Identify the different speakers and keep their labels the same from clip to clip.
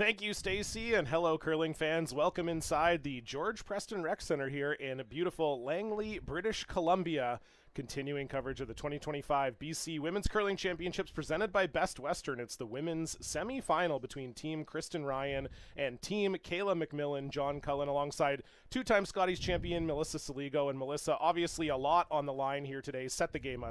Speaker 1: Thank you, Stacy, and hello, curling fans. Welcome inside the George Preston Rec Center here in beautiful Langley, British Columbia. Continuing coverage of the 2025 BC Women's Curling Championships presented by Best Western. It's the women's semi-final between Team Kristen Ryan and Team Kayla MacMillan. John Cullen alongside two-time Scotties champion Melissa Saligo. And Melissa, obviously a lot on the line here today. Set the game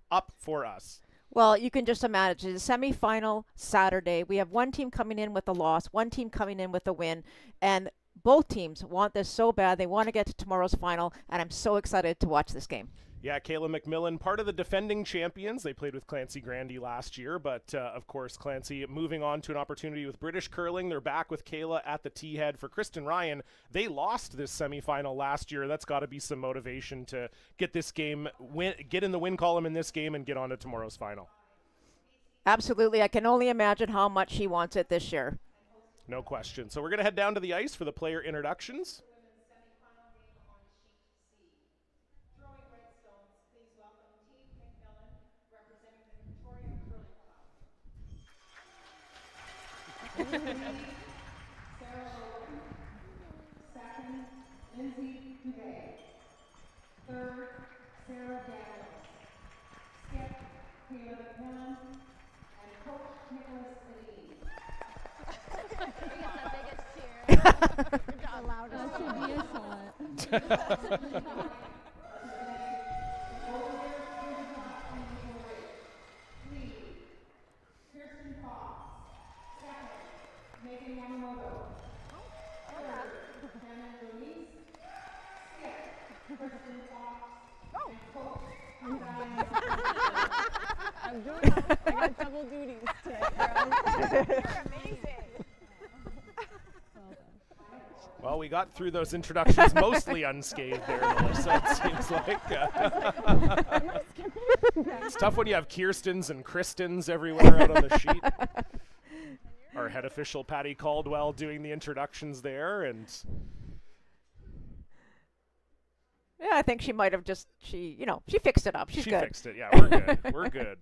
Speaker 1: up for us.
Speaker 2: Well, you can just imagine the semifinal Saturday. We have one team coming in with a loss, one team coming in with a win, and both teams want this so bad. They want to get to tomorrow's final, and I'm so excited to watch this game.
Speaker 1: Yeah, Kayla MacMillan, part of the defending champions. They played with Clancy Grandy last year, but of course, Clancy moving on to an opportunity with British Curling. They're back with Kayla at the T-head. For Kristen Ryan, they lost this semifinal last year. That's got to be some motivation to get this game, get in the win column in this game and get on to tomorrow's final.
Speaker 2: Absolutely. I can only imagine how much she wants it this year.
Speaker 1: No question. So we're going to head down to the ice for the player introductions.
Speaker 3: Second, Lindsay Duvet. Third, Sarah Daniels. Skip, Kayla MacMillan. And Coach Nicholas Lee.
Speaker 4: I got double duties today, girls. You're amazing.
Speaker 1: Well, we got through those introductions mostly unscathed there, Melissa, it seems like. It's tough when you have Kirstens and Kristens everywhere out on the sheet. Our head official, Patty Caldwell, doing the introductions there, and
Speaker 2: yeah, I think she might have she fixed it up. She's good.
Speaker 1: She fixed it, yeah, we're good. We're good.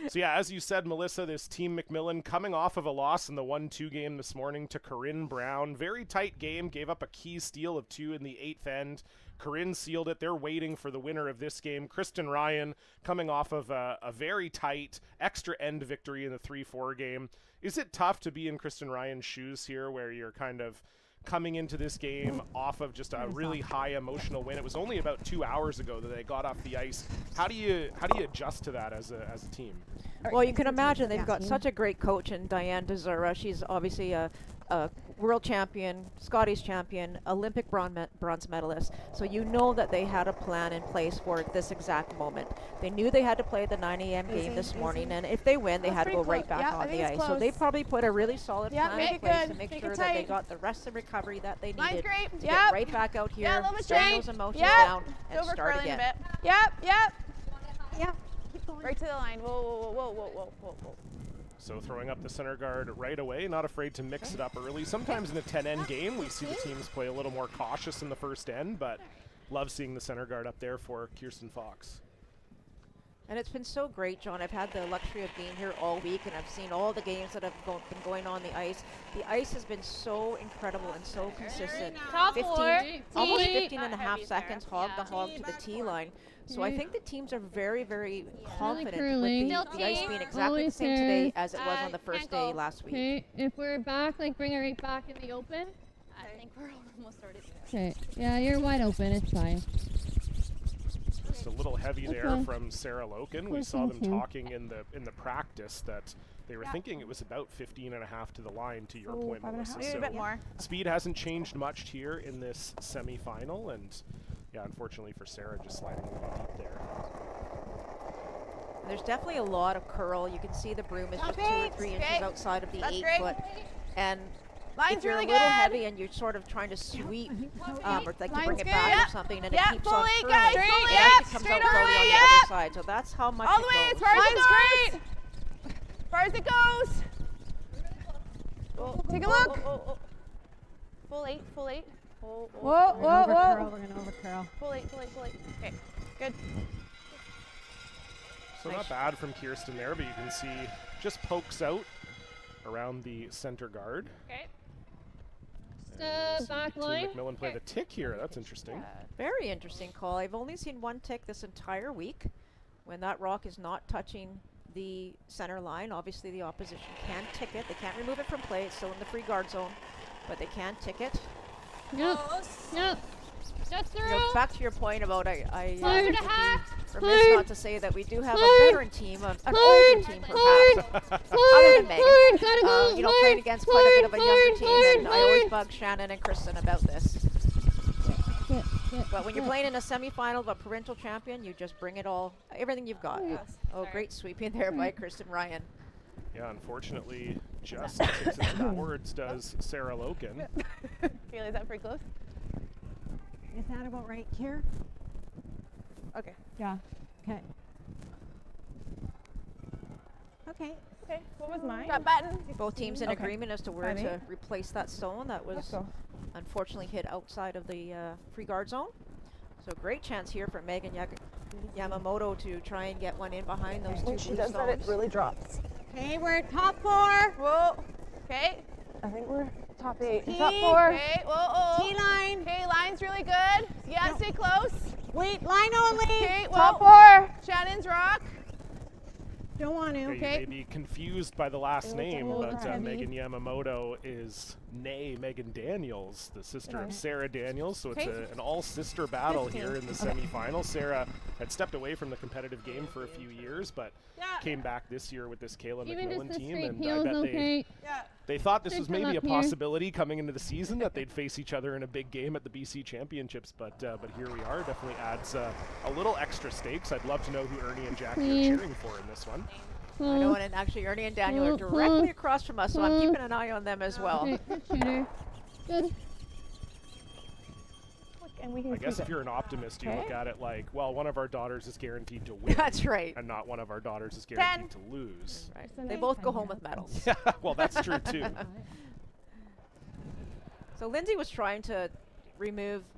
Speaker 1: So yeah, as you said, Melissa, this Team MacMillan coming off of a loss in the 1-2 game this morning to Corinne Brown. Very tight game, gave up a key steal of 2 in the 8th end. Corinne sealed it. They're waiting for the winner of this game. Kristen Ryan coming off of a very tight extra end victory in the 3-4 game. Is it tough to be in Kristen Ryan's shoes here where you're kind of coming into this game off of just a really high emotional win? It was only about 2 hours ago that they got off the ice. How do you adjust to that as a team?
Speaker 2: Well, you can imagine they've got such a great coach in Diane Desura. She's obviously a world champion, Scotties champion, Olympic bronze medalist. So you know that they had a plan in place for this exact moment. They knew they had to play the 9 a.m. game this morning, and if they win, they had to go right back on the ice. So they probably put a really solid plan in place to make sure that they got the rest of the recovery that they needed to get right back out here, turn those emotions down, and start again.
Speaker 4: Yep. Right to the line. Whoa.
Speaker 1: So throwing up the center guard right away, not afraid to mix it up early. Sometimes in a 10-end game, we see the teams play a little more cautious in the first end, but love seeing the center guard up there for Kirsten Fox.
Speaker 2: And it's been so great, John. I've had the luxury of being here all week, and I've seen all the games that have been going on the ice. The ice has been so incredible and so consistent. Almost 15 and a half seconds hog to the T line. So I think the teams are very, very confident with the ice being exactly the same today as it was on the first day last week.
Speaker 5: Okay, if we're back, bring it right back in the open.
Speaker 4: I think we're almost already
Speaker 5: there. Okay, yeah, you're wide open. It's fine.
Speaker 1: Just a little heavy there from Sarah Loken. We saw them talking in the practice that they were thinking it was about 15 and a half to the line, to your point, Melissa.
Speaker 4: Maybe a bit more.
Speaker 1: Speed hasn't changed much here in this semifinal, and yeah, unfortunately for Sarah, just sliding a little deep there.
Speaker 2: There's definitely a lot of curl. You can see the broom is just 2 or 3 inches outside of the 8 foot. And if you're a little heavy and you're sort of trying to sweep, or like to bring it back or something, and it keeps on curling, it actually comes out fully on the other side. So that's how much
Speaker 4: all the
Speaker 2: it
Speaker 4: way,
Speaker 2: goes.
Speaker 4: as far as it goes. As far as it goes. Take a look. Full 8. Whoa.
Speaker 5: We're gonna overcurl.
Speaker 4: Full eight. Okay, good.
Speaker 1: So not bad from Kirsten there, but you can see just pokes out around the center guard.
Speaker 4: Okay.
Speaker 1: And
Speaker 5: Back
Speaker 1: Team
Speaker 5: line.
Speaker 1: MacMillan play the tick here. That's interesting.
Speaker 2: Very interesting call. I've only seen one tick this entire week. When that rock is not touching the center line, obviously the opposition can tick it. They can't remove it from play. It's still in the free guard zone, but they can tick it.
Speaker 5: Yep. Yep. Just
Speaker 2: You know,
Speaker 5: through.
Speaker 2: back to your point about I
Speaker 5: Hard.
Speaker 2: would be remiss
Speaker 5: Hard.
Speaker 2: not to say that we do have a
Speaker 5: Hard.
Speaker 2: veteran team, an
Speaker 5: Hard.
Speaker 2: older team perhaps, other than Megan.
Speaker 5: Hard. Gotta go.
Speaker 2: You know,
Speaker 5: Hard.
Speaker 2: playing against quite a bit of a younger
Speaker 5: Hard.
Speaker 2: team, and I always
Speaker 5: Hard.
Speaker 2: bug Shannon and Kristen about this.
Speaker 5: Get,
Speaker 2: But when you're
Speaker 5: get.
Speaker 2: playing in a semifinal of a provincial champion, you just bring it all, everything you've got.
Speaker 5: Yes.
Speaker 2: Oh, great sweeping there by Kristen Ryan.
Speaker 1: Yeah, unfortunately, just takes it forwards does Sarah Loken.
Speaker 4: Kayla, is that pretty close?
Speaker 5: Is that about right here?
Speaker 4: Okay.
Speaker 5: Yeah. Okay. Okay.
Speaker 4: Okay. What was mine? Got button.
Speaker 2: Both teams in
Speaker 4: Okay.
Speaker 2: agreement as to where
Speaker 4: 5-8.
Speaker 2: to replace that stone that
Speaker 4: Let's
Speaker 2: was
Speaker 4: go.
Speaker 2: unfortunately hit outside of the free guard zone. So great chance here for Megan Yamamoto to try and get one in behind those
Speaker 4: When
Speaker 2: two
Speaker 4: she
Speaker 2: blue
Speaker 4: does that, it
Speaker 2: stones.
Speaker 4: really drops.
Speaker 5: Okay, we're top 4.
Speaker 4: Whoa. Okay. I think we're top 8.
Speaker 5: T.
Speaker 4: Top 4. Okay. Whoa.
Speaker 5: T line.
Speaker 4: Okay, line's really good. Yeah,
Speaker 5: No.
Speaker 4: stay close.
Speaker 5: Wait, line only.
Speaker 4: Okay,
Speaker 5: top
Speaker 4: whoa. Shannon's rock.
Speaker 5: Don't want to.
Speaker 1: Okay, you may be confused by the last name,
Speaker 5: little
Speaker 1: but
Speaker 5: heavy.
Speaker 1: Megan Yamamoto is nay Megan Daniels, the sister of
Speaker 4: Okay.
Speaker 1: Sarah Daniels. So it's
Speaker 4: Okay.
Speaker 1: an all-sister battle here in the semifinal. Sarah had stepped away from the competitive game for a few years, but came back this year with this Kayla
Speaker 5: Even
Speaker 1: MacMillan
Speaker 5: just the
Speaker 1: team,
Speaker 5: straight
Speaker 1: and I
Speaker 5: peel's
Speaker 1: bet
Speaker 5: okay.
Speaker 1: they thought this
Speaker 5: Should
Speaker 1: was
Speaker 5: come
Speaker 1: maybe a
Speaker 5: up here.
Speaker 1: possibility coming into the season that they'd face each other in a big game at the BC Championships, but here we are. Definitely adds a little extra stakes. I'd love to know who Ernie and Jackie are cheering for in this one.
Speaker 2: I know, and actually Ernie and Daniel are directly across from us, so I'm keeping an eye on them as well.
Speaker 5: Okay, good shooter. Good.
Speaker 4: And we can
Speaker 1: I guess
Speaker 4: sweep
Speaker 1: if you're an optimist, you
Speaker 4: Okay.
Speaker 1: look at it like, well, one of our daughters is guaranteed to win.
Speaker 2: That's right.
Speaker 1: And not one of our daughters is guaranteed to lose.
Speaker 2: Right.
Speaker 4: Kristen,
Speaker 2: They
Speaker 4: I-
Speaker 2: both go home with medals.
Speaker 1: Yeah, well, that's true too.
Speaker 2: So Lindsay was trying to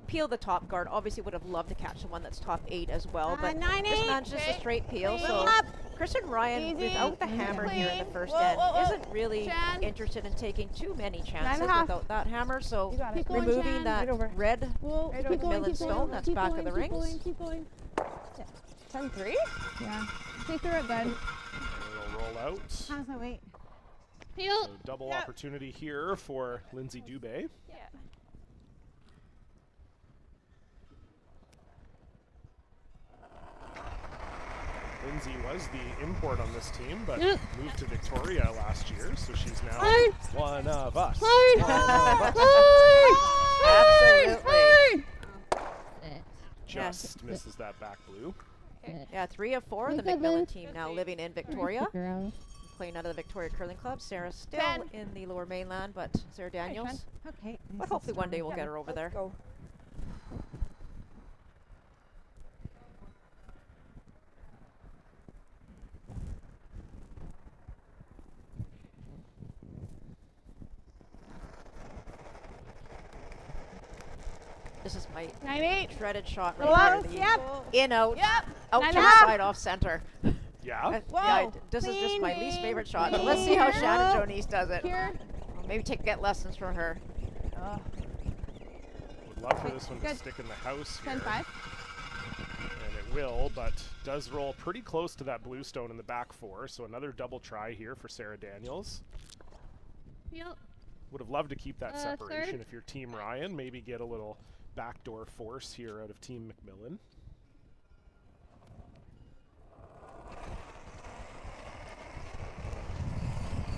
Speaker 2: peel the top guard. Obviously would have loved to catch the one that's top 8 as well, but
Speaker 5: 9-8.
Speaker 2: just manages
Speaker 4: Okay.
Speaker 2: a straight peel.
Speaker 4: Clean.
Speaker 2: So
Speaker 5: Up.
Speaker 2: Kristen Ryan,
Speaker 4: Easy.
Speaker 2: without the hammer here in the
Speaker 4: Clean.
Speaker 2: first
Speaker 4: Whoa,
Speaker 2: end,
Speaker 4: whoa, whoa.
Speaker 2: isn't really
Speaker 4: Jan.
Speaker 2: interested in taking too many chances
Speaker 4: 9.5.
Speaker 2: without that hammer. So
Speaker 4: You got it.
Speaker 5: Keep going,
Speaker 2: removing
Speaker 5: Jan.
Speaker 2: that
Speaker 4: Right over.
Speaker 2: red
Speaker 5: Well,
Speaker 4: Right
Speaker 5: keep
Speaker 4: over.
Speaker 5: going,
Speaker 2: MacMillan
Speaker 5: keep
Speaker 2: stone,
Speaker 5: going,
Speaker 2: that's
Speaker 5: keep
Speaker 2: back
Speaker 5: going,
Speaker 2: of the
Speaker 5: keep
Speaker 2: rings.
Speaker 5: Going, keep going.
Speaker 4: 10-3?
Speaker 5: Yeah. Take the red gun.
Speaker 1: It'll roll out.
Speaker 5: How's that weight?
Speaker 1: So
Speaker 5: Peel.
Speaker 1: double
Speaker 4: Yep.
Speaker 1: opportunity here for Lindsay Dubé.
Speaker 4: Yeah.
Speaker 1: Lindsay was the import on this team, but
Speaker 5: Yep.
Speaker 1: moved to Victoria last year, so she's now
Speaker 5: Hard.
Speaker 1: one of us.
Speaker 5: Hard.
Speaker 1: One of us.
Speaker 2: Absolutely.
Speaker 5: Sit.
Speaker 1: Just misses that back blue.
Speaker 2: Yeah, 3 of 4 of the
Speaker 5: Good,
Speaker 2: MacMillan
Speaker 5: Lynn.
Speaker 2: team now living in Victoria,
Speaker 5: Girl.
Speaker 2: playing out of the Victoria Curling Club. Sarah still
Speaker 4: 10.
Speaker 2: in the Lower Mainland, but Sarah Daniels.
Speaker 5: Okay.
Speaker 2: But hopefully one day we'll get her over there.
Speaker 4: Go.
Speaker 2: This is my
Speaker 4: 9-8.
Speaker 2: shredded shot
Speaker 4: Little
Speaker 2: right
Speaker 4: out.
Speaker 2: here.
Speaker 4: Yep.
Speaker 2: In, out,
Speaker 4: Yep.
Speaker 2: out to
Speaker 4: 9.5.
Speaker 2: the side, off center.
Speaker 1: Yeah?
Speaker 2: Yeah, this is just my least favorite shot. But let's see how
Speaker 5: Clean.
Speaker 2: Shannon Jonice does it.
Speaker 5: Here.
Speaker 2: Well, maybe get lessons from her.
Speaker 1: Would love for this one to
Speaker 5: Good.
Speaker 1: stick in the house here.
Speaker 4: 10-5.
Speaker 1: And it will, but does roll pretty close to that blue stone in the back 4. So another double try here for Sarah Daniels.
Speaker 5: Peel.
Speaker 1: Would have loved to keep that
Speaker 5: Third.
Speaker 1: separation if you're Team Ryan. Maybe get a little backdoor force here out of Team MacMillan.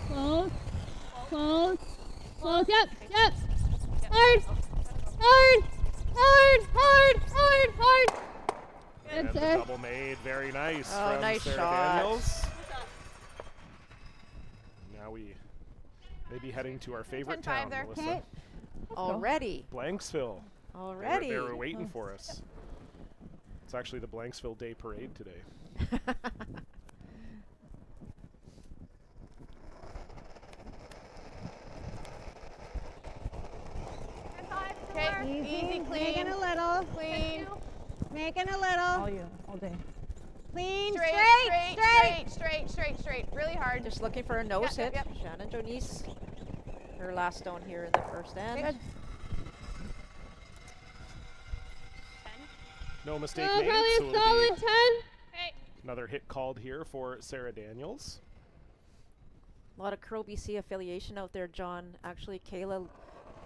Speaker 5: Close. Close. Close. Yep. Yep. Hard. Hard. Hard. Hard. Hard. Hard.
Speaker 1: And
Speaker 5: Good
Speaker 1: the
Speaker 5: sir.
Speaker 1: double made, very nice
Speaker 2: Oh,
Speaker 1: from
Speaker 2: nice
Speaker 1: Sarah
Speaker 2: shot.
Speaker 1: Daniels. Now we may be heading to our favorite
Speaker 4: 10-5
Speaker 1: town,
Speaker 4: there.
Speaker 1: Melissa.
Speaker 5: Okay.
Speaker 2: Already.
Speaker 1: Blanksville.
Speaker 2: Already.
Speaker 1: They were waiting for us. It's actually the Blanksville Day Parade today.
Speaker 4: Okay. Easy, clean.
Speaker 5: Making a little.
Speaker 4: Clean.
Speaker 5: Making a little.
Speaker 4: All you. All day. Clean, straight. Really hard.
Speaker 2: Just looking for a nose hit.
Speaker 4: Yep.
Speaker 2: Shannon Jonice, her last stone here in the first end.
Speaker 4: Good.
Speaker 1: No mistake
Speaker 5: Oh,
Speaker 1: made,
Speaker 5: probably
Speaker 1: so
Speaker 5: a
Speaker 1: it'll
Speaker 5: solid
Speaker 1: be
Speaker 5: 10.
Speaker 1: another hit called here for Sarah Daniels.
Speaker 2: A lot of Curl BC affiliation out there, John. Actually, Kayla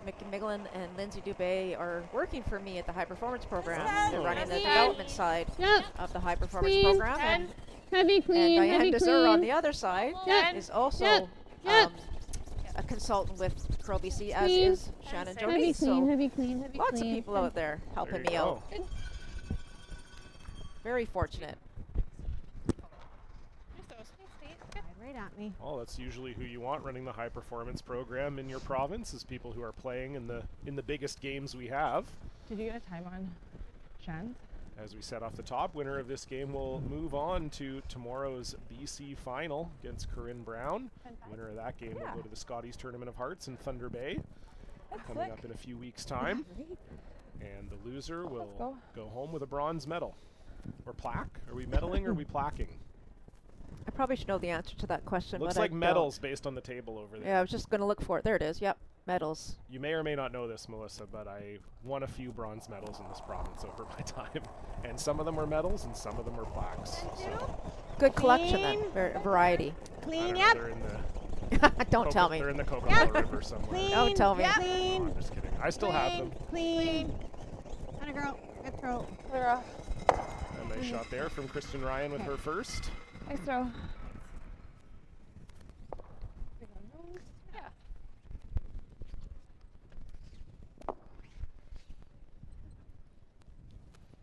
Speaker 2: MacMillan and Lindsay Dubé are working for me at the high performance program. They're running the development side
Speaker 5: Yep.
Speaker 2: of the high performance
Speaker 5: Clean.
Speaker 2: program. And,
Speaker 5: Heavy clean.
Speaker 2: and Diane
Speaker 5: Heavy
Speaker 2: Desir on
Speaker 5: clean.
Speaker 2: the other side
Speaker 5: Yep.
Speaker 2: is also
Speaker 5: Yep.
Speaker 2: a consultant with Curl BC, as
Speaker 5: Clean.
Speaker 2: is Shannon
Speaker 5: Heavy
Speaker 2: Jonice.
Speaker 5: clean.
Speaker 2: So
Speaker 5: Heavy clean. Heavy
Speaker 2: lots of
Speaker 5: clean.
Speaker 2: people out there helping
Speaker 1: There you
Speaker 2: me out.
Speaker 1: go.
Speaker 2: Very fortunate.
Speaker 4: Right at me.
Speaker 1: Well, that's usually who you want running the high performance program in your province, is people who are playing in the biggest games we have.
Speaker 4: Did you get a time on Shan?
Speaker 1: As we said off the top, winner of this game will move on to tomorrow's BC final against Corinne Brown. Winner of that game will go to the Scotties Tournament of Hearts in Thunder Bay, coming up in a few weeks' time. And the loser will go home with a bronze medal. Or plaque? Are we medaling or are we plaquing?
Speaker 2: I probably should know the answer to that question.
Speaker 1: Looks
Speaker 2: but
Speaker 1: like
Speaker 2: I don't.
Speaker 1: medals based on the table over there.
Speaker 2: Yeah, I was just going to look for it. There it is. Yep, medals.
Speaker 1: You may or may not know this, Melissa, but I won a few bronze medals in this province over my time. And some of them were medals and some of them were plaques. So
Speaker 2: Good collection then. Variety.
Speaker 1: I
Speaker 4: Clean,
Speaker 1: don't know,
Speaker 4: yep.
Speaker 1: they're in the
Speaker 2: Don't tell me.
Speaker 1: They're in the Coconut River somewhere.
Speaker 4: Clean.
Speaker 2: Don't tell me.
Speaker 4: Yep.
Speaker 1: No,
Speaker 4: Clean.
Speaker 1: I'm just kidding. I still have them.
Speaker 4: Clean. Kinda girl. Good throw. Clear.
Speaker 1: A nice shot there from Kristen Ryan with her first.
Speaker 4: Nice throw.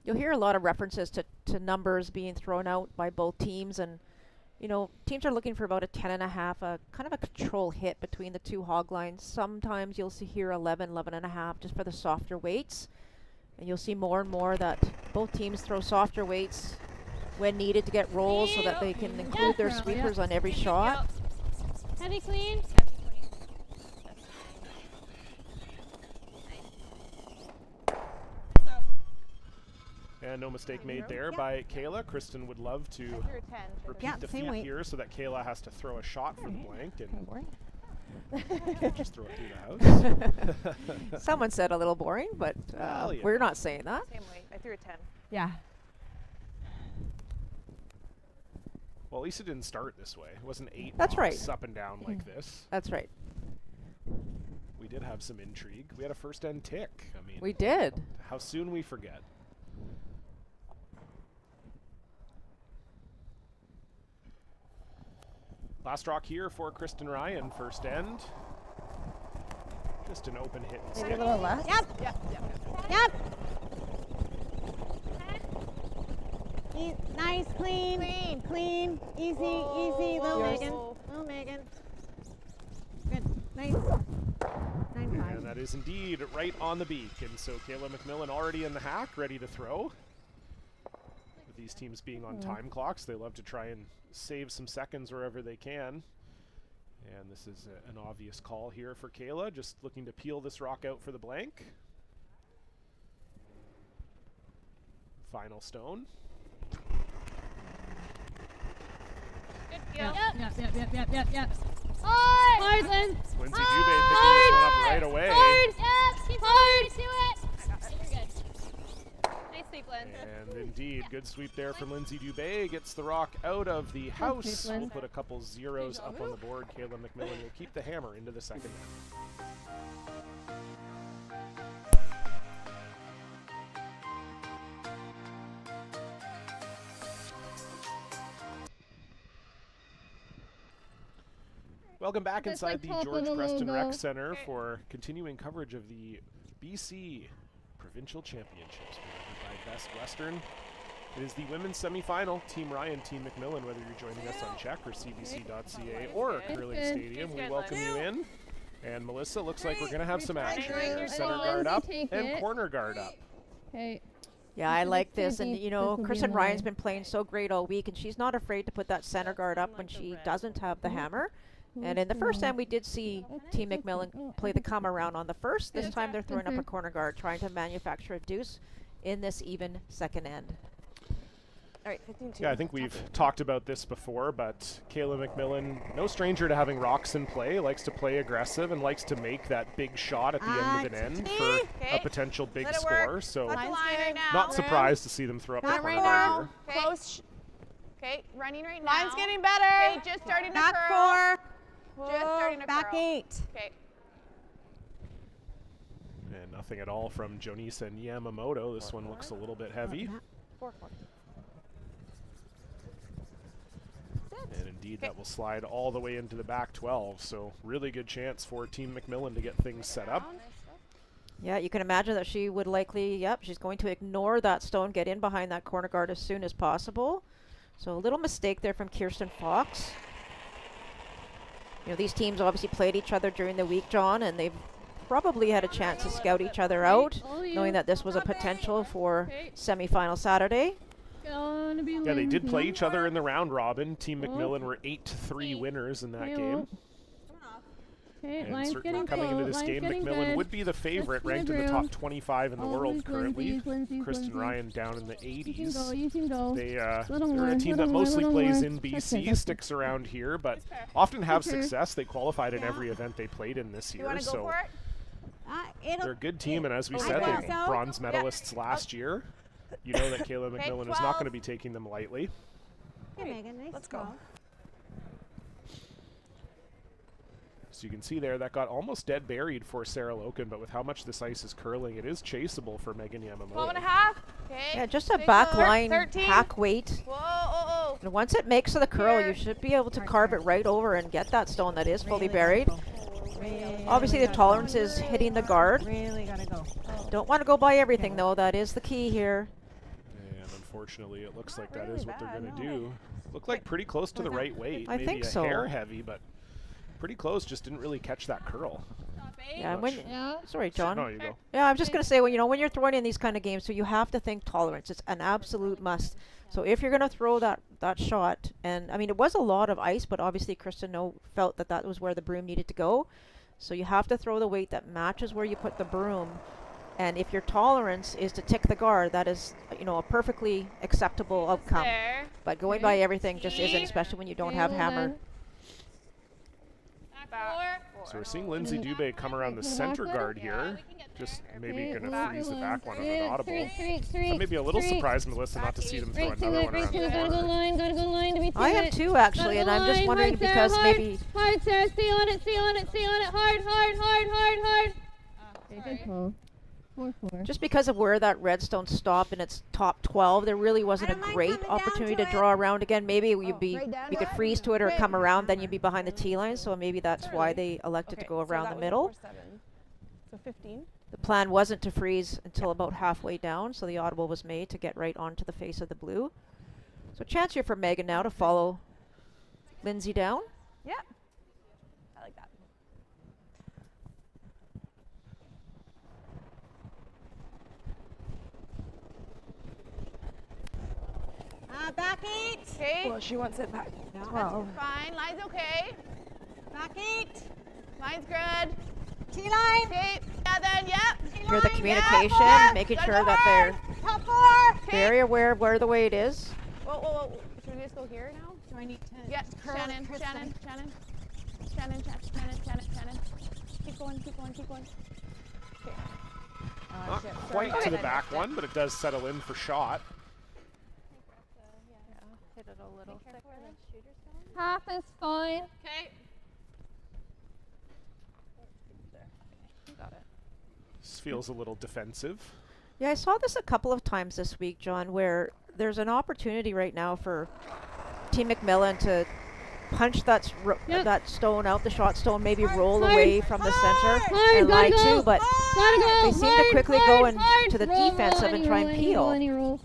Speaker 2: You'll hear a lot of references to numbers being thrown out by both teams, and you know, teams are looking for about a 10.5, a kind of a control hit between the two hog lines. Sometimes you'll see here 11, 11.5 just for the softer weights, and you'll see more and more that both teams throw softer weights when needed to get rolls so that they can include their sweepers on every shot.
Speaker 5: Heavy clean.
Speaker 1: And no mistake made there by Kayla. Kristen would love to repeat
Speaker 4: Yeah,
Speaker 1: the
Speaker 4: same
Speaker 1: feat
Speaker 4: weight.
Speaker 1: here so that Kayla has to throw a shot for the blank and
Speaker 4: Boring.
Speaker 1: can't just throw it through the house.
Speaker 2: Someone said a little boring, but
Speaker 1: Well, yeah.
Speaker 2: we're not saying that.
Speaker 4: Same weight. I threw a 10. Yeah.
Speaker 1: Well, at least it didn't start this way. It wasn't 8
Speaker 2: That's
Speaker 1: pops
Speaker 2: right.
Speaker 1: up and down like this.
Speaker 2: That's right.
Speaker 1: We did have some intrigue. We had a first end tick. I mean,
Speaker 2: We did.
Speaker 1: how soon we forget. Last rock here for Kristen Ryan, first end. Just an open hit and
Speaker 4: Maybe a
Speaker 1: stick.
Speaker 4: little less. Yep. Nice, clean. Clean. Easy, easy. Little Megan. Little Megan. Good. Nice. 9-5.
Speaker 1: And that is indeed right on the beak. And so Kayla MacMillan already in the hack, ready to throw. With these teams being on time clocks, they love to try and save some seconds wherever they can. And this is an obvious call here for Kayla, just looking to peel this rock out for the blank. Final stone.
Speaker 5: Yep. Hard, Lynn.
Speaker 1: Lindsay Dubé picking this one up right away.
Speaker 5: Hard. Yep. Keep hard. Do it. You're good. Nice sweep, Lynn.
Speaker 1: And indeed, good sweep there from Lindsay Dubé. Gets the rock out of the house.
Speaker 5: sweep, Lynn.
Speaker 1: We'll put a couple zeros up on the board. Kayla MacMillan will keep the hammer into the second end. Welcome back
Speaker 5: That's
Speaker 1: inside
Speaker 5: like
Speaker 1: the
Speaker 5: top
Speaker 1: George
Speaker 5: of the
Speaker 1: Preston
Speaker 5: logo.
Speaker 1: Rec Center for continuing coverage of the BC Provincial Championships presented by Best Western. It is the women's semifinal. Team Ryan, Team MacMillan, whether you're joining us on Czech or CBC.ca or Curling
Speaker 5: Good.
Speaker 1: Stadium, we welcome you in. And Melissa, looks like we're going to have some action
Speaker 4: Right.
Speaker 1: here.
Speaker 4: Right.
Speaker 1: Center
Speaker 5: Right.
Speaker 1: guard up
Speaker 5: Take
Speaker 1: and
Speaker 5: it.
Speaker 1: corner guard up.
Speaker 5: Okay.
Speaker 2: Yeah, I
Speaker 5: This
Speaker 2: like
Speaker 5: is gonna
Speaker 2: this, and
Speaker 5: be-
Speaker 2: you
Speaker 5: this
Speaker 2: know,
Speaker 5: will be
Speaker 2: Kristen
Speaker 5: in
Speaker 2: Ryan's
Speaker 5: line.
Speaker 2: been playing so great all week, and she's not afraid to put that center guard up when she doesn't have the hammer. And in the first end, we did see Team MacMillan play the come around on the first. This time, they're throwing up a corner guard, trying to manufacture a deuce in this even second end.
Speaker 4: right, 15-2.
Speaker 1: Yeah, I think we've talked about this before, but Kayla MacMillan, no stranger to having rocks in play, likes to play aggressive and likes to make that big shot at the end of an end for a potential big score. So not surprised to see them throw up the corner guard here.
Speaker 4: Close. Okay, running right now.
Speaker 6: Line's getting better.
Speaker 4: Okay, just starting to
Speaker 6: Back
Speaker 4: curl.
Speaker 6: 4.
Speaker 4: Just starting to
Speaker 6: Back
Speaker 4: curl.
Speaker 6: 8.
Speaker 4: Okay.
Speaker 1: And nothing at all from Jonisa and Yamamoto. This one looks a little bit heavy.
Speaker 4: 4-4.
Speaker 1: And indeed, that will slide all the way into the back 12. So really good chance for Team MacMillan to get things set up.
Speaker 2: Yeah, you can imagine that she would likely, yep, she's going to ignore that stone, get in behind that corner guard as soon as possible. So a little mistake there from Kirsten Fox. You know, these teams obviously played each other during the week, John, and they've probably had a chance to scout each other out, knowing that this was a potential for semifinal Saturday.
Speaker 1: Yeah, they did play each other in the round robin. Team MacMillan were 8-3 winners in that game. And certainly coming into this game, MacMillan would be the favorite, ranked in the top 25 in the world currently. Kristen Ryan down in the 80s. They're a team that mostly plays in BC, sticks around here, but often have success. They qualified in every event they played in this year. So they're a good team, and as we said, they were bronze medalists last year. You know that Kayla MacMillan is not going to be taking them lightly.
Speaker 6: Hey, Megan, nice.
Speaker 4: Let's go.
Speaker 1: So you can see there, that got almost dead buried for Sarah Loken, but with how much this ice is curling, it is chaseable for Megan Yamamoto.
Speaker 4: 12.5. Okay.
Speaker 2: Yeah, just a back line
Speaker 4: 13.
Speaker 2: hack weight.
Speaker 4: Whoa,
Speaker 2: And once it makes to the curl, you should be able to carve it right over and get that stone that is fully buried. Obviously, the tolerance is hitting the guard.
Speaker 6: Really gotta go.
Speaker 2: Don't want to go by everything, though. That is the key here.
Speaker 1: And unfortunately, it looks like that is what they're going to do. Looked like pretty close to the right weight.
Speaker 2: I
Speaker 1: Maybe
Speaker 2: think
Speaker 1: a
Speaker 2: so.
Speaker 1: hair heavy, but pretty close. Just didn't really catch that curl.
Speaker 2: Yeah, and when, sorry, John.
Speaker 1: No, you go.
Speaker 2: Yeah, I'm just going to say, when you're throwing in these kind of games, so you have to think tolerance. It's an absolute must. So if you're going to throw that shot, and I mean, it was a lot of ice, but obviously Kristen felt that was where the broom needed to go. So you have to throw the weight that matches where you put the broom. And if your tolerance is to tick the guard, that is, a perfectly acceptable outcome. But going by everything just isn't, especially when you don't have hammer.
Speaker 1: So we're seeing Lindsay Dubé come around the center guard here. Just maybe going to freeze the back one on an audible. I'm maybe a little surprised, Melissa, not to see them throw another one around the corner.
Speaker 2: I am too, actually, and I'm just wondering because maybe...
Speaker 5: Hard, Sarah, stay on it, hard. Okay, good pull. 4-4.
Speaker 2: Just because of where that redstone stopped in its top 12, there really wasn't a great opportunity to draw around again. Maybe you could freeze to it or come around, then you'd be behind the tee line. So maybe that's why they elected to go around the middle.
Speaker 4: So 15.
Speaker 2: The plan wasn't to freeze until about halfway down, so the audible was made to get right onto the face of the blue. So chance here for Megan now to follow Lindsay down.
Speaker 4: Yeah. I like that.
Speaker 6: Back 8.
Speaker 4: Okay.
Speaker 6: Well, she wants it back.
Speaker 4: That's fine. Line's okay.
Speaker 6: Back 8.
Speaker 4: Line's good.
Speaker 6: T-line.
Speaker 4: Okay. Yeah, then, yep.
Speaker 2: Hear the communication, making sure that they're
Speaker 6: Top 4.
Speaker 2: very aware of where the weight is.
Speaker 4: Whoa. Should we just go here now?
Speaker 6: Do I need to?
Speaker 4: Yeah,
Speaker 6: curl
Speaker 4: Shannon.
Speaker 6: Kristen?
Speaker 4: Shannon. Keep going. Okay.
Speaker 1: Not quite to the back one, but it does settle in for shot.
Speaker 2: Hit it a little thicker than shooter's stone.
Speaker 5: Half is fine.
Speaker 4: Okay.
Speaker 1: This feels a little defensive.
Speaker 2: Yeah, I saw this a couple of times this week, John, where there's an opportunity right now for Team MacMillan to punch that stone out, the shot stone, maybe roll away from the center and lie to, but they seem to quickly go into the defensive and try and peel.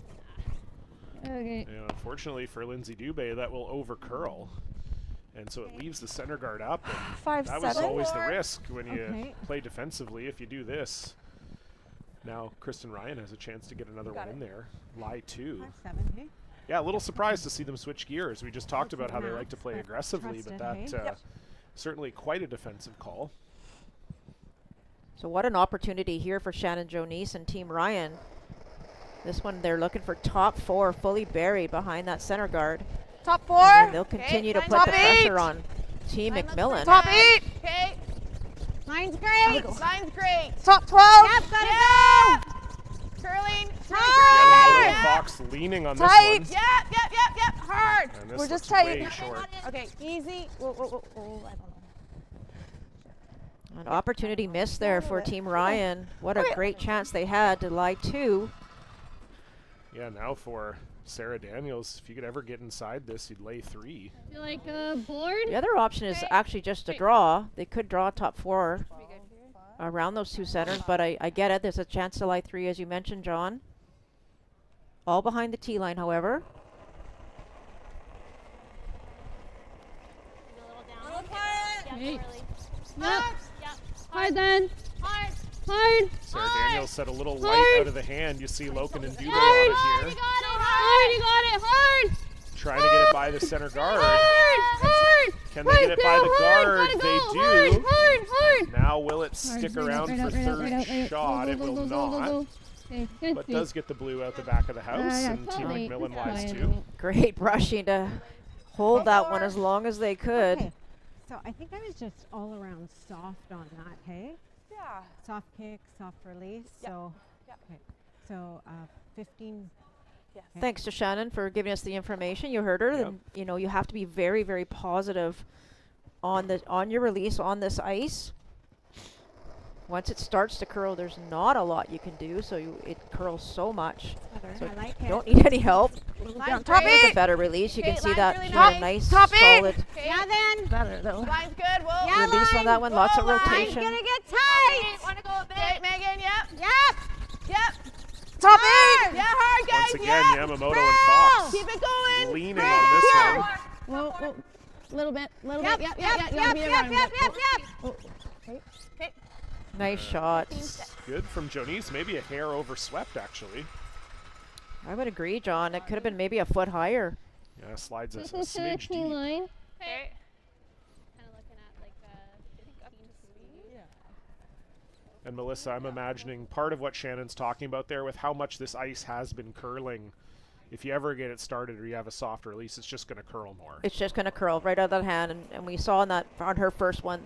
Speaker 5: Okay.
Speaker 1: And unfortunately for Lindsay Dubé, that will over curl. And so it leaves the center guard up. And that was always the risk when you play defensively if you do this. Now Kristen Ryan has a chance to get another one in there. Lie 2.
Speaker 6: 5-7. Hey.
Speaker 1: Yeah, a little surprised to see them switch gears. We just talked about how they like to play aggressively, but that certainly quite a defensive call.
Speaker 2: So what an opportunity here for Shannon Jonice and Team Ryan. This one, they're looking for top 4 fully buried behind that center guard.
Speaker 6: Top 4.
Speaker 2: And then they'll
Speaker 6: Okay,
Speaker 2: continue to
Speaker 6: line
Speaker 2: put
Speaker 6: top
Speaker 2: the
Speaker 6: 8.
Speaker 2: pressure on Team MacMillan.
Speaker 6: Top 8.
Speaker 4: Okay.
Speaker 6: Line's great.
Speaker 4: Line's great.
Speaker 6: Top 12.
Speaker 4: Yep, gotta
Speaker 6: Yeah.
Speaker 4: go. Curling.
Speaker 1: Yeah,
Speaker 6: Tight.
Speaker 1: the Fox leaning on this
Speaker 6: Tight.
Speaker 1: one.
Speaker 4: Yep. Hard.
Speaker 1: And this
Speaker 6: We're just
Speaker 1: looks
Speaker 6: tight.
Speaker 1: way short.
Speaker 4: Okay, easy. Whoa, I don't know.
Speaker 2: An opportunity missed there for Team Ryan. What a great chance they had to lie 2.
Speaker 1: Yeah, now for Sarah Daniels, if you could ever get inside this, you'd lay 3.
Speaker 5: I feel like a board.
Speaker 2: The other option is actually just to draw. They could draw top 4 around those 2 centers, but I get it. There's a chance to lie 3, as you mentioned, John. All behind the T line, however.
Speaker 5: A little down.
Speaker 6: Little quiet.
Speaker 5: Yeah, Hey. really. Yep. Yep. Hard then. Hard. Hard.
Speaker 1: Sarah Daniels set a little
Speaker 5: Hard.
Speaker 1: light out of the hand. You see Loken and Dubé
Speaker 5: Hard.
Speaker 1: on
Speaker 5: You
Speaker 1: it
Speaker 5: got
Speaker 1: here.
Speaker 5: it. Hard. You got it. Hard.
Speaker 1: Trying to get it by the center guard.
Speaker 5: Hard.
Speaker 1: Can they get it by the guard?
Speaker 5: Gotta
Speaker 1: They
Speaker 5: go.
Speaker 1: do.
Speaker 5: Hard.
Speaker 1: Now will it stick
Speaker 5: Hard.
Speaker 1: around for third shot? It will not.
Speaker 5: Okay, good.
Speaker 1: But does get the blue out the back of the house,
Speaker 5: yeah,
Speaker 1: and Team
Speaker 5: probably.
Speaker 1: MacMillan lies
Speaker 5: Fine.
Speaker 1: 2.
Speaker 2: Great rushing to hold that one as long as they could.
Speaker 7: Okay, so I think I was just all around soft on that, hey?
Speaker 6: Yeah.
Speaker 7: Soft kick, soft release.
Speaker 6: Yep.
Speaker 7: So,
Speaker 6: Yep.
Speaker 7: okay. So 15.
Speaker 6: Yes.
Speaker 2: Thanks to Shannon for giving us the information. You heard her.
Speaker 1: Yep.
Speaker 2: And, you know, you have to be very, very positive on your release on this ice. Once it starts to curl, there's not a lot you can do, so it curls so much. So
Speaker 7: I like
Speaker 2: you
Speaker 7: it.
Speaker 2: don't need any help.
Speaker 4: Line's
Speaker 6: top
Speaker 4: great.
Speaker 2: There's a better release. You
Speaker 4: Okay,
Speaker 2: can see
Speaker 4: line's
Speaker 2: that
Speaker 4: really
Speaker 2: she had a
Speaker 4: nice.
Speaker 2: nice,
Speaker 6: Top eight.
Speaker 2: solid
Speaker 4: Okay.
Speaker 6: Yeah, then.
Speaker 2: better though.
Speaker 4: Line's good. Whoa.
Speaker 6: Yeah,
Speaker 2: Release on that one. Lots of
Speaker 4: Whoa, line.
Speaker 2: rotation.
Speaker 6: Gonna get tight.
Speaker 4: Want to go a bit? Okay, Megan. Yep.
Speaker 6: Yep. Top 8.
Speaker 4: Yeah, hard, guys.
Speaker 1: Once again,
Speaker 4: Yep.
Speaker 1: Yamamoto and Fox
Speaker 4: Keep it going.
Speaker 1: leaning on this one.
Speaker 4: Whoa. Little bit.
Speaker 6: Yep.
Speaker 4: Yep.
Speaker 6: Yep.
Speaker 4: You wanna
Speaker 6: Yep.
Speaker 4: be
Speaker 6: Yep.
Speaker 4: around a
Speaker 6: Yep.
Speaker 4: bit.
Speaker 6: Yep. Yep.
Speaker 2: Nice shot.
Speaker 1: Good from Jonice. Maybe a hair overswept, actually.
Speaker 2: I would agree, John. It could have been maybe a foot higher.
Speaker 1: Yeah, slides a
Speaker 5: This was to the
Speaker 1: smidge
Speaker 5: T
Speaker 1: deep.
Speaker 5: line.
Speaker 4: Okay.
Speaker 5: Kind of looking at like team speed.
Speaker 1: And Melissa, I'm imagining part of what Shannon's talking about there with how much this ice has been curling. If you ever get it started or you have a soft release, it's just going to curl more.
Speaker 2: It's just going to curl right out of the hand. And we saw on her first one,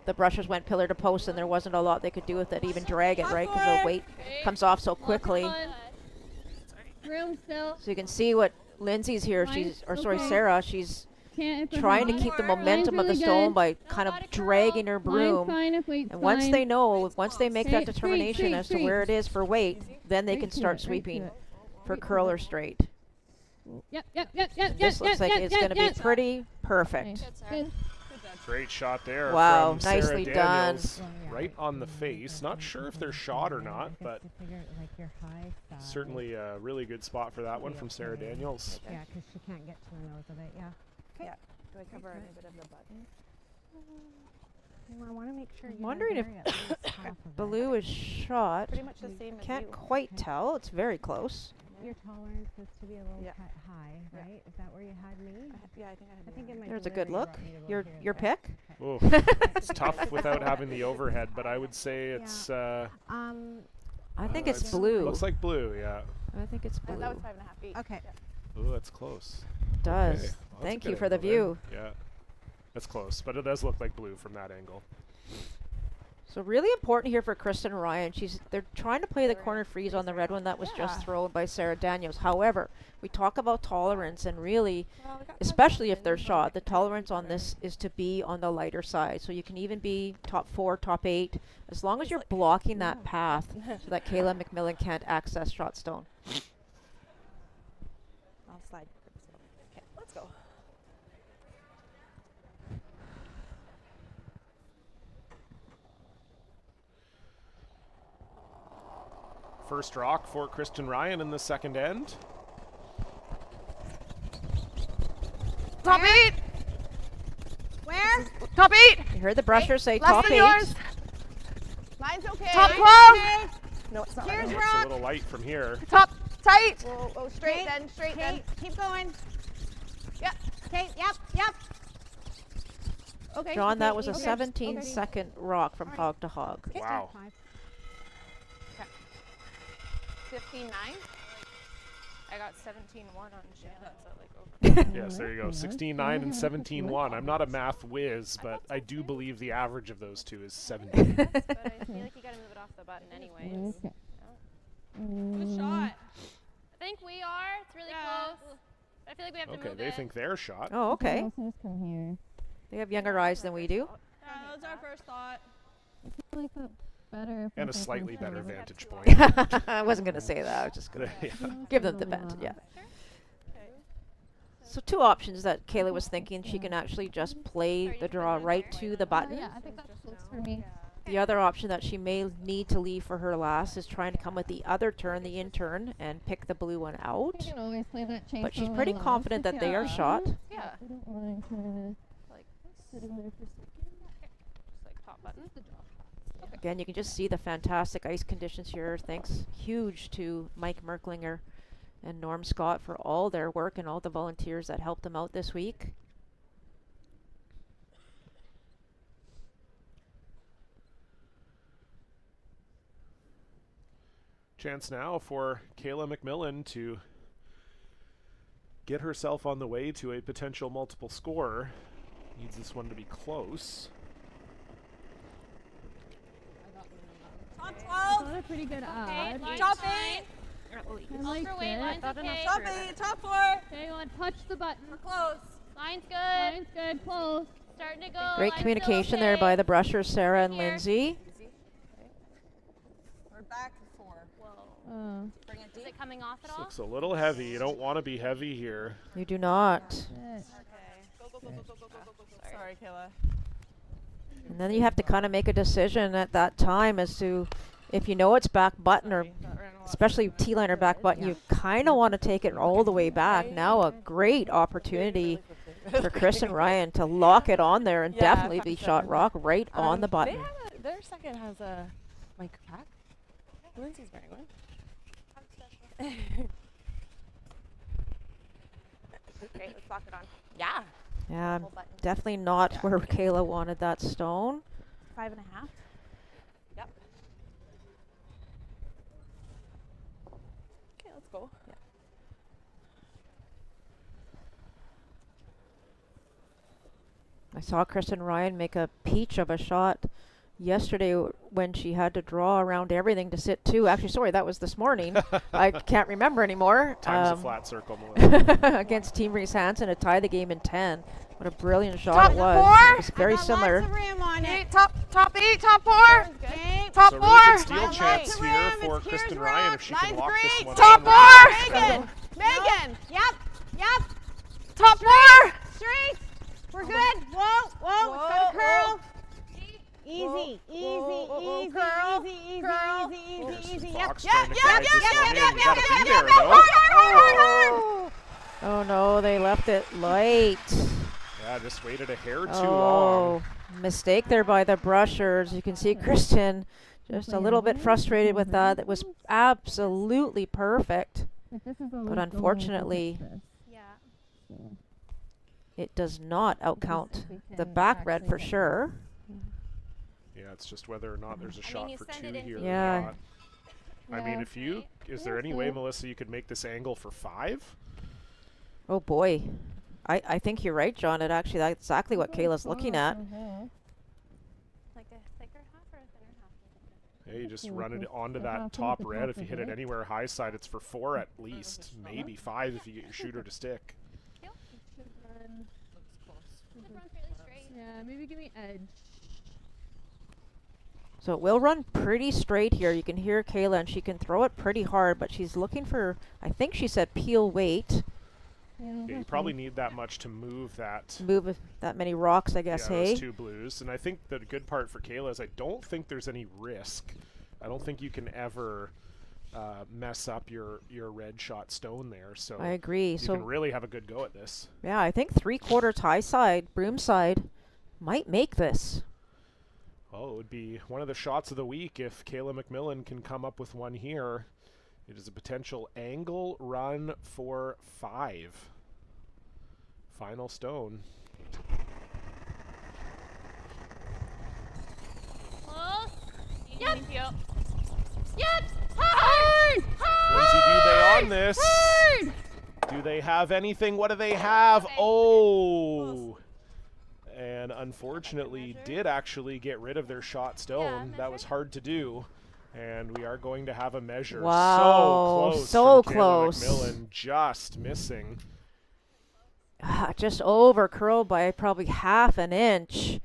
Speaker 2: the brushes went pillar to post, and there wasn't a lot they could do with it, even drag it, right? Because the weight comes off so quickly.
Speaker 5: Room still.
Speaker 2: So you can see what Lindsay's here. Sarah, she's trying to keep the momentum of the stone by kind of dragging her broom. And once they know, once they make that determination as to where it is for weight, then they can start sweeping for curl or straight.
Speaker 5: Yep.
Speaker 2: This looks like it's going to be pretty perfect.
Speaker 5: Good.
Speaker 1: Great shot there.
Speaker 2: Wow,
Speaker 1: from Sarah
Speaker 2: nicely done.
Speaker 1: Daniels. Right on the face. Not sure if they're shot or not, but certainly a really good spot for that one from Sarah Daniels.
Speaker 7: Yeah, because she can't get to the nose of it. Yeah. Okay.
Speaker 6: Yeah. Do I cover any bit of the button?
Speaker 7: Well, I want to make sure you
Speaker 2: wondering if
Speaker 7: bury at least half of it.
Speaker 2: Blue is shot.
Speaker 6: Pretty much the same as
Speaker 2: Can't
Speaker 6: you.
Speaker 2: quite tell. It's very close.
Speaker 7: Your tolerance is to be a little
Speaker 6: Yeah.
Speaker 7: high,
Speaker 6: Yeah.
Speaker 7: right? Is that where you had me?
Speaker 6: Yeah, I think I had.
Speaker 7: I think it might
Speaker 2: There's
Speaker 7: be
Speaker 2: a good
Speaker 7: where you
Speaker 2: look.
Speaker 7: brought me to
Speaker 2: Your
Speaker 7: about here,
Speaker 2: your
Speaker 7: okay.
Speaker 2: pick.
Speaker 1: Oh, it's tough without having the overhead, but I would say it's
Speaker 2: I think it's blue.
Speaker 1: looks like blue, yeah.
Speaker 2: I think it's blue.
Speaker 6: That was 5.5 feet.
Speaker 7: Okay.
Speaker 1: Oh, that's close.
Speaker 2: Does.
Speaker 1: Okay. Well, that's a
Speaker 2: Thank
Speaker 1: good
Speaker 2: you for the
Speaker 1: angle
Speaker 2: view.
Speaker 1: there. Yeah, that's close, but it does look like blue from that angle.
Speaker 2: So really important here for Kristen and Ryan. They're trying to play the corner freeze on the red one that was just thrown by Sarah Daniels. However, we talk about tolerance, and really, especially if they're shot, the tolerance on this is to be on the lighter side. So you can even be top 4, top 8, as long as you're blocking that path so that Kayla MacMillan can't access shot stone.
Speaker 6: I'll slide. Okay, let's go.
Speaker 1: First rock for Kristen Ryan in the second end.
Speaker 6: Top 8.
Speaker 7: Where?
Speaker 6: Top 8.
Speaker 2: You heard the brusher say
Speaker 6: Less
Speaker 2: top
Speaker 6: than
Speaker 2: 8.
Speaker 6: yours.
Speaker 4: Line's okay.
Speaker 6: Top 12. No, it's not.
Speaker 7: Cheers,
Speaker 1: Looks
Speaker 7: Rock.
Speaker 1: a little light from here.
Speaker 6: Top tight.
Speaker 4: Whoa, straight then, straight then.
Speaker 7: Keep going.
Speaker 4: Yep.
Speaker 7: Okay, yep.
Speaker 4: Okay.
Speaker 2: John, that was a
Speaker 4: okay.
Speaker 2: 17-second rock from hog to hog.
Speaker 1: Wow.
Speaker 6: 15.9. I got 17-1 on Shannon, so like over.
Speaker 1: Yes, there you go. 16-9 and 17-1. I'm not a math whiz, but I do believe the average of those two is 17.
Speaker 6: But I feel like you gotta move it off the button anyways.
Speaker 7: Okay.
Speaker 4: Good shot.
Speaker 5: I think we are. It's really close. I feel like we have to
Speaker 1: Okay,
Speaker 5: move
Speaker 1: they
Speaker 5: it.
Speaker 1: think their shot.
Speaker 2: Oh, okay.
Speaker 7: Also just come here.
Speaker 2: They have younger eyes than we do.
Speaker 4: Yeah, that was our first thought.
Speaker 7: I like that better. if
Speaker 1: And
Speaker 7: we
Speaker 1: a
Speaker 7: take
Speaker 1: slightly
Speaker 7: one
Speaker 1: better
Speaker 7: side.
Speaker 1: vantage point.
Speaker 2: I wasn't going to say that. I was just going to
Speaker 1: Yeah.
Speaker 2: give them the advantage. Yeah. So two options that Kayla was thinking. She can actually just play the draw right to the button.
Speaker 7: Yeah, I think that works for me.
Speaker 2: The other option that she may need to leave for her last is trying to come with the other turn, the in turn, and pick the blue one out.
Speaker 7: You can always play that chain.
Speaker 2: But she's pretty confident that they are shot.
Speaker 6: Yeah.
Speaker 7: I don't mind trying
Speaker 6: Like
Speaker 7: to sitting there for a second.
Speaker 6: just like top button.
Speaker 2: Again, you can just see the fantastic ice conditions here. Thanks huge to Mike Merklinger and Norm Scott for all their work and all the volunteers that helped them out this week.
Speaker 1: Chance now for Kayla MacMillan to get herself on the way to a potential multiple scorer. Needs this one to be close.
Speaker 4: Top
Speaker 7: I
Speaker 4: 12.
Speaker 7: got a pretty good
Speaker 5: Okay,
Speaker 7: odd.
Speaker 5: line's
Speaker 4: Top
Speaker 5: fine.
Speaker 4: 8.
Speaker 7: I
Speaker 5: Ultra
Speaker 7: like
Speaker 5: weight,
Speaker 7: it.
Speaker 5: line's okay.
Speaker 4: Top 8. Top 4.
Speaker 7: Okay, you want to touch the button.
Speaker 4: We're close.
Speaker 5: Line's good.
Speaker 7: Line's good, close.
Speaker 5: Starting to go.
Speaker 2: Great
Speaker 5: Line's
Speaker 2: communication
Speaker 5: still
Speaker 2: there
Speaker 5: okay.
Speaker 2: by the brushers, Sarah and
Speaker 5: Here.
Speaker 2: Lindsay.
Speaker 4: We're back 4.
Speaker 5: Whoa.
Speaker 4: Bring it
Speaker 5: Is
Speaker 4: deep.
Speaker 5: it coming off at
Speaker 1: This
Speaker 5: all?
Speaker 1: looks a little heavy. You don't want to be heavy here.
Speaker 2: You do not.
Speaker 7: Shit.
Speaker 4: Sorry, Kayla.
Speaker 2: And then you have to kind of make a decision at that time as to if you know it's back button or especially T-line or back button, you kind of want to take it all the way back. Now a great opportunity for Kristen Ryan to lock it on there and
Speaker 6: Yeah,
Speaker 2: definitely be shot rock right on the button.
Speaker 6: Their second has a mic pack. Lindsay's wearing one. Great, let's lock it on. Yeah.
Speaker 2: Yeah,
Speaker 6: Full button.
Speaker 2: definitely not where Kayla wanted that stone.
Speaker 6: 5.5. Yep. Okay, let's go. Yeah.
Speaker 2: I saw Kristen Ryan make a peach of a shot yesterday when she had to draw around everything to sit two. Actually, sorry, that was this morning. I can't remember anymore.
Speaker 1: Times a flat circle, Melissa.
Speaker 2: Against Team Reese Hansen to tie the game in 10. What a brilliant shot
Speaker 6: Top
Speaker 2: it was.
Speaker 6: four.
Speaker 2: It was very similar.
Speaker 7: Lots of rim on it.
Speaker 6: Top 8, top 4.
Speaker 7: Okay.
Speaker 6: Top
Speaker 1: So
Speaker 6: 4.
Speaker 1: really good steal
Speaker 7: Line's
Speaker 1: chance
Speaker 7: right.
Speaker 1: here
Speaker 7: Rim,
Speaker 1: for
Speaker 7: it's
Speaker 1: Kristen
Speaker 7: Kira's
Speaker 1: Ryan
Speaker 7: rock.
Speaker 1: if she can
Speaker 7: Line's
Speaker 1: lock this
Speaker 7: great.
Speaker 1: one
Speaker 6: Top
Speaker 1: on.
Speaker 6: 4.
Speaker 7: Megan. Megan. Yep.
Speaker 6: Top 4.
Speaker 7: Straight. We're good. Whoa. Whoa. It's got a curl. Easy. Easy.
Speaker 6: Curl.
Speaker 7: Easy.
Speaker 6: Curl.
Speaker 7: Easy.
Speaker 1: Fox
Speaker 7: Yep.
Speaker 1: trying to guide this one in. You gotta be there, though.
Speaker 6: Hard.
Speaker 2: Oh no, they left it light.
Speaker 1: Yeah, just waited a hair too
Speaker 2: Oh,
Speaker 1: long.
Speaker 2: mistake there by the brushers. You can see Kristen just a little bit frustrated with that. It was absolutely perfect, but unfortunately
Speaker 5: Yeah.
Speaker 2: it does not outcount the back red for sure.
Speaker 1: Yeah, it's just whether or not there's a
Speaker 5: I mean,
Speaker 1: shot
Speaker 5: you
Speaker 1: for
Speaker 5: send
Speaker 1: 2
Speaker 5: it in
Speaker 1: here.
Speaker 2: Yeah.
Speaker 1: Or not. I mean, if you, is there any way, Melissa, you could make this angle for 5?
Speaker 2: Oh boy. I think you're right, John. That's exactly what Kayla's looking at.
Speaker 5: Like a thicker half or a thinner half?
Speaker 1: Yeah, you just run it onto that top red. If you hit it anywhere high side, it's for 4 at least. Maybe 5 if you get your shooter to stick.
Speaker 5: Should run fairly straight.
Speaker 7: Yeah, maybe give me edge.
Speaker 2: So it will run pretty straight here. You can hear Kayla, and she can throw it pretty hard, but she's looking for, I think she said peel weight.
Speaker 1: Yeah, you probably need that much to move that.
Speaker 2: Move that many rocks, I guess,
Speaker 1: Yeah,
Speaker 2: hey?
Speaker 1: those 2 blues. And I think the good part for Kayla is I don't think there's any risk. I don't think you can ever mess up your red shot stone there. So
Speaker 2: I agree.
Speaker 1: you
Speaker 2: So
Speaker 1: can really have a good go at this.
Speaker 2: yeah, I think 3/4 high side, broom side, might make this.
Speaker 1: Oh, it would be one of the shots of the week if Kayla MacMillan can come up with one here. It is a potential angle run for 5. Final stone.
Speaker 5: Close. Yep. Yep. Hard.
Speaker 1: Lindsay Dubé on this.
Speaker 5: Hard.
Speaker 1: they have anything? What do they have? Oh! And unfortunately did actually get rid of their shot stone. That was hard to do. And we are going to have a measure.
Speaker 2: Wow,
Speaker 1: So close.
Speaker 2: so
Speaker 1: from Kayla
Speaker 2: close.
Speaker 1: MacMillan, just missing.
Speaker 2: Just over curl by probably half an inch.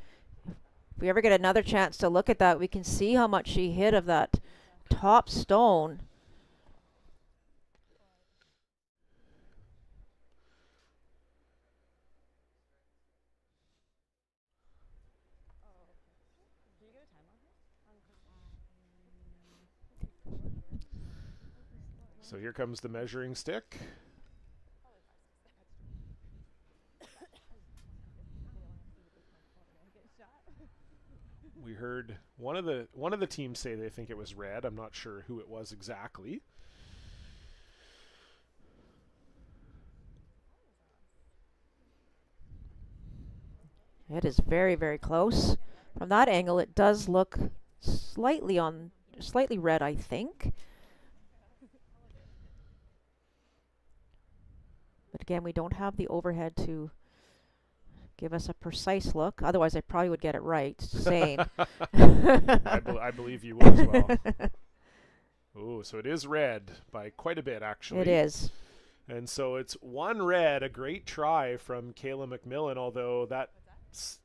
Speaker 2: If we ever get another chance to look at that, we can see how much she hit of that top stone.
Speaker 1: So here comes the measuring stick. We heard one of the teams say they think it was red. I'm not sure who it was exactly.
Speaker 2: It is very, very close. From that angle, it does look slightly red, I think. But again, we don't have the overhead to give us a precise look. Otherwise, I probably would get it right. Same.
Speaker 1: I believe you would as well. Oh, so it is red by quite a bit, actually.
Speaker 2: It is.
Speaker 1: And so it's one red, a great try from Kayla MacMillan, although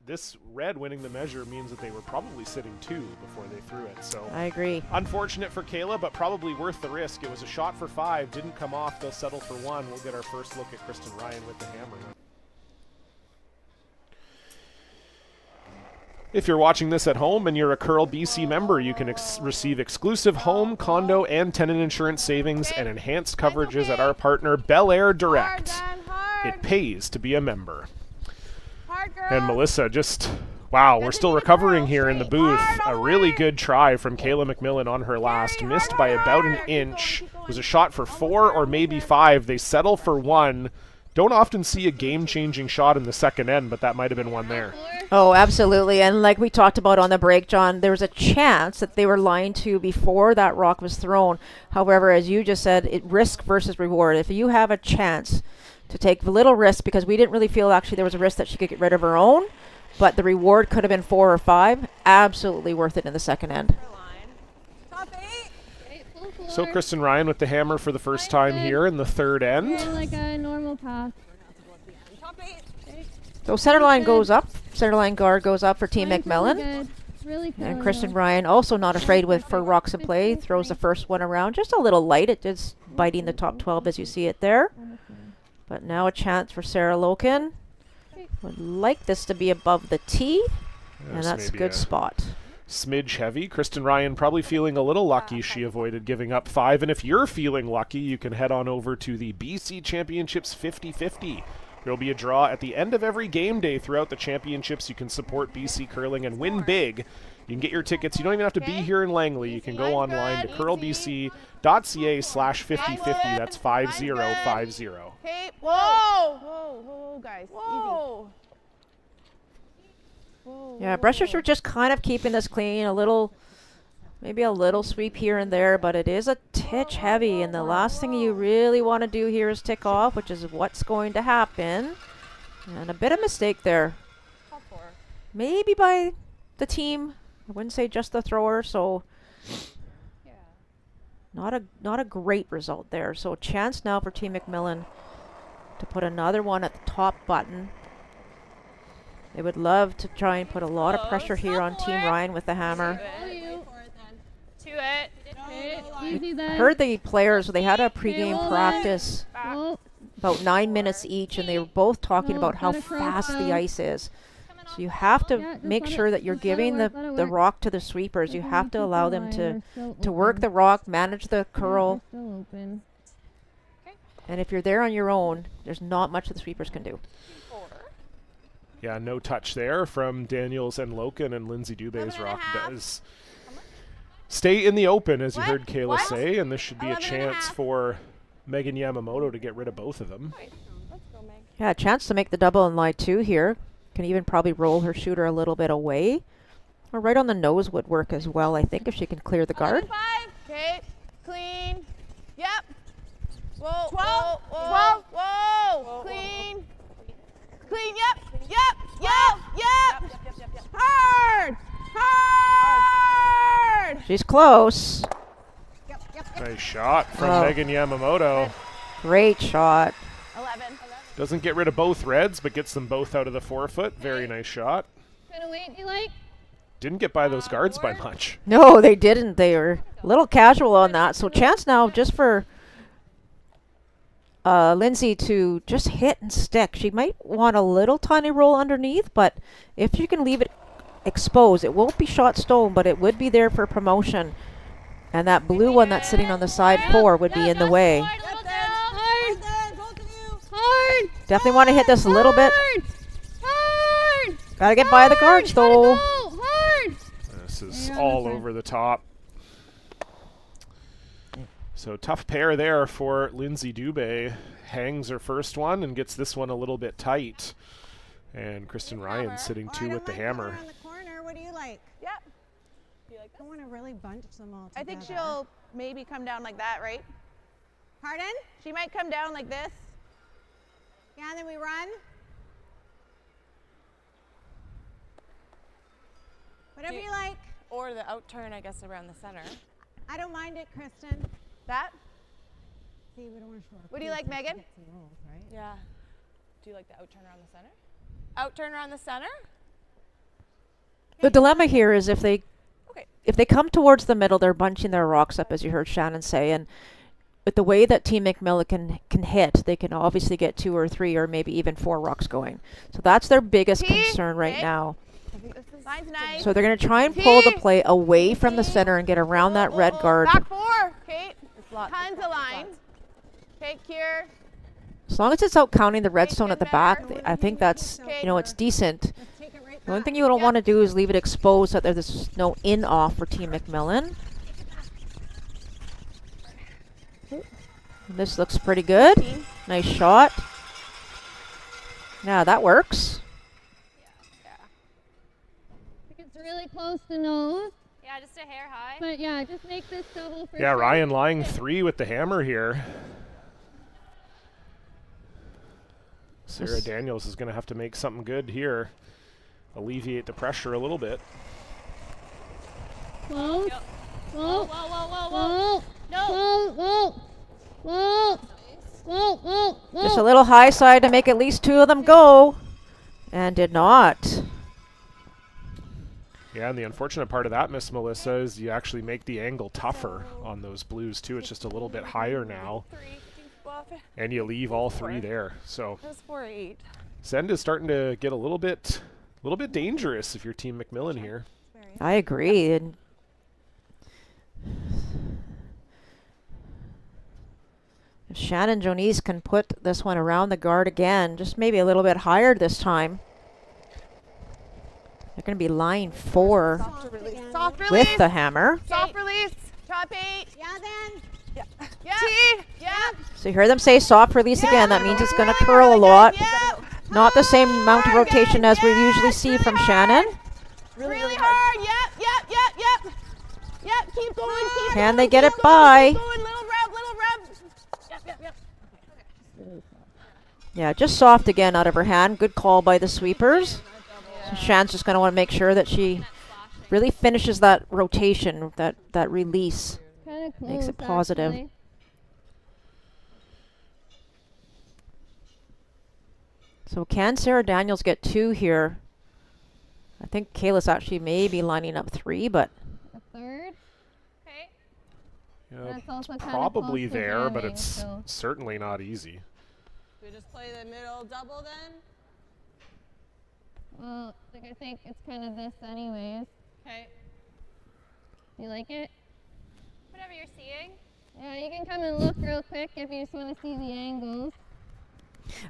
Speaker 1: this red winning the measure means that they were probably sitting 2 before they threw it. So
Speaker 2: I agree.
Speaker 1: Unfortunate for Kayla, but probably worth the risk. It was a shot for 5, didn't come off. They'll settle for 1. We'll get our first look at Kristen Ryan with the hammer. If you're watching this at home and you're a Curl BC member, you can receive exclusive home, condo, and tenant insurance savings and enhanced coverages at our partner, Bel Air Direct. It pays to be a member. And Melissa, just, wow, we're still recovering here in the booth. A really good try from Kayla MacMillan on her last. Missed by about an inch. It was a shot for 4 or maybe 5. They settle for 1. Don't often see a game-changing shot in the second end, but that might have been one there.
Speaker 2: Oh, absolutely. And like we talked about on the break, John, there was a chance that they were lying to before that rock was thrown. However, as you just said, risk versus reward. If you have a chance to take a little risk, because we didn't really feel actually there was a risk that she could get rid of her own, but the reward could have been 4 or 5, absolutely worth it in the second end.
Speaker 1: So Kristen Ryan with the hammer for the first time here in the third end.
Speaker 5: Like a normal pass.
Speaker 2: So center line goes up. Center line guard goes up for Team MacMillan.
Speaker 5: Really
Speaker 2: And Kristen Ryan also not afraid for rocks in play. Throws the first one around. Just a little light. It is biting the top 12 as you see it there. But now a chance for Sarah Loken. Would like this to be above the tee. And that's a good spot.
Speaker 1: Smidge heavy. Kristen Ryan probably feeling a little lucky she avoided giving up 5. And if you're feeling lucky, you can head on over to the BC Championships 50-50. There'll be a draw at the end of every game day throughout the championships. You can support BC Curling and win big. You can get your tickets. You don't even have to be here in Langley. You can go online to curlbc.ca/5050. That's 5050.
Speaker 7: Okay, whoa, guys, whoa.
Speaker 2: Yeah, brushers are just kind of keeping this clean. Maybe a little sweep here and there, but it is a titch heavy, and the last thing you really want to do here is tick off, which is what's going to happen. And a bit of mistake there. Maybe by the team. I wouldn't say just the thrower, so not a great result there. So a chance now for Team MacMillan to put another one at the top button. They would love to try and put a lot of pressure here on Team Ryan with the hammer. Heard the players, they had a pregame practice about 9 minutes each, and they were both talking about how fast the ice is. So you have to make sure that you're giving the rock to the sweepers. You have to allow them to work the rock, manage the curl. And if you're there on your own, there's not much the sweepers can do.
Speaker 1: Yeah, no touch there from Daniels and Loken, and Lindsay Dubé's rock does stay in the open, as you heard Kayla say, and this should be a chance for Megan Yamamoto to get rid of both of them.
Speaker 2: Yeah, a chance to make the double and lie 2 here. Can even probably roll her shooter a little bit away. Or right on the nose would work as well, I think, if she can clear the guard.
Speaker 7: 5. Okay, clean. Yep. Whoa, 12. Whoa. Whoa. Clean. Clean. Yep. Hard.
Speaker 2: She's close.
Speaker 1: Nice shot from
Speaker 2: Oh.
Speaker 1: Megan Yamamoto.
Speaker 2: Great shot.
Speaker 7: 11.
Speaker 1: Doesn't get rid of both reds, but gets them both out of the forefoot. Very nice shot.
Speaker 5: Kind of weight you like?
Speaker 1: Didn't get by those guards by much.
Speaker 2: No, they didn't. They were a little casual on that. So chance now just for Lindsay to just hit and stick. She might want a little tiny roll underneath, but if you can leave it exposed, it won't be shot stone, but it would be there for promotion. And that blue one that's sitting on the side 4 would be in the way.
Speaker 5: Hard, a little down. Hard.
Speaker 2: Definitely want to hit this a little bit.
Speaker 5: Hard.
Speaker 2: Gotta get by the guards though.
Speaker 5: Hard.
Speaker 1: This is all over the top. So tough pair there for Lindsay Dubé. Hangs her first one and gets this one a little bit tight. And Kristen Ryan sitting 2 with the hammer.
Speaker 7: On the corner. What do you like?
Speaker 4: Yep. Do you like
Speaker 7: I want to really bunch them all together.
Speaker 4: I think she'll maybe come down like that, right?
Speaker 7: Pardon?
Speaker 4: She might come down like this.
Speaker 7: Yeah, and then we run. Whatever you like.
Speaker 6: Or the outturn, I guess, around the center.
Speaker 7: I don't mind it, Kristen.
Speaker 4: That?
Speaker 7: See, we don't want to show our
Speaker 4: What do you
Speaker 7: face
Speaker 4: like,
Speaker 7: until
Speaker 4: Megan?
Speaker 7: we get some rolls, right?
Speaker 6: Yeah. Do you like the outturn around the center? Outturn around the center?
Speaker 2: The dilemma here is if they
Speaker 6: Okay.
Speaker 2: come towards the middle, they're bunching their rocks up, as you heard Shannon say, and with the way that Team MacMillan can hit, they can obviously get 2 or 3 or maybe even 4 rocks going. So that's their biggest concern right now.
Speaker 4: Mine's nice.
Speaker 2: So they're going to try and pull the play away from the center and get around that red guard.
Speaker 4: Back 4. Kate.
Speaker 6: It's lots.
Speaker 4: Tons of line. Kate, cure.
Speaker 2: As long as it's out counting the redstone at the back,
Speaker 4: Better.
Speaker 2: I think that's, you know, it's decent.
Speaker 7: Let's take it right
Speaker 2: The only
Speaker 7: back.
Speaker 2: thing you don't want to do is leave it exposed so that there's no in-off for Team MacMillan. This looks pretty good. Nice shot. Yeah, that works.
Speaker 5: I think it's really close to nose.
Speaker 8: Yeah, just a hair high.
Speaker 5: But yeah, just make this double for
Speaker 1: Yeah,
Speaker 5: sure.
Speaker 1: Ryan lying 3 with the hammer here. Sarah Daniels is going to have to make something good here. Alleviate the pressure a little bit.
Speaker 5: Close.
Speaker 8: Yep.
Speaker 5: Whoa.
Speaker 8: Whoa, whoa, whoa, whoa.
Speaker 5: Whoa.
Speaker 8: No.
Speaker 5: Whoa. Whoa. Whoa. Whoa. Whoa. Whoa.
Speaker 2: Just a little high side to make at least 2 of them go. And did not.
Speaker 1: Yeah, and the unfortunate part of that, Miss Melissa, is you actually make the angle tougher on those blues too. It's just a little bit higher now.
Speaker 6: 3. Well,
Speaker 1: And you leave all 3 there. So
Speaker 6: it was 4-8.
Speaker 1: Send is starting to get a little bit dangerous if you're Team MacMillan here.
Speaker 2: I agree. And if Shannon Jonice can put this one around the guard again, just maybe a little bit higher this time. They're going to be line 4
Speaker 4: Soft release.
Speaker 7: again.
Speaker 4: Soft release.
Speaker 2: with the hammer.
Speaker 4: Soft release. Top 8.
Speaker 7: Yeah, then.
Speaker 4: Yeah. Yeah.
Speaker 2: So you hear them say soft release again. That means it's going to curl a lot.
Speaker 4: Yep.
Speaker 2: Not the same amount of rotation as we usually see from Shannon.
Speaker 4: Really hard. Yep. Yep. Keep going. Keep
Speaker 2: Can
Speaker 4: going,
Speaker 2: they get
Speaker 4: keep
Speaker 2: it
Speaker 4: going,
Speaker 2: by?
Speaker 4: Keep going. Little rev. Yep.
Speaker 2: Yeah, just soft again out of her hand. Good call by the sweepers. So Shan's just going to want to make sure that she really finishes that rotation, that release.
Speaker 5: Kinda close,
Speaker 2: Makes it positive.
Speaker 5: actually.
Speaker 2: So can Sarah Daniels get 2 here? I think Kayla's actually maybe lining up 3, but
Speaker 5: A third.
Speaker 8: Okay.
Speaker 1: Yeah,
Speaker 5: That's also
Speaker 1: it's
Speaker 5: kinda
Speaker 1: probably
Speaker 5: close to
Speaker 1: there, but
Speaker 5: jamming,
Speaker 1: it's
Speaker 5: so.
Speaker 1: certainly not easy.
Speaker 4: We just play the middle double then.
Speaker 5: Well, like I think it's kind of this anyways.
Speaker 8: Okay.
Speaker 5: You like it?
Speaker 8: Whatever you're seeing.
Speaker 5: Yeah, you can come and look real quick if you just want to see the angles.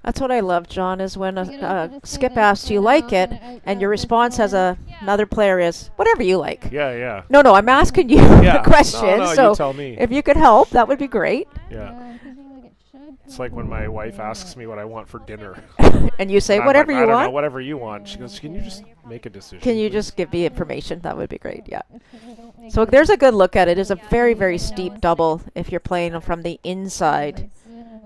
Speaker 2: that's what I love, John, is when
Speaker 5: You can also
Speaker 2: a
Speaker 5: just
Speaker 2: skip
Speaker 5: do this
Speaker 2: asks, do you
Speaker 5: one
Speaker 2: like
Speaker 5: out
Speaker 2: it?
Speaker 5: and out
Speaker 2: And your
Speaker 5: this
Speaker 2: response as
Speaker 5: one.
Speaker 2: another player is, whatever you like.
Speaker 1: Yeah.
Speaker 2: No, I'm asking you
Speaker 1: Yeah.
Speaker 2: the question.
Speaker 1: No,
Speaker 2: so
Speaker 1: you tell me.
Speaker 2: if you could help, that would be great.
Speaker 1: Yeah.
Speaker 5: 'cause you like it should
Speaker 1: It's
Speaker 5: come
Speaker 1: like when my
Speaker 5: out
Speaker 1: wife
Speaker 5: a
Speaker 1: asks
Speaker 5: little
Speaker 1: me what I want for dinner.
Speaker 2: And you say,
Speaker 1: And I'm
Speaker 2: whatever
Speaker 1: like,
Speaker 2: you
Speaker 1: I don't
Speaker 2: want.
Speaker 1: know, whatever you want. She goes, can you just make a decision?
Speaker 2: Can you
Speaker 1: please?"
Speaker 2: just give me information? That would be great, yeah.
Speaker 5: bit, 'cause you don't make
Speaker 2: So
Speaker 5: it
Speaker 2: there's a good look at it. It's a
Speaker 5: Yeah,
Speaker 2: very,
Speaker 5: you
Speaker 2: very
Speaker 5: can
Speaker 2: steep
Speaker 5: always
Speaker 2: double if you're playing from the inside.
Speaker 5: nice, you know,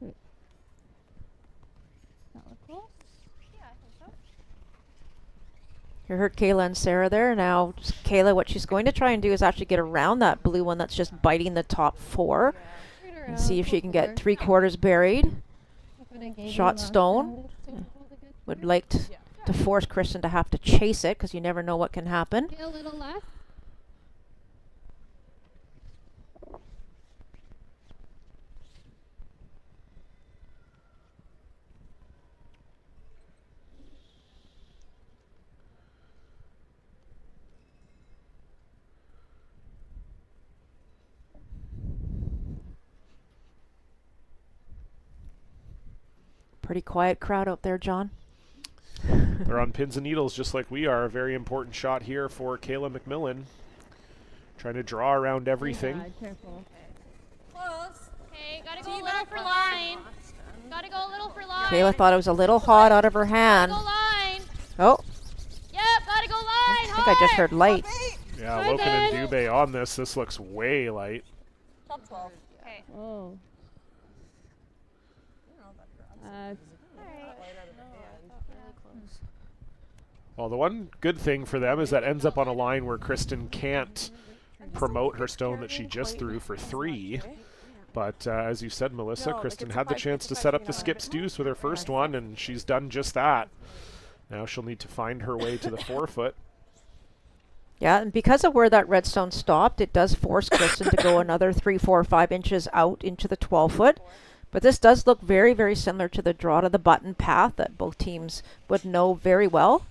Speaker 5: That look cool?
Speaker 8: Yeah, I think so.
Speaker 2: You heard Kayla and Sarah there. Now, Kayla, what she's going to try and do is actually get around that blue one that's just biting the top four and see if she can get 3/4 buried. Shot stone. Would like to force Kristen to have to chase it because you never know what can happen.
Speaker 5: Okay, a little left.
Speaker 2: Pretty quiet crowd out there, John.
Speaker 1: They're on pins and needles just like we are. A very important shot here for Kayla MacMillan. Trying to draw around everything.
Speaker 4: Careful.
Speaker 8: Close. Okay, gotta go a little for line. Gotta go a little for line.
Speaker 2: Kayla thought it was a little hot out of her hand.
Speaker 8: Gotta go line.
Speaker 2: Oh,
Speaker 8: Yep, gotta go line.
Speaker 2: I think I just heard light.
Speaker 1: Yeah,
Speaker 8: Hi,
Speaker 1: Loken and
Speaker 8: Ben.
Speaker 1: Dubé on this. This looks way light.
Speaker 8: Okay.
Speaker 4: Oh.
Speaker 1: Well, the one good thing for them is that ends up on a line where Kristen can't promote her stone that she just threw for 3. But as you said, Melissa, Kristen had the chance to set up the skip's deuce with her first one, and she's done just that. Now she'll need to find her way to the 4-foot.
Speaker 2: Yeah, and because of where that redstone stopped, it does force Kristen to go another 3, 4, 5 inches out into the 12-foot. But this does look very, very similar to the draw to the button path that both teams would know very well.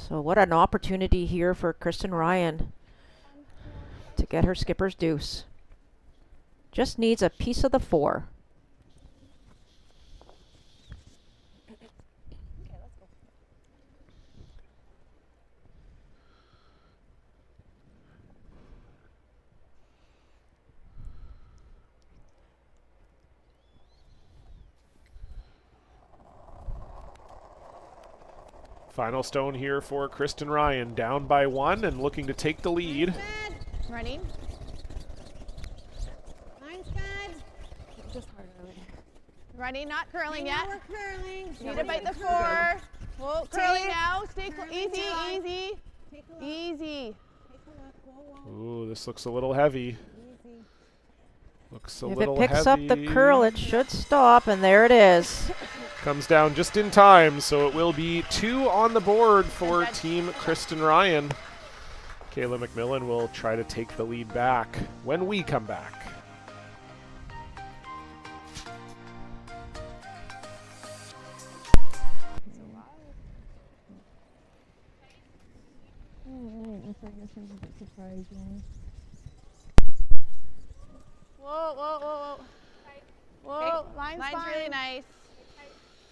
Speaker 2: So what an opportunity here for Kristen Ryan to get her skipper's deuce. Just needs a piece of the 4.
Speaker 1: Final stone here for Kristen Ryan, down by 1 and looking to take the lead.
Speaker 7: Running. Line's good.
Speaker 6: Just hard early.
Speaker 7: Running, not curling
Speaker 3: Now
Speaker 7: yet.
Speaker 3: we're curling.
Speaker 7: Need to bite the 4. Whoa, curling now. Stay easy, easy,
Speaker 3: Take a look.
Speaker 7: easy.
Speaker 3: Take a look. Whoa, whoa.
Speaker 1: Ooh, this looks a little heavy.
Speaker 3: Easy.
Speaker 1: Looks a
Speaker 2: If
Speaker 1: little
Speaker 2: it picks
Speaker 1: heavy.
Speaker 2: up the curl, it should stop, and there it is.
Speaker 1: Comes down just in time, so it will be 2 on the board for Team Kristen Ryan. Kayla MacMillan will try to take the lead back when we come back.
Speaker 7: Whoa, whoa, whoa, whoa. Whoa, line's really nice.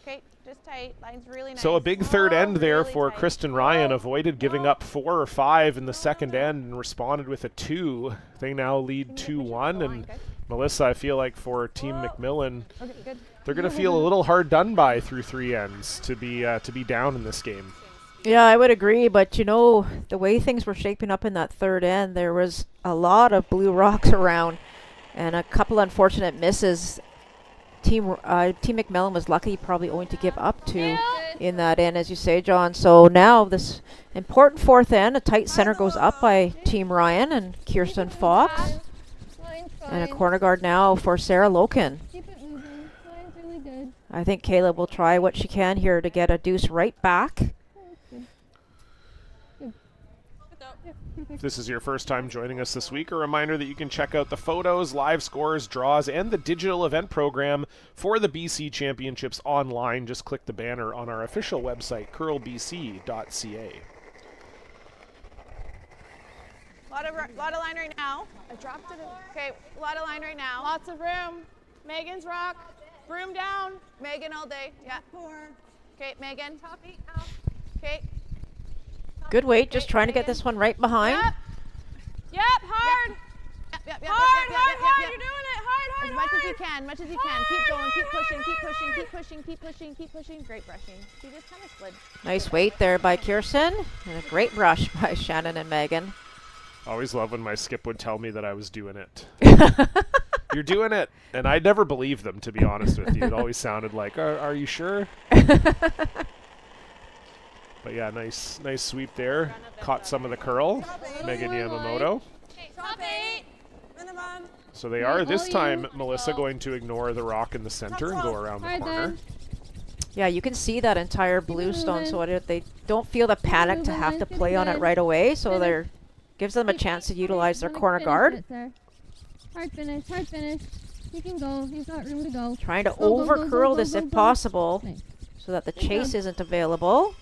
Speaker 7: Okay, just tight. Line's really nice.
Speaker 1: So a big third end there
Speaker 7: really
Speaker 1: for
Speaker 7: tight.
Speaker 1: Kristen Ryan. Avoided giving up 4 or 5 in the second end and responded with a 2. They now lead 2-1. And Melissa, I feel like for Team MacMillan,
Speaker 7: Okay, good.
Speaker 1: they're going to feel a little hard done by through 3 ends to be down in this game.
Speaker 2: Yeah, I would agree, but you know, the way things were shaping up in that third end, there was a lot of blue rocks around and a couple unfortunate misses. Team MacMillan was lucky, probably owing to give up 2 in that end, as you say, John. So now this important fourth end, a tight center goes up by Team Ryan and Kirsten Fox.
Speaker 5: Line's
Speaker 2: And a
Speaker 5: fine.
Speaker 2: corner guard now for Sarah Loken.
Speaker 5: Keep it moving. Line's really good.
Speaker 2: I think Kayla will try what she can here to get a deuce right back.
Speaker 1: If this is your first time joining us this week, a reminder that you can check out the photos, live scores, draws, and the digital event program for the BC Championships online. Just click the banner on our official website, curlbc.ca.
Speaker 7: Lot of line right now. I dropped it. Okay, a lot of line right now. Lots of room. Megan's rock. Broom down. Megan all day. Yeah.
Speaker 3: 4.
Speaker 7: Okay, Megan. Top 8 now. Okay.
Speaker 2: Good weight, just trying to get this one right behind.
Speaker 7: Yep. Yep, hard. Yep, hard. You're doing it. Hard. As much as you can, Keep going, keep pushing. Great brushing. She just kind of slid.
Speaker 2: Nice weight there by Kirsten. And a great brush by Shannon and Megan.
Speaker 1: Always love when my skip would tell me that I was doing it. You're doing it. And I never believed them, to be honest with you. It always sounded like, are you sure? But yeah, nice sweep there. Caught some of the curl. Megan Yamamoto.
Speaker 8: Okay, top 8.
Speaker 4: Minimum.
Speaker 1: So they are this time, Melissa, going to ignore the rock in the center and go around the
Speaker 8: Hard
Speaker 1: corner.
Speaker 8: then.
Speaker 2: Yeah, you can see that entire bluestone, so they don't feel the panic to have to
Speaker 8: moving,
Speaker 2: play on it
Speaker 8: good.
Speaker 2: right away, so they're gives them a chance to utilize their corner guard.
Speaker 8: Hard finish, hard finish. He can go. He's got room to go.
Speaker 2: Trying to
Speaker 8: Go, go,
Speaker 2: over
Speaker 8: go,
Speaker 2: curl
Speaker 8: go,
Speaker 2: this
Speaker 8: go,
Speaker 2: if
Speaker 8: go.
Speaker 2: possible,
Speaker 8: Nice.
Speaker 2: so that the
Speaker 8: Good
Speaker 2: chase
Speaker 8: job.
Speaker 2: isn't available.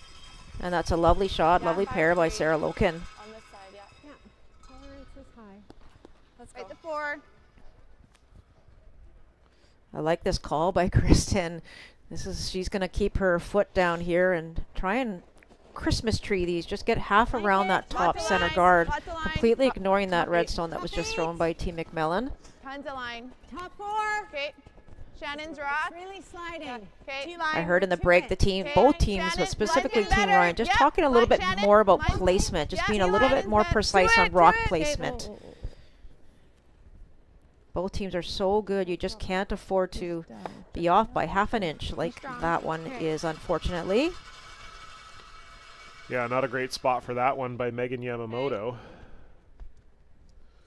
Speaker 2: And that's a lovely shot, lovely pair by Sarah Loken.
Speaker 6: On this side, yeah.
Speaker 4: Tolerance is high.
Speaker 6: Let's go.
Speaker 7: Right to 4.
Speaker 2: I like this call by Kristen. She's gonna keep her foot down here and try and Christmas tree these. Just get half around that top
Speaker 7: Lots of
Speaker 2: center
Speaker 7: lines,
Speaker 2: guard,
Speaker 7: lots of lines.
Speaker 2: completely ignoring that redstone that was just thrown by Team MacMillan.
Speaker 7: Tons of line.
Speaker 4: Top 4.
Speaker 7: Okay. Shannon's rock.
Speaker 4: Really sliding.
Speaker 7: Okay.
Speaker 4: T-line.
Speaker 2: I heard in the
Speaker 4: To
Speaker 2: break
Speaker 4: it.
Speaker 2: the team,
Speaker 7: Okay,
Speaker 2: both teams,
Speaker 7: Shannon,
Speaker 2: but specifically
Speaker 7: line's
Speaker 2: Team
Speaker 7: better.
Speaker 2: Ryan, just
Speaker 7: Yep,
Speaker 2: talking a little
Speaker 7: line,
Speaker 2: bit
Speaker 7: Shannon.
Speaker 2: more about
Speaker 7: Line.
Speaker 2: placement, just
Speaker 7: Yeah,
Speaker 2: being a little
Speaker 7: T-line
Speaker 2: bit more
Speaker 7: is better.
Speaker 2: precise
Speaker 7: Do
Speaker 2: on
Speaker 7: it,
Speaker 2: rock
Speaker 7: do it.
Speaker 2: placement. Both teams are so good, you just can't afford to be off by half an inch like that one is, unfortunately.
Speaker 1: Yeah, not a great spot for that one by Megan Yamamoto.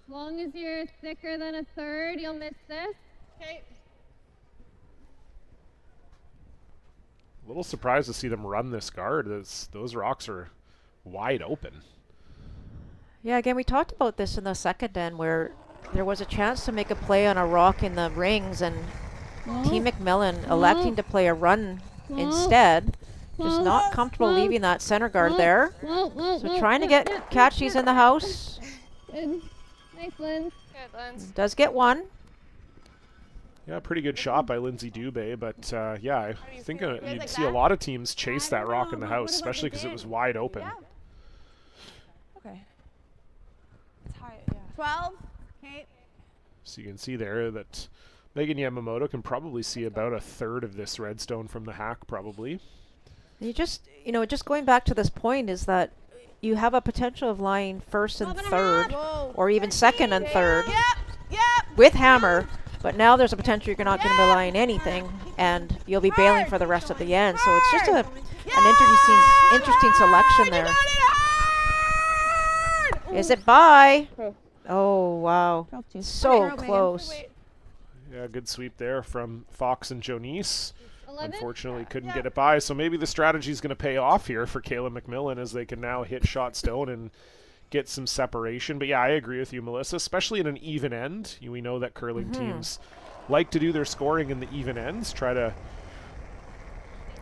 Speaker 8: As long as you're thicker than a third, you'll miss this.
Speaker 7: Okay.
Speaker 1: A little surprised to see them run this guard. Those rocks are wide open.
Speaker 2: Yeah, again, we talked about this in the second end where there was a chance to make a play on a rock in the rings, and Team MacMillan electing to play a run instead. Just not comfortable leaving that center guard there. So trying to catch these in the house.
Speaker 8: Good. Nice, Lynn.
Speaker 6: Good, Lens.
Speaker 2: Does get one.
Speaker 1: Yeah, pretty good shot by Lindsay Dubé, but yeah, I think
Speaker 7: guys
Speaker 1: you'd
Speaker 7: like
Speaker 1: see a
Speaker 7: that?
Speaker 1: lot of teams chase that rock in the
Speaker 4: What
Speaker 1: house,
Speaker 4: about
Speaker 1: especially
Speaker 4: the
Speaker 1: because it was
Speaker 4: bid?
Speaker 1: wide open.
Speaker 7: Yeah.
Speaker 6: Okay. It's high, yeah.
Speaker 7: 12. Okay.
Speaker 1: So you can see there that Megan Yamamoto can probably see about a third of this redstone from the hack, probably.
Speaker 2: You just going back to this point is that you have a potential of lying first and third,
Speaker 7: Whoa.
Speaker 2: or even second and third
Speaker 7: Yep. Yep.
Speaker 2: with hammer. But now there's a potential you're not going to be lying anything, and you'll be bailing for the rest of the end. So it's just an interesting selection there. Is it by? Oh, wow. So close.
Speaker 1: Yeah, good sweep there from Fox and Jonice.
Speaker 8: 11.
Speaker 1: Unfortunately, couldn't get it by. So maybe the strategy is going to pay off here for Kayla MacMillan as they can now hit shot stone and get some separation. But yeah, I agree with you, Melissa, especially in an even end. We know that curling teams like to do their scoring in the even ends, try to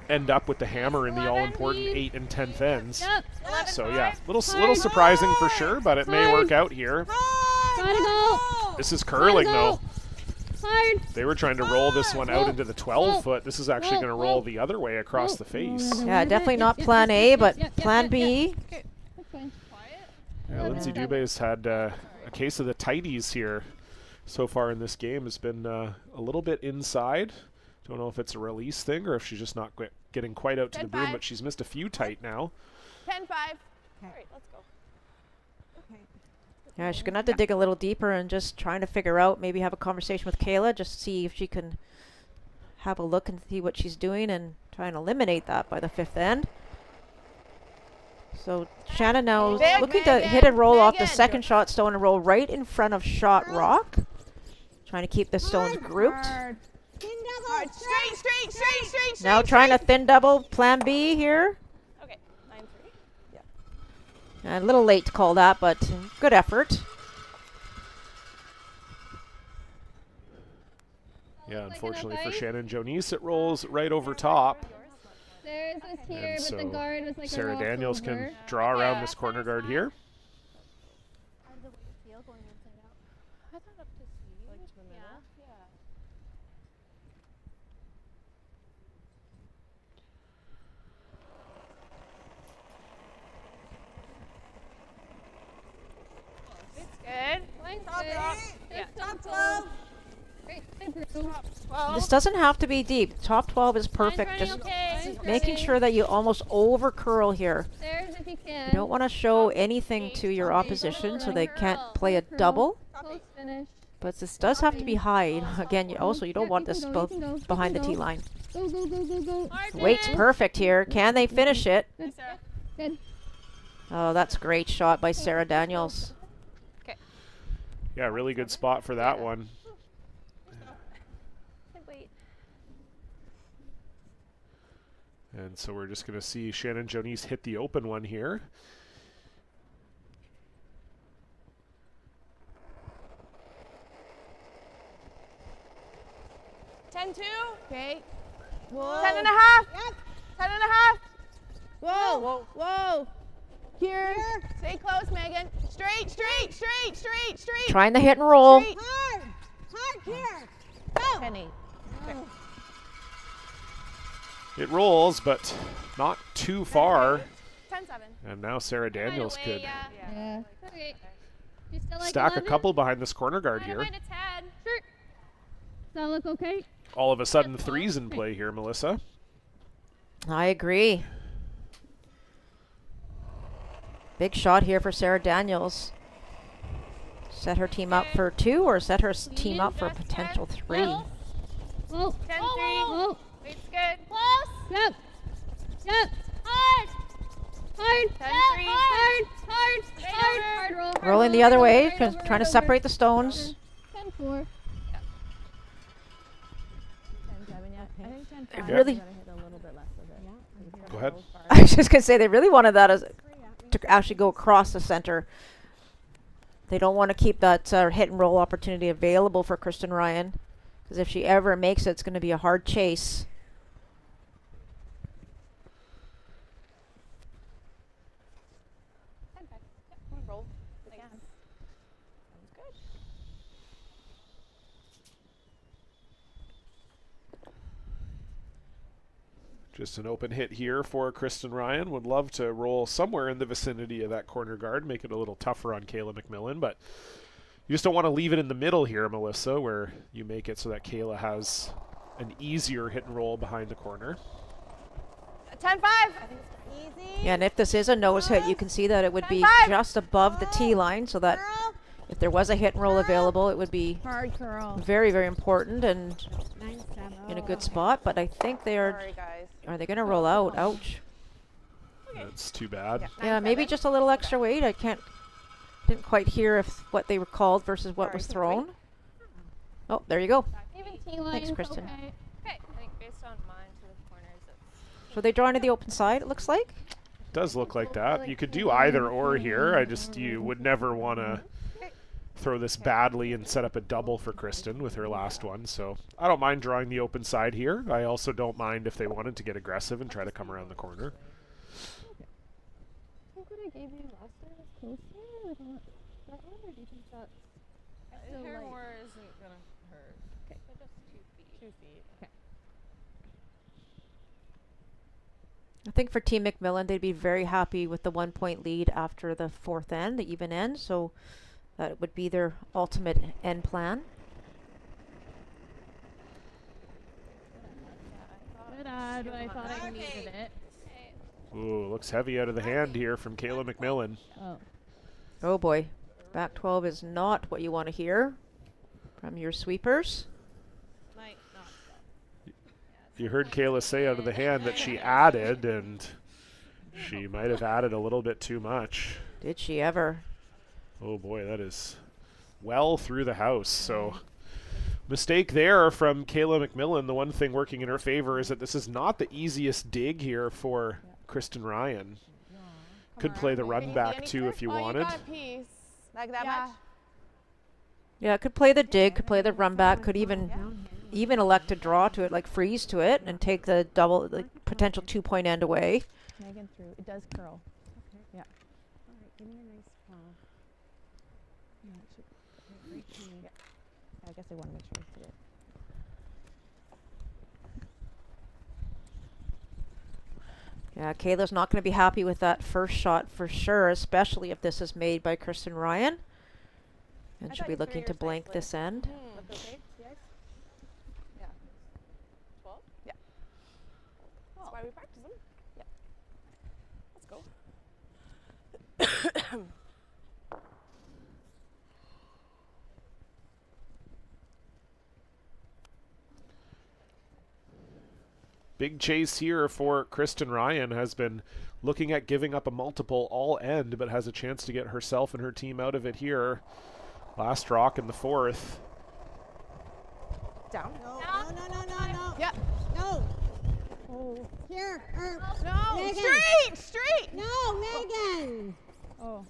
Speaker 1: end up with the hammer in the all-important 8th and 10th ends.
Speaker 8: Yep.
Speaker 1: So yeah, little surprising for sure, but it may work out here.
Speaker 8: Gotta go.
Speaker 1: This is curling though.
Speaker 8: Hard.
Speaker 1: They were trying to roll this one out into the 12-foot. This is actually going to roll the other way across the face.
Speaker 2: Yeah, definitely not plan A, but plan B.
Speaker 8: That's fine.
Speaker 1: Yeah, Lindsay Dubé's had a case of the tighties here so far in this game. Has been a little bit inside. Don't know if it's a release thing or if she's just not getting quite out to the broom,
Speaker 7: 10-5.
Speaker 1: but she's missed a few tight now.
Speaker 7: 10-5.
Speaker 6: All right, let's go.
Speaker 2: Yeah, she's going to have to dig a little deeper and just trying to figure out, maybe have a conversation with Kayla, just see if she can have a look and see what she's doing and try and eliminate that by the 5th end. So Shannon now
Speaker 7: Big,
Speaker 2: looking to
Speaker 7: Megan,
Speaker 2: hit and roll off the
Speaker 7: Megan.
Speaker 2: second shot stone and roll right in front of shot rock. Trying to keep the stones grouped.
Speaker 7: Hard. Straight.
Speaker 2: Now trying to thin double plan B here.
Speaker 6: Okay, 9-3.
Speaker 2: A little late to call that, but good effort.
Speaker 1: Yeah, unfortunately for Shannon Jonice, it rolls right over top.
Speaker 8: There's this here,
Speaker 1: And
Speaker 8: but the
Speaker 1: so
Speaker 8: guard was like
Speaker 1: Sarah
Speaker 8: a
Speaker 1: Daniels
Speaker 8: walkover.
Speaker 1: can draw around this corner guard here.
Speaker 8: How does it feel going inside out? I thought up to speed.
Speaker 6: Like to the middle?
Speaker 8: Yeah.
Speaker 7: Good.
Speaker 8: Line's
Speaker 4: Top
Speaker 8: good.
Speaker 4: 8.
Speaker 8: Yeah.
Speaker 4: Top 12.
Speaker 8: Great. Improve.
Speaker 7: 12.
Speaker 2: This doesn't have to be deep. Top 12 is perfect.
Speaker 8: Line's
Speaker 2: Just
Speaker 8: running okay.
Speaker 2: making sure that you almost over curl here.
Speaker 8: Stairs if you can.
Speaker 2: You don't want to show anything to your opposition so they can't play a double.
Speaker 8: Close finish.
Speaker 2: But this does have to be high. Again, you don't want this behind the tee line.
Speaker 5: Go, go, go, go, go.
Speaker 2: Weight's perfect here. Can they finish it?
Speaker 5: Good. Good.
Speaker 2: Oh, that's a great shot by Sarah Daniels.
Speaker 1: Yeah, really good spot for that one.
Speaker 7: Wait.
Speaker 1: And so we're just going to see Shannon Jonice hit the open one here.
Speaker 7: Okay.
Speaker 4: Whoa.
Speaker 7: 10 and a half.
Speaker 4: Yep.
Speaker 7: 10 and a half.
Speaker 4: Whoa. Whoa. Whoa.
Speaker 7: Here. Stay close, Megan. Straight, straight, straight, straight, straight.
Speaker 2: Trying the hit and roll.
Speaker 7: Straight.
Speaker 4: Hard. Hard here. Go.
Speaker 7: Penny.
Speaker 4: Oh.
Speaker 1: It rolls, but not too far.
Speaker 7: 10-7.
Speaker 1: And now Sarah Daniels
Speaker 8: Right
Speaker 1: could
Speaker 8: away, yeah.
Speaker 4: Yeah.
Speaker 8: Okay. You still like
Speaker 1: stack
Speaker 8: 11?
Speaker 1: a couple behind this corner guard
Speaker 8: Might
Speaker 1: here.
Speaker 8: have a tad. Sure. Does that look okay?
Speaker 1: All of a sudden, threes in play here, Melissa.
Speaker 2: I agree. Big shot here for Sarah Daniels. Set her team up for 2 or set her team up for a potential 3.
Speaker 8: Whoa. Whoa.
Speaker 7: 10-3.
Speaker 8: Whoa.
Speaker 7: Weight's good.
Speaker 8: Close. Yep. Yep. Hard. Hard.
Speaker 7: 10-3.
Speaker 8: Hard. Hard. Hard. Hard roll. Hard
Speaker 2: Rolling the
Speaker 8: roll.
Speaker 2: other way,
Speaker 8: Right over,
Speaker 2: trying
Speaker 8: right
Speaker 2: to
Speaker 8: over.
Speaker 2: separate the stones.
Speaker 8: 10-4.
Speaker 7: 10-7, yeah. I think 10-5.
Speaker 2: Really-
Speaker 7: You gotta hit a little bit less of it.
Speaker 1: Go ahead.
Speaker 2: I was just going to say, they really wanted that as to actually go across the center. They don't want to keep that hit and roll opportunity available for Kristen Ryan. Because if she ever makes it, it's going to be a hard chase.
Speaker 7: Roll again. Sounds good.
Speaker 1: Just an open hit here for Kristen Ryan. Would love to roll somewhere in the vicinity of that corner guard, make it a little tougher on Kayla MacMillan, but you just don't want to leave it in the middle here, Melissa, where you make it so that Kayla has an easier hit and roll behind the corner.
Speaker 7: 10-5.
Speaker 4: Easy.
Speaker 2: Yeah, and if this is a nose hit, you can see that it would be
Speaker 7: 10-5.
Speaker 2: just above the tee line, so that
Speaker 4: Girl.
Speaker 2: if there was a hit and roll available, it would be
Speaker 4: Hard curl.
Speaker 2: very, very important and
Speaker 4: 9-7.
Speaker 2: in a good spot. But I think they are.
Speaker 7: Sorry, guys.
Speaker 2: Are they going to roll out? Ouch.
Speaker 1: That's too bad.
Speaker 2: Yeah, maybe
Speaker 7: 9-7.
Speaker 2: just a little extra weight. I didn't quite hear if what they were called versus what
Speaker 7: Sorry,
Speaker 2: was
Speaker 7: just
Speaker 2: thrown. Oh, there you go.
Speaker 8: Even T line.
Speaker 2: Thanks, Kristen.
Speaker 8: Okay.
Speaker 7: Okay. I think based on mine to the corners, it's
Speaker 2: So they draw into the open side, it looks like.
Speaker 1: Does look like that. You could do either or here. You would never want to throw this badly and set up a double for Kristen with her last one. So I don't mind drawing the open side here. I also don't mind if they wanted to get aggressive and try to come around the corner.
Speaker 8: I think what I gave you last time was closer. Like that one, or do you think that's still
Speaker 6: Hair
Speaker 8: light?
Speaker 6: more isn't gonna hurt.
Speaker 8: Okay, so just 2 feet.
Speaker 6: 2 feet.
Speaker 8: Okay.
Speaker 2: I think for Team MacMillan, they'd be very happy with the 1-point lead after the 4th end, the even end. So that would be their ultimate end plan.
Speaker 8: Good ad, but I thought I needed it.
Speaker 1: Ooh, looks heavy out of the hand here from Kayla MacMillan.
Speaker 8: Oh.
Speaker 2: Oh boy. Back 12 is not what you want to hear from your sweepers.
Speaker 6: Might not stop.
Speaker 1: You heard Kayla say out of the hand that she added, and she might have added a little bit too much.
Speaker 2: Did she ever?
Speaker 1: Oh boy, that is well through the house. So mistake there from Kayla MacMillan. The one thing working in her favor is that this is not the easiest dig here for Kristen Ryan. Could play the run back too if you wanted.
Speaker 7: You got a piece. Like that much?
Speaker 2: Yeah, could play the dig, could play the run back, could even elect to draw to it, like freeze to it, and take the double, like potential 2-point end away.
Speaker 7: Megan through. It does curl. Yeah.
Speaker 4: All right, give me a nice 12.
Speaker 7: Yeah, it should. Yeah. I guess I want to make sure we see it.
Speaker 2: Yeah, Kayla's not going to be happy with that first shot for sure, especially if this is made by Kristen Ryan. And
Speaker 7: I
Speaker 2: she'll
Speaker 7: thought
Speaker 2: be
Speaker 7: you
Speaker 2: looking
Speaker 7: threw
Speaker 2: to
Speaker 7: yours
Speaker 2: blank
Speaker 7: nicely.
Speaker 2: this end.
Speaker 7: Look okay? Yes? Yeah. 12? Yeah. That's why we practice them. Yeah. Let's go.
Speaker 1: Big chase here for Kristen Ryan. Has been looking at giving up a multiple all end, but has a chance to get herself and her team out of it here. Last rock in the fourth.
Speaker 6: Down.
Speaker 4: No, no, no, no, no, no.
Speaker 7: Yep.
Speaker 4: No.
Speaker 6: Oh.
Speaker 4: Here.
Speaker 7: No.
Speaker 4: Megan.
Speaker 7: Straight.
Speaker 4: No, Megan.
Speaker 7: Oh.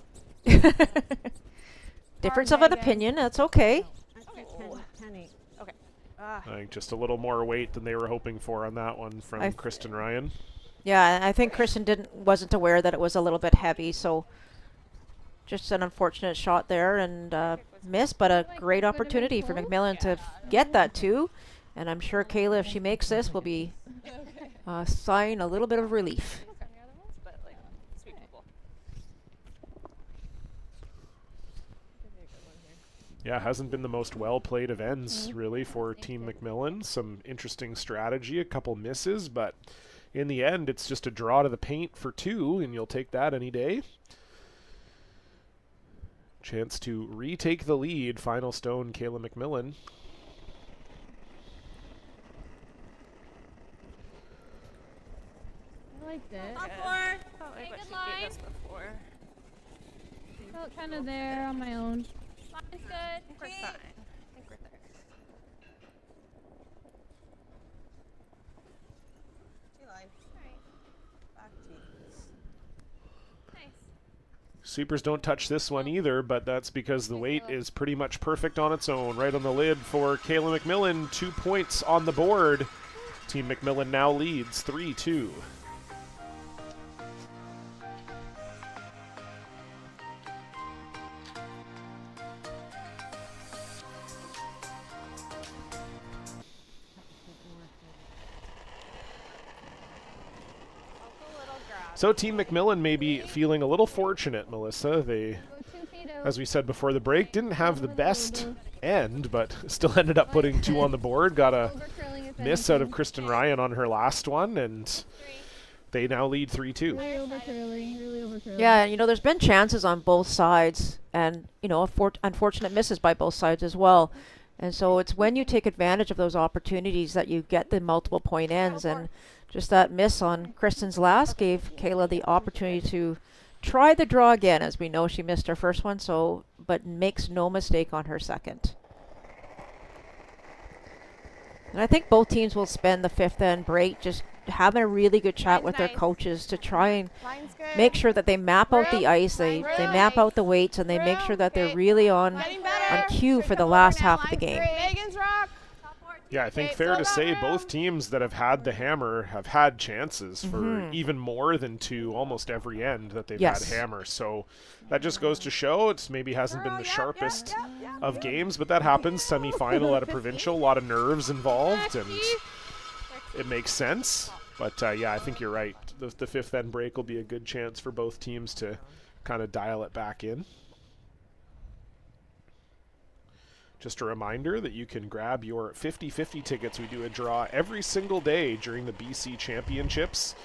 Speaker 2: Difference
Speaker 7: Hard,
Speaker 2: of an
Speaker 7: Megan.
Speaker 2: opinion, that's okay.
Speaker 4: Okay, 10-8.
Speaker 6: Okay.
Speaker 1: I think just a little more weight than they were hoping for on that one from Kristen Ryan.
Speaker 2: Yeah, I think Kristen wasn't aware that it was a little bit heavy, so just an unfortunate shot there and missed, but a great opportunity for MacMillan to get that too. And I'm sure Kayla, if she makes this, will be sighing a little bit of relief.
Speaker 6: But like, sweet people.
Speaker 1: Yeah, hasn't been the most well-played of ends, really, for Team MacMillan. Some interesting strategy, a couple misses, but in the end, it's just a draw to the paint for 2, and you'll take that any day. Chance to retake the lead. Final stone, Kayla MacMillan.
Speaker 8: I liked it.
Speaker 6: Felt like
Speaker 8: Okay,
Speaker 6: what
Speaker 8: good
Speaker 6: she
Speaker 8: line.
Speaker 6: gave us before.
Speaker 8: Felt kind of there on my own. Line's good.
Speaker 6: I think we're fine. I think we're there.
Speaker 8: Alright. Nice.
Speaker 1: Supers don't touch this one either, but that's because the weight is pretty much perfect on its own. Right on the lid for Kayla MacMillan. 2 points on the board. Team MacMillan now leads 3-2. So Team MacMillan may be feeling a little fortunate, Melissa. They,
Speaker 8: Go 2 feet out.
Speaker 1: as we said before the break, didn't have the best end, but still ended up putting 2 on the board. Got a
Speaker 8: Overcurling if
Speaker 1: miss out of
Speaker 8: anything.
Speaker 1: Kristen Ryan on her last one, and
Speaker 8: 3.
Speaker 1: they now lead 3-2.
Speaker 8: Really overcurling. Really overcurling.
Speaker 2: Yeah, you know, there's been chances on both sides and, you know, unfortunate misses by both sides as well. And so it's when you take advantage of those opportunities that you get the multiple point ends. And just that miss on Kristen's last gave Kayla the opportunity to try the draw again, as we know she missed her first one, so but makes no mistake on her second. And I think both teams will spend the 5th end break just having a really good chat
Speaker 7: Line's
Speaker 2: with their
Speaker 7: nice.
Speaker 2: coaches to try and
Speaker 7: Line's good.
Speaker 2: make sure that they map out the
Speaker 7: Room.
Speaker 2: ice, they map out the weights, and they make sure that they're
Speaker 7: Okay.
Speaker 2: really on
Speaker 7: Getting better.
Speaker 2: cue for
Speaker 7: Straight
Speaker 2: the
Speaker 7: forward
Speaker 2: last
Speaker 7: now.
Speaker 2: half of the
Speaker 7: Line's
Speaker 2: game.
Speaker 7: great. Megan's rock.
Speaker 1: Yeah, I think
Speaker 7: Okay,
Speaker 1: fair to
Speaker 7: still
Speaker 1: say
Speaker 7: got
Speaker 1: both
Speaker 7: room.
Speaker 1: teams that have had the hammer have had chances for even more than 2 almost every end that they've
Speaker 2: Yes.
Speaker 1: had hammer. So that just goes to show it's maybe hasn't been the sharpest of games, but that happens. Semi-final at a provincial, a lot of nerves involved, and it makes sense. But yeah, I think you're right. The 5th end break will be a good chance for both teams to kind of dial it back in. Just a reminder that you can grab your 50/50 tickets. We do a draw every single day during the BC Championships.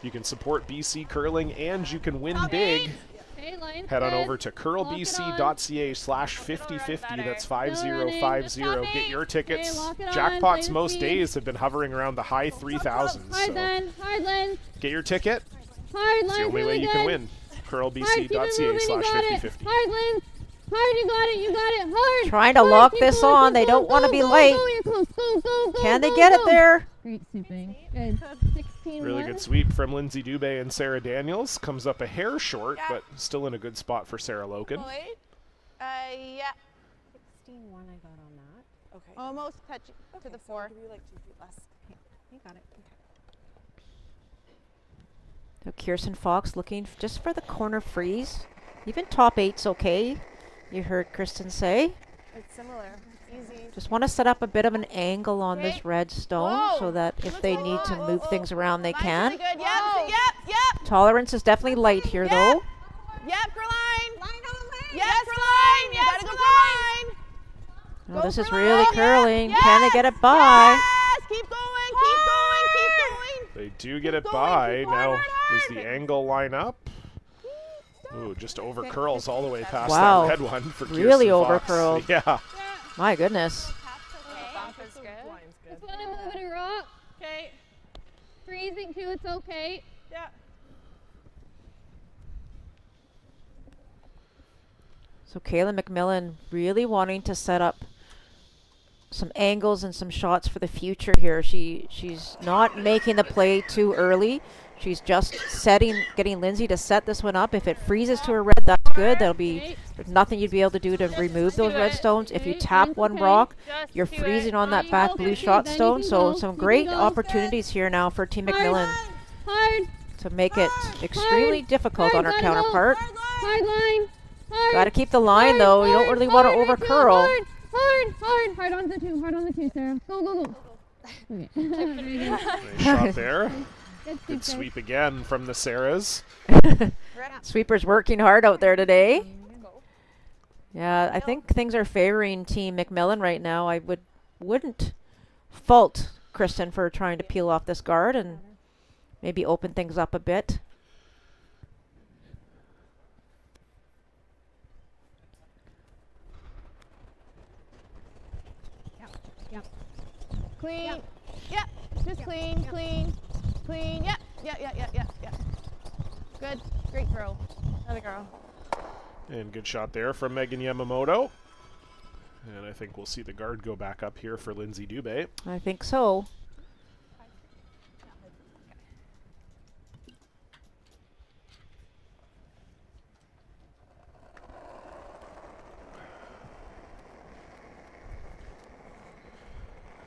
Speaker 1: You can support BC Curling and you can win big.
Speaker 8: Okay, line's
Speaker 1: Head on
Speaker 8: good.
Speaker 1: over to curlbc.ca/5050. That's
Speaker 8: Still running.
Speaker 1: 5050.
Speaker 8: Just
Speaker 1: Get
Speaker 8: stopping.
Speaker 1: your tickets.
Speaker 8: Okay, lock it on.
Speaker 1: Jackpots
Speaker 8: Play the
Speaker 1: most
Speaker 8: speed.
Speaker 1: days have been hovering around the high 3,000s.
Speaker 8: Hard
Speaker 1: So
Speaker 8: then. Hard line.
Speaker 1: get your ticket.
Speaker 8: Hard
Speaker 1: It's
Speaker 8: line.
Speaker 1: the only way
Speaker 8: really
Speaker 1: you
Speaker 8: good.
Speaker 1: can win.
Speaker 8: Hard, keep it
Speaker 1: curlbc.ca/5050.
Speaker 8: moving, hard lane. Hard, you got it, hard.
Speaker 2: Trying to
Speaker 8: Hard,
Speaker 2: lock
Speaker 8: keep
Speaker 2: this
Speaker 8: going,
Speaker 2: on.
Speaker 8: keep
Speaker 2: They
Speaker 8: going,
Speaker 2: don't want to
Speaker 8: go,
Speaker 2: be
Speaker 8: go,
Speaker 2: late.
Speaker 8: Go, you're close. Go, go, go,
Speaker 2: Can they
Speaker 8: go,
Speaker 2: get
Speaker 8: go.
Speaker 2: it there?
Speaker 8: Great sweeping. Good. 16
Speaker 1: Really good sweep from Lindsay Dubé and Sarah Daniels. Comes up a hair short, but still in a good spot for Sarah Loken.
Speaker 7: Yeah.
Speaker 6: 16-1 I got on that. Okay.
Speaker 7: Almost touch to the 4.
Speaker 6: So give you like 2 feet less. You got it.
Speaker 2: So Kirsten Fox looking just for the corner freeze. Even top 8's okay. You heard Kristen say.
Speaker 6: It's similar. It's easy.
Speaker 2: Just want to set up a bit of an angle on this red stone
Speaker 7: Whoa.
Speaker 2: so that if they need to move things around, they
Speaker 7: Line's
Speaker 2: can.
Speaker 7: really good. Yep.
Speaker 2: Tolerance is definitely light here, though.
Speaker 7: Yep, for line.
Speaker 4: Line on line.
Speaker 7: Yes, for line. Yes, gotta go for line.
Speaker 2: Oh,
Speaker 7: Go
Speaker 2: this
Speaker 7: for
Speaker 2: is really
Speaker 7: line.
Speaker 2: curling.
Speaker 7: Yes.
Speaker 2: Can they get it by?
Speaker 7: Yes, keep going.
Speaker 1: They do get it
Speaker 7: going,
Speaker 1: by.
Speaker 7: keep going
Speaker 1: Now,
Speaker 7: right
Speaker 1: does
Speaker 7: hard.
Speaker 1: the angle line up? Ooh, just over curls all the way past
Speaker 2: Wow.
Speaker 1: that red one for
Speaker 2: Really
Speaker 1: Kirsten
Speaker 2: over
Speaker 1: Fox.
Speaker 2: curled.
Speaker 1: Yeah.
Speaker 2: My goodness.
Speaker 6: Bump is good.
Speaker 8: Just want to move it and rock.
Speaker 7: Okay.
Speaker 8: freezing too, it's okay.
Speaker 7: Yeah.
Speaker 2: So Kayla MacMillan really wanting to set up some angles and some shots for the future here. She's not making the play too early. She's just getting Lindsay to set this one up. If it freezes to a red, that's good. There's nothing you'd be able to do to remove those red stones. If you tap one rock, you're freezing on that back blue shot stone. So some great opportunities here now for Team MacMillan to make it extremely difficult on her counterpart.
Speaker 8: Hard line.
Speaker 2: Got to keep the line though. You don't really want to over curl.
Speaker 8: Hard on the two, Sarah. Go.
Speaker 1: Nice shot there. Good sweep again from the Sarahs.
Speaker 2: Sweepers working hard out there today. Yeah, I think things are favoring Team MacMillan right now. I wouldn't fault Kristen for trying to peel off this guard and maybe open things up a bit.
Speaker 7: Clean. Yep. Just clean. Yep. Yeah. Good. Great throw. Another girl.
Speaker 1: And good shot there from Megan Yamamoto. And I think we'll see the guard go back up here for Lindsay Dubé.
Speaker 2: I think so.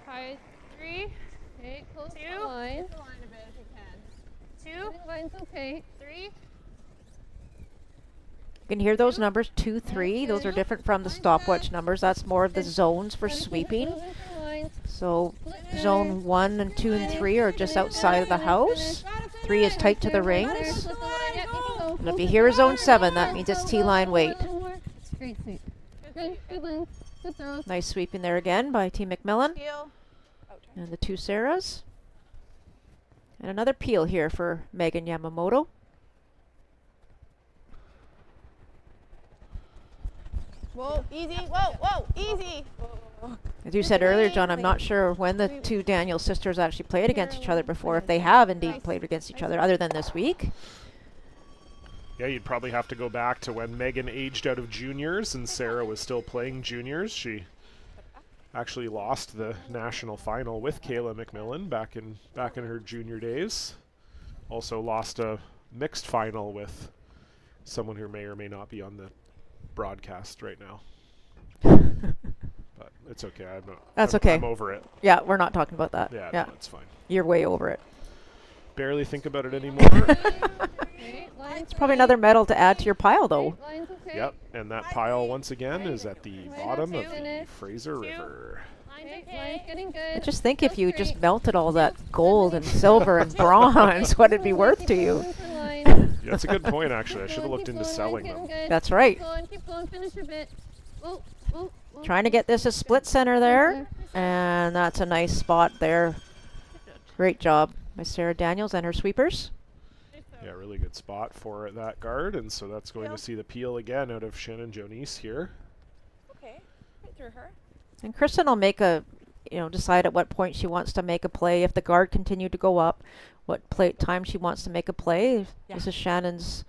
Speaker 8: Hard 3. Okay, close to the line.
Speaker 7: The line a bit if you can.
Speaker 8: 2. Line's okay. 3.
Speaker 2: You can hear those numbers 2, 3. Those are different from the stopwatch numbers. That's more of the zones for sweeping. So zone 1 and 2 and 3 are just outside of the house. 3 is tight to the rings. And if you hear zone 7, that means it's T-line weight.
Speaker 8: Great sweep. Good lines. Good throws.
Speaker 2: Nice sweeping there again by Team MacMillan.
Speaker 7: Peel.
Speaker 2: And the two Sarahs. And another peel here for Megan Yamamoto.
Speaker 7: Whoa, easy. Whoa, easy.
Speaker 2: As you said earlier, John, I'm not sure when the two Daniels sisters actually played against each other before, if they have indeed played against each other, other than this week.
Speaker 1: Yeah, you'd probably have to go back to when Megan aged out of juniors and Sarah was still playing juniors. She actually lost the national final with Kayla MacMillan back in her junior days. Also lost a mixed final with someone who may or may not be on the broadcast right now. But it's okay.
Speaker 2: That's okay.
Speaker 1: I'm over it.
Speaker 2: Yeah, we're not talking about that.
Speaker 1: Yeah,
Speaker 2: Yeah,
Speaker 1: no, it's fine.
Speaker 2: you're way over it.
Speaker 1: Barely think about it anymore.
Speaker 2: It's probably another medal to add to your pile, though.
Speaker 1: Yep, and that pile once again is at the bottom of the Fraser River.
Speaker 8: Line's getting good.
Speaker 2: I just think if you just melted all that gold and silver and bronze, what it'd be worth to you.
Speaker 1: Yeah, that's a good point, actually. I should have looked into selling them.
Speaker 2: That's right.
Speaker 8: Keep going, finish your bit.
Speaker 2: Trying to get this a split center there, and that's a nice spot there. Great job by Sarah Daniels and her sweepers.
Speaker 1: Yeah, really good spot for that guard, and so that's going to see the peel again out of Shannon Jonice here.
Speaker 6: Okay. Right through her.
Speaker 2: And Kristen will decide at what point she wants to make a play. If the guard continued to go up, what time she wants to make a play.
Speaker 6: Yeah.
Speaker 2: This is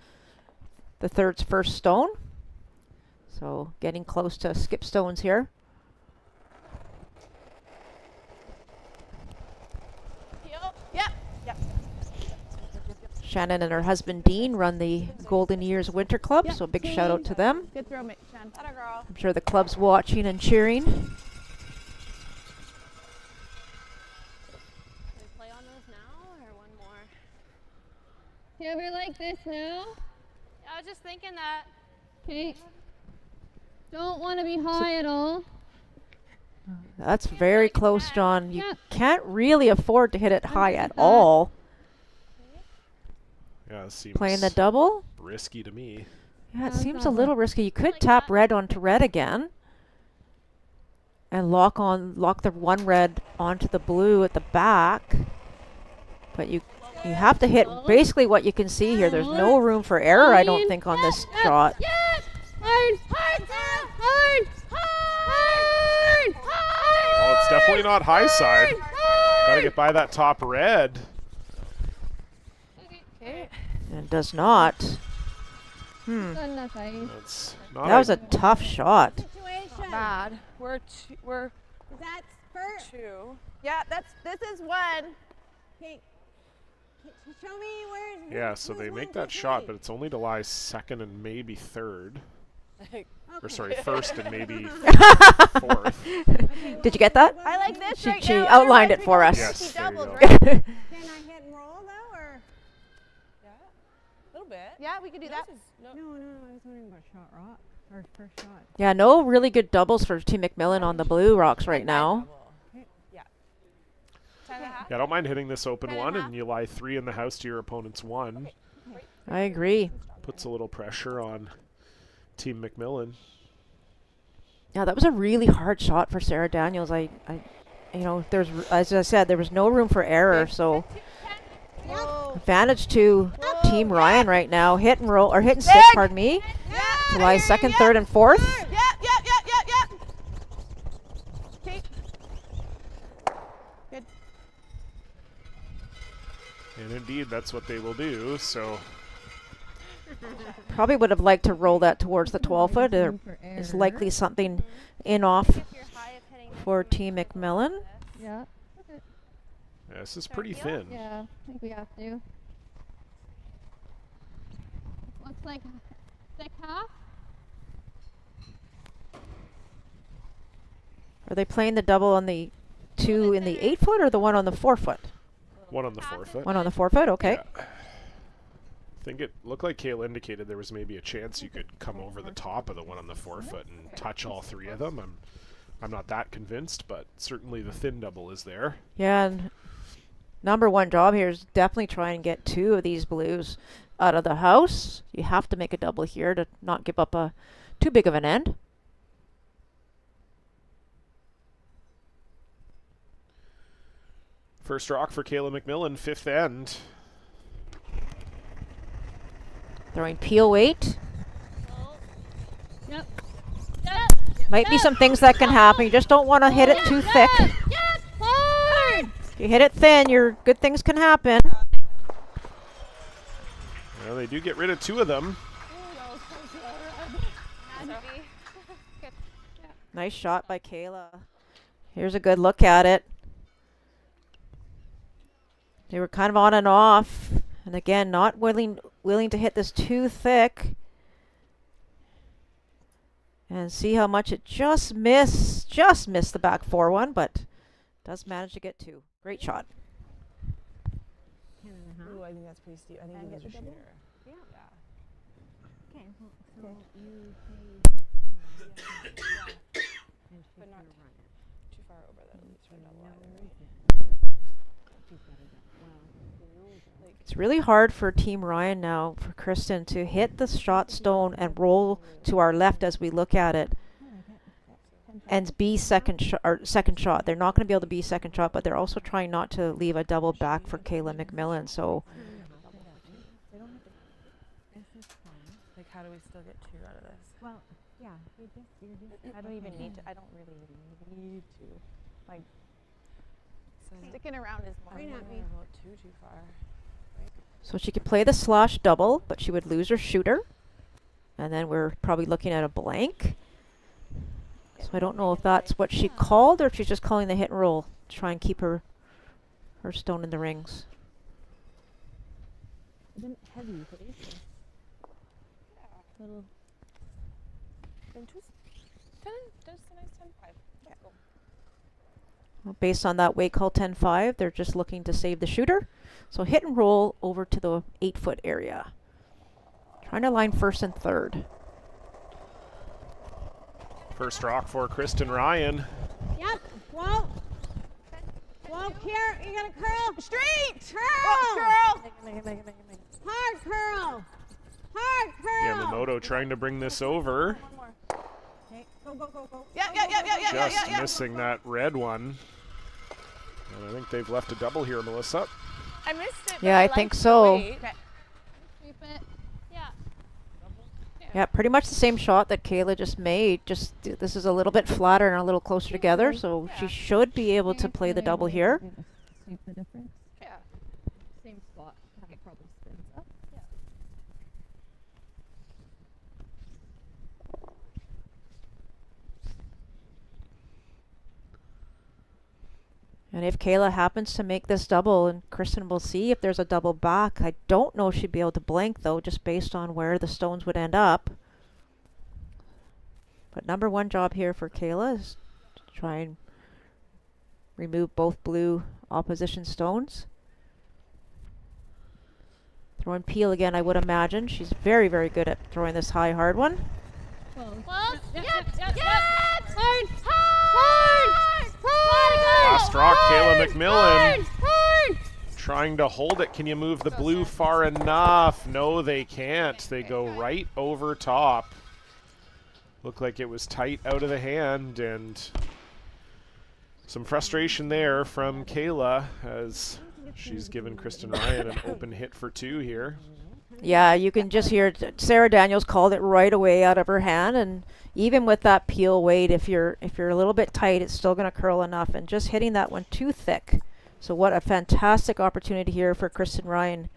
Speaker 2: the third's first stone. So getting close to skip stones here.
Speaker 7: Yep.
Speaker 2: Shannon and her husband Dean run the Golden Years Winter Club,
Speaker 7: Yep.
Speaker 2: so a big shout out to them.
Speaker 7: Good throw, Shan.
Speaker 6: Atta girl.
Speaker 2: I'm sure the club's watching and cheering.
Speaker 8: Can we play on those now or one more?
Speaker 5: Yeah, we're like this now.
Speaker 8: I was just thinking that.
Speaker 5: Okay. Don't want to be high at all.
Speaker 2: That's very close, John. You
Speaker 5: Yeah.
Speaker 2: can't really afford to hit it high at all.
Speaker 1: Yeah, it seems
Speaker 2: Playing the double?
Speaker 1: risky to me.
Speaker 2: Yeah, it
Speaker 5: How's
Speaker 2: seems
Speaker 5: that
Speaker 2: a little risky. You could tap red onto red again and lock the one red onto the blue at the back. But you have to hit basically what you can see here. There's no room for error, I don't think, on this shot.
Speaker 5: Yes! Hard! Hard, Sarah! Hard! Hard! Hard!
Speaker 1: Oh, it's definitely not high side.
Speaker 5: Hard!
Speaker 1: Gotta get by that top red.
Speaker 2: And does not.
Speaker 5: Not enough ice.
Speaker 1: That's not
Speaker 2: That was a tough shot.
Speaker 7: Situation.
Speaker 6: Bad. We're
Speaker 3: Is that first?
Speaker 6: 2.
Speaker 7: Yeah, this is one.
Speaker 3: Okay. Show me where.
Speaker 1: Yeah, so they make that shot, but it's only to lie second and maybe third. Or sorry, first and maybe fourth.
Speaker 2: Did you get that?
Speaker 7: I like this
Speaker 2: She,
Speaker 7: right
Speaker 2: she
Speaker 7: now.
Speaker 2: outlined it
Speaker 7: Otherwise,
Speaker 2: for
Speaker 7: we
Speaker 2: us.
Speaker 7: don't
Speaker 1: Yes,
Speaker 7: see
Speaker 1: there you
Speaker 7: doubles,
Speaker 1: go.
Speaker 7: right?
Speaker 3: Can I hit and roll though, or?
Speaker 6: Yeah. A little bit.
Speaker 7: Yeah, we can do that.
Speaker 3: No, I was wondering about shot rock or first shot.
Speaker 2: Yeah, no really good doubles for Team MacMillan on the Blue Rocks right now.
Speaker 6: Yeah. 10.5.
Speaker 1: Yeah, I don't mind hitting this open
Speaker 7: 10 and
Speaker 1: one,
Speaker 7: a half.
Speaker 1: and you lie 3 in the house to your opponent's 1.
Speaker 2: I agree.
Speaker 1: Puts a little pressure on Team MacMillan.
Speaker 2: Yeah, that was a really hard shot for Sarah Daniels. You know, there's, as I said, there was no room for error, so
Speaker 7: Whoa.
Speaker 2: advantage to Team Ryan right now. Hit and roll, or hit and stick,
Speaker 7: Big.
Speaker 2: pardon me.
Speaker 7: Yeah.
Speaker 2: To lie second, third, and fourth.
Speaker 7: Yep. Okay. Good.
Speaker 1: And indeed, that's what they will do. So
Speaker 2: Probably would have liked to roll that towards the 12 foot. There is likely something in off
Speaker 8: If you're high of hitting this,
Speaker 2: for Team MacMillan.
Speaker 5: Yeah.
Speaker 1: yeah, this is pretty thin.
Speaker 5: Yeah, I think we have to. Looks like thick half.
Speaker 2: Are they playing the double on the 2 in the 8 foot or the one on the 4 foot?
Speaker 1: 1 on the 4 foot.
Speaker 2: One on the 4 foot, okay.
Speaker 1: Yeah. I think it looked like Kayla indicated there was maybe a chance you could come over the top of the 1 on the 4 foot and touch all 3 of them. I'm not that convinced, but certainly the thin double is there.
Speaker 2: Yeah, and number one job here is definitely try and get 2 of these blues out of the house. You have to make a double here to not give up a too big of an end.
Speaker 1: First rock for Kayla MacMillan, 5th end.
Speaker 2: Throwing PO8.
Speaker 5: Yep.
Speaker 2: Might be some things that can happen. You just don't want to hit it too thick.
Speaker 5: Yes, hard.
Speaker 2: If you hit it thin, your good things can happen.
Speaker 1: Well, they do get rid of 2 of them.
Speaker 2: Nice shot by Kayla. Here's a good look at it. They were kind of on and off. And again, not willing to hit this too thick. And see how much it just missed the back 4-1, but does manage to get 2. Great shot.
Speaker 6: Ooh, I think that's pretty steep. I think you guys are shooter. Yeah.
Speaker 3: Okay, so you
Speaker 6: But not too far over that at least for a double either, right?
Speaker 2: It's really hard for Team Ryan now, for Kristen, to hit the shot stone and roll to our left as we look at it. And be second shot. They're not going to be able to be second shot, but they're also trying not to leave a double back for Kayla MacMillan. So
Speaker 6: Like, how do we still get 2 out of this?
Speaker 3: well, yeah, you're just
Speaker 6: I don't even need to. I don't really need to. Like, so
Speaker 7: Sticking around is more.
Speaker 6: I don't want to go too far.
Speaker 2: So she could play the slosh double, but she would lose her shooter. And then we're probably looking at a blank. So I don't know if that's what she called or if she's just calling the hit and roll to try and keep her stone in the rings.
Speaker 3: heavy, please.
Speaker 6: Little. Then just a nice 10-5. Yeah. Cool.
Speaker 2: Well, based on that weight call 10-5, they're just looking to save the shooter. So hit and roll over to the 8 foot area. Trying to line first and third.
Speaker 1: First rock for Kristen Ryan.
Speaker 3: Yep. Whoa. Whoa, here. You got to curl.
Speaker 7: Straight!
Speaker 3: Curl.
Speaker 7: Curl!
Speaker 3: Hard curl. Hard curl.
Speaker 1: Yamamoto trying to bring this over.
Speaker 3: Okay. Go.
Speaker 7: Yeah.
Speaker 1: Just missing that red one. And I think they've left a double here, Melissa.
Speaker 7: I missed it.
Speaker 2: Yeah, I think so.
Speaker 7: Okay.
Speaker 5: Sweep it. Yeah.
Speaker 2: Yeah, pretty much the same shot that Kayla just made. Just this is a little bit flatter and a little closer together, so she should be able to play the double here.
Speaker 3: Sweep the difference.
Speaker 7: Yeah.
Speaker 5: Same spot. It probably spins up.
Speaker 2: And if Kayla happens to make this double, and Kristen will see if there's a double back, I don't know if she'd be able to blank though, just based on where the stones would end up. But number one job here for Kayla is to try and remove both blue opposition stones. Throwing peel again, I would imagine. She's very, very good at throwing this high, hard one.
Speaker 8: Close. Yep. Hard.
Speaker 1: Last rock, Kayla MacMillan.
Speaker 8: Hard.
Speaker 1: Trying to hold it. Can you move the blue far enough? No, they can't. They go right over top. Looked like it was tight out of the hand, and some frustration there from Kayla as she's given Kristen Ryan an open hit for 2 here.
Speaker 2: Yeah, you can just hear Sarah Daniels called it right away out of her hand, and even with that peel weight, if you're a little bit tight, it's still going to curl enough, and just hitting that one too thick. So what a fantastic opportunity here for Kristen Ryan.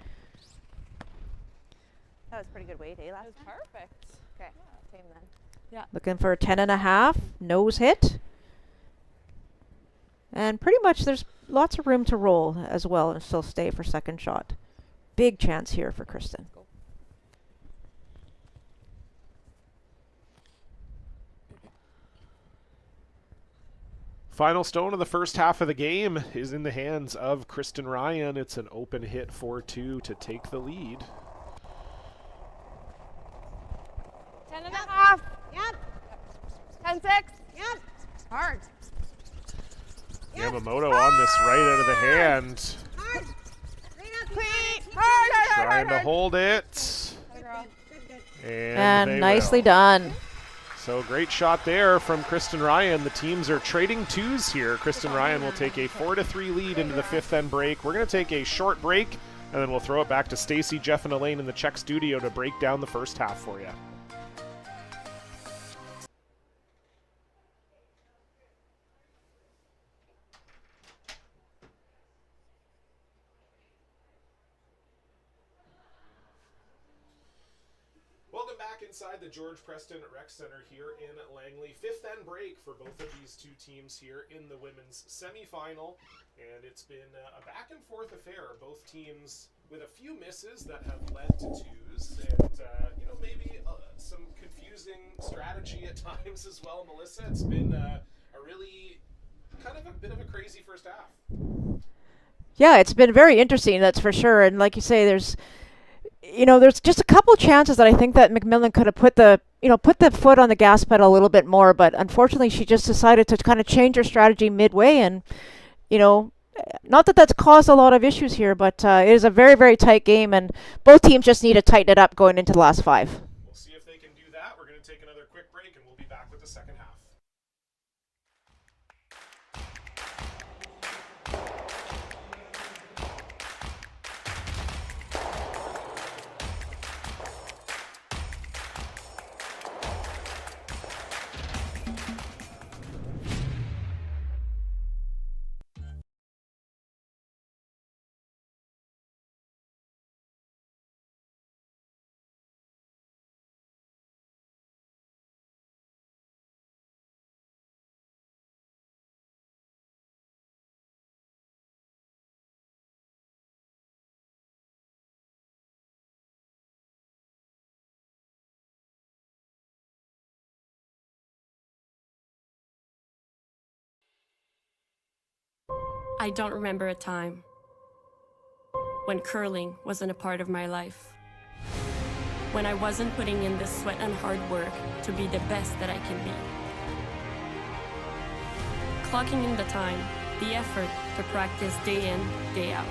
Speaker 6: That was pretty good weight, eh?
Speaker 4: That was perfect.
Speaker 6: Okay, same then.
Speaker 2: Looking for a 10.5 nose hit. And pretty much there's lots of room to roll as well and still stay for second shot. Big chance here for Kristen.
Speaker 1: Final stone of the first half of the game is in the hands of Kristen Ryan. It's an open hit 4-2 to take the lead.
Speaker 7: 10.5.
Speaker 3: Yep.
Speaker 7: 10-6.
Speaker 3: Yep.
Speaker 7: Hard.
Speaker 1: Yamamoto on this right out of the hand.
Speaker 3: Hard. Clean up.
Speaker 7: Clean. Hard.
Speaker 1: Trying to hold it.
Speaker 3: Good.
Speaker 1: And they
Speaker 2: nicely
Speaker 1: will.
Speaker 2: done.
Speaker 1: So great shot there from Kristen Ryan. The teams are trading twos here. Kristen Ryan will take a 4-3 lead into the 5th end break. We're going to take a short break, and then we'll throw it back to Stacy, Jeff, and Elaine in the Czech studio to break down the first half for you. Welcome back inside the George Preston Rec Center here in Langley. 5th end break for both of these two teams here in the women's semifinal. And it's been a back and forth affair. Both teams with a few misses that have led to twos. And, maybe some confusing strategy at times as well, Melissa. It's been a really kind of a bit of a crazy first half.
Speaker 2: Yeah, it's been very interesting, that's for sure. And like you say, there's just a couple chances that I think that MacMillan could have put the foot on the gas pedal a little bit more, but unfortunately she just decided to kind of change her strategy midway, and not that that's caused a lot of issues here, but it is a very, very tight game, and both teams just need to tighten it up going into the last 5.
Speaker 1: We'll see if they can do that. We're going to take another quick break, and we'll be back with the second half.
Speaker 9: I don't remember a time when curling wasn't a part of my life. When I wasn't putting in the sweat and hard work to be the best that I can be. Clocking in the time, the effort to practice day in, day out.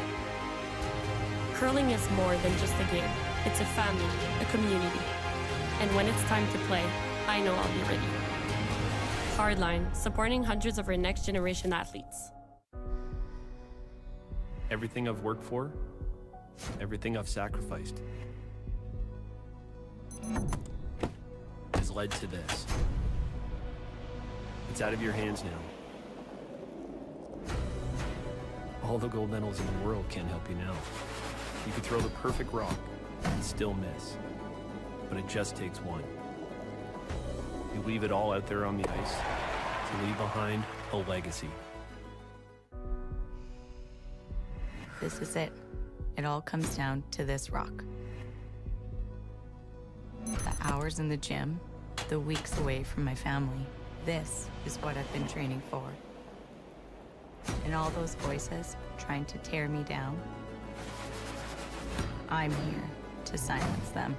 Speaker 9: Curling is more than just a game. It's a family, a community. And when it's time to play, I know I'll be ready. Hardline, supporting hundreds of our next generation athletes.
Speaker 10: Everything I've worked for, everything I've sacrificed, has led to this. It's out of your hands now. All the gold medals in the world can't help you now. You could throw the perfect rock and still miss, but it just takes one. You leave it all out there on the ice to leave behind a legacy.
Speaker 11: this is it. It all comes down to this rock. The hours in the gym, the weeks away from my family. This is what I've been training for. And all those voices trying to tear me down, I'm here to silence them.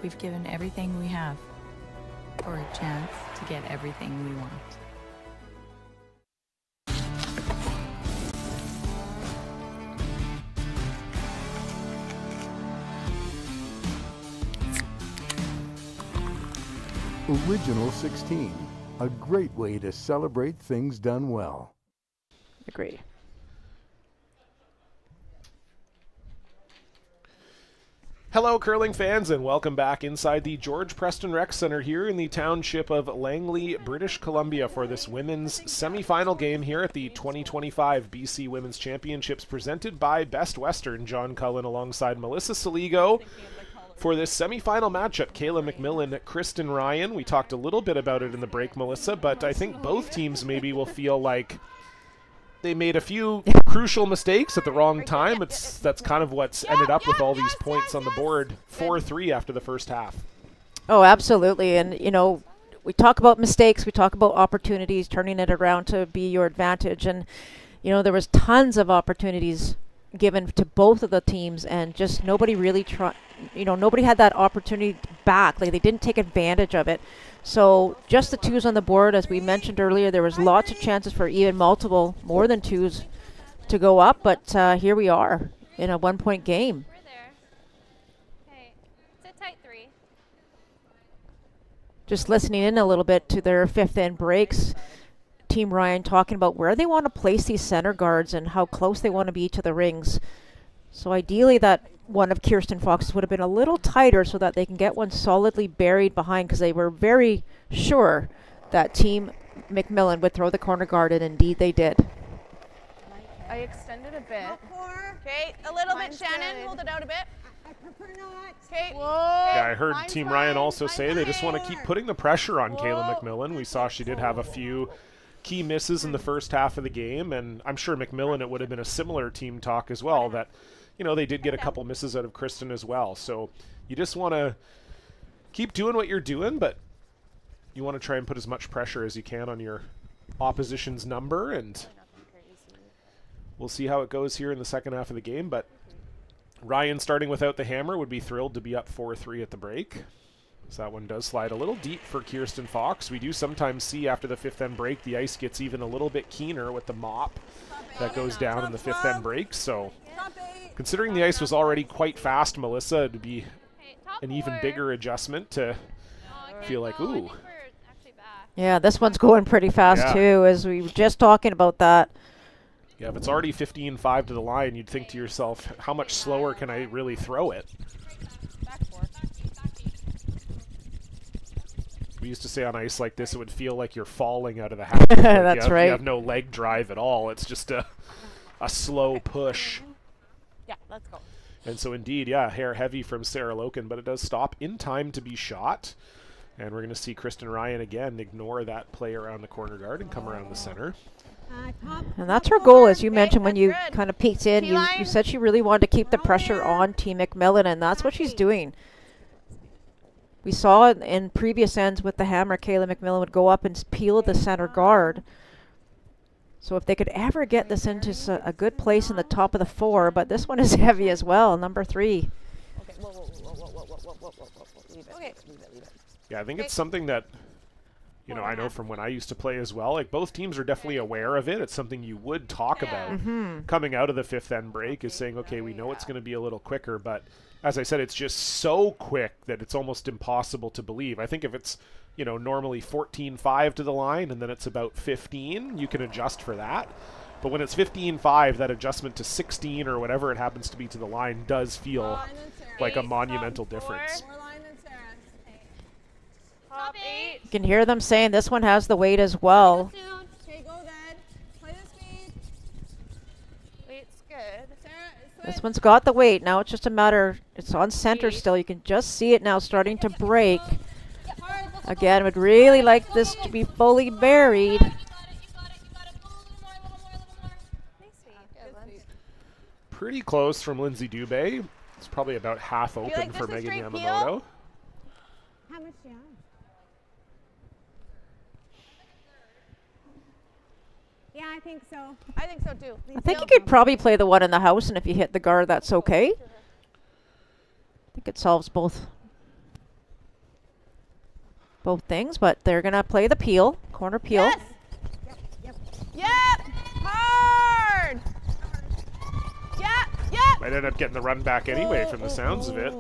Speaker 11: We've given everything we have for a chance to get everything we want.
Speaker 12: Original 16, a great way to celebrate things done well.
Speaker 2: Agree.
Speaker 1: Hello, curling fans, and welcome back inside the George Preston Rec Center here in the township of Langley, British Columbia for this women's semifinal game here at the 2025 BC Women's Championships presented by Best Western. John Cullen alongside Melissa Saligo. For this semifinal matchup, Kayla MacMillan, Kristen Ryan. We talked a little bit about it in the break, Melissa, but I think both teams maybe will feel like they made a few crucial mistakes at the wrong time. That's kind of what's ended up with all these points on the board. 4-3 after the first half.
Speaker 2: Oh, absolutely. And, you know, we talk about mistakes, we talk about opportunities, turning it around to be your advantage. And, you know, there was tons of opportunities given to both of the teams, and just nobody really nobody had that opportunity back. Like, they didn't take advantage of it. So just the twos on the board, as we mentioned earlier, there was lots of chances for even more than twos to go up, but here we are in a 1-point game.
Speaker 8: We're there. Okay, it's a tight 3.
Speaker 2: Just listening in a little bit to their fifth end breaks, Team Ryan talking about where they want to place these center guards and how close they want to be to the rings. So ideally that one of Kirsten Fox's would have been a little tighter so that they can get one solidly buried behind, because they were very sure that Team MacMillan would throw the corner guard, and indeed they did.
Speaker 7: I extended a bit. Okay, a little bit, Shannon. Hold it out a bit.
Speaker 3: I prefer not.
Speaker 7: Okay.
Speaker 1: Yeah, I heard Team Ryan also say they just want to keep putting the pressure on Kayla MacMillan. We saw she did have a few key misses in the first half of the game, and I'm sure MacMillan, it would have been a similar team talk as well, that, you know, they did get a couple misses out of Kristen as well. So you just want to keep doing what you're doing, but you want to try and put as much pressure as you can on your opposition's number, and we'll see how it goes here in the second half of the game. But Ryan, starting without the hammer, would be thrilled to be up 4-3 at the break. So that one does slide a little deep for Kirsten Fox. We do sometimes see after the fifth end break, the ice gets even a little bit keener with the mop that goes down in the fifth end break. So considering the ice was already quite fast, Melissa, it would be an even bigger adjustment to feel like, ooh.
Speaker 2: Yeah, this one's going pretty fast too, as we were just talking about that.
Speaker 1: Yeah, if it's already 15-5 to the line, you'd think to yourself, how much slower can I really throw it? We used to say on ice like this, it would feel like you're falling out of the half.
Speaker 2: That's right.
Speaker 1: You have no leg drive at all. It's just a slow push.
Speaker 7: Yeah, let's go.
Speaker 1: And so indeed, yeah, hair heavy from Sarah Loken, but it does stop in time to be shot. And we're going to see Kristen Ryan again ignore that play around the corner guard and come around the center.
Speaker 2: And that's her goal, as you mentioned when you kind of peeked in. You said she really wanted to keep the pressure on Team MacMillan, and that's what she's doing. We saw in previous ends with the hammer, Kayla MacMillan would go up and peel the center guard. So if they could ever get this into a good place in the top of the 4, but this one is heavy as well, number 3.
Speaker 7: Okay, whoa. Leave it.
Speaker 1: Yeah, I think it's something that, you know, I know from when I used to play as well, like both teams are definitely aware of it. It's something you would talk about coming out of the fifth end break, is saying, okay, we know it's going to be a little quicker, but as I said, it's just so quick that it's almost impossible to believe. I think if it's, you know, normally 14-5 to the line and then it's about 15, you can adjust for that. But when it's 15-5, that adjustment to 16 or whatever it happens to be to the line does feel like a monumental difference.
Speaker 2: You can hear them saying this one has the weight as well.
Speaker 3: Okay, go then. Play the speed.
Speaker 7: Weight's good.
Speaker 2: This one's got the weight. Now it's just a matter, it's on center still. You can just see it now starting to break. Again, would really like this to be fully buried.
Speaker 1: pretty close from Lindsay Dubé. It's probably about half open
Speaker 7: like
Speaker 1: for
Speaker 7: this a
Speaker 1: Megan
Speaker 7: straight
Speaker 1: Yamamoto.
Speaker 7: peel?
Speaker 3: How much do you have? Yeah, I think so.
Speaker 7: I think so too.
Speaker 2: I think you could probably play the one in the house, and if you hit the guard, that's okay. I think it solves both things, but they're going to play the peel, corner peel.
Speaker 7: Yes. Yep. Hard. Yep.
Speaker 1: Might end up getting the run back anyway from the sounds of it.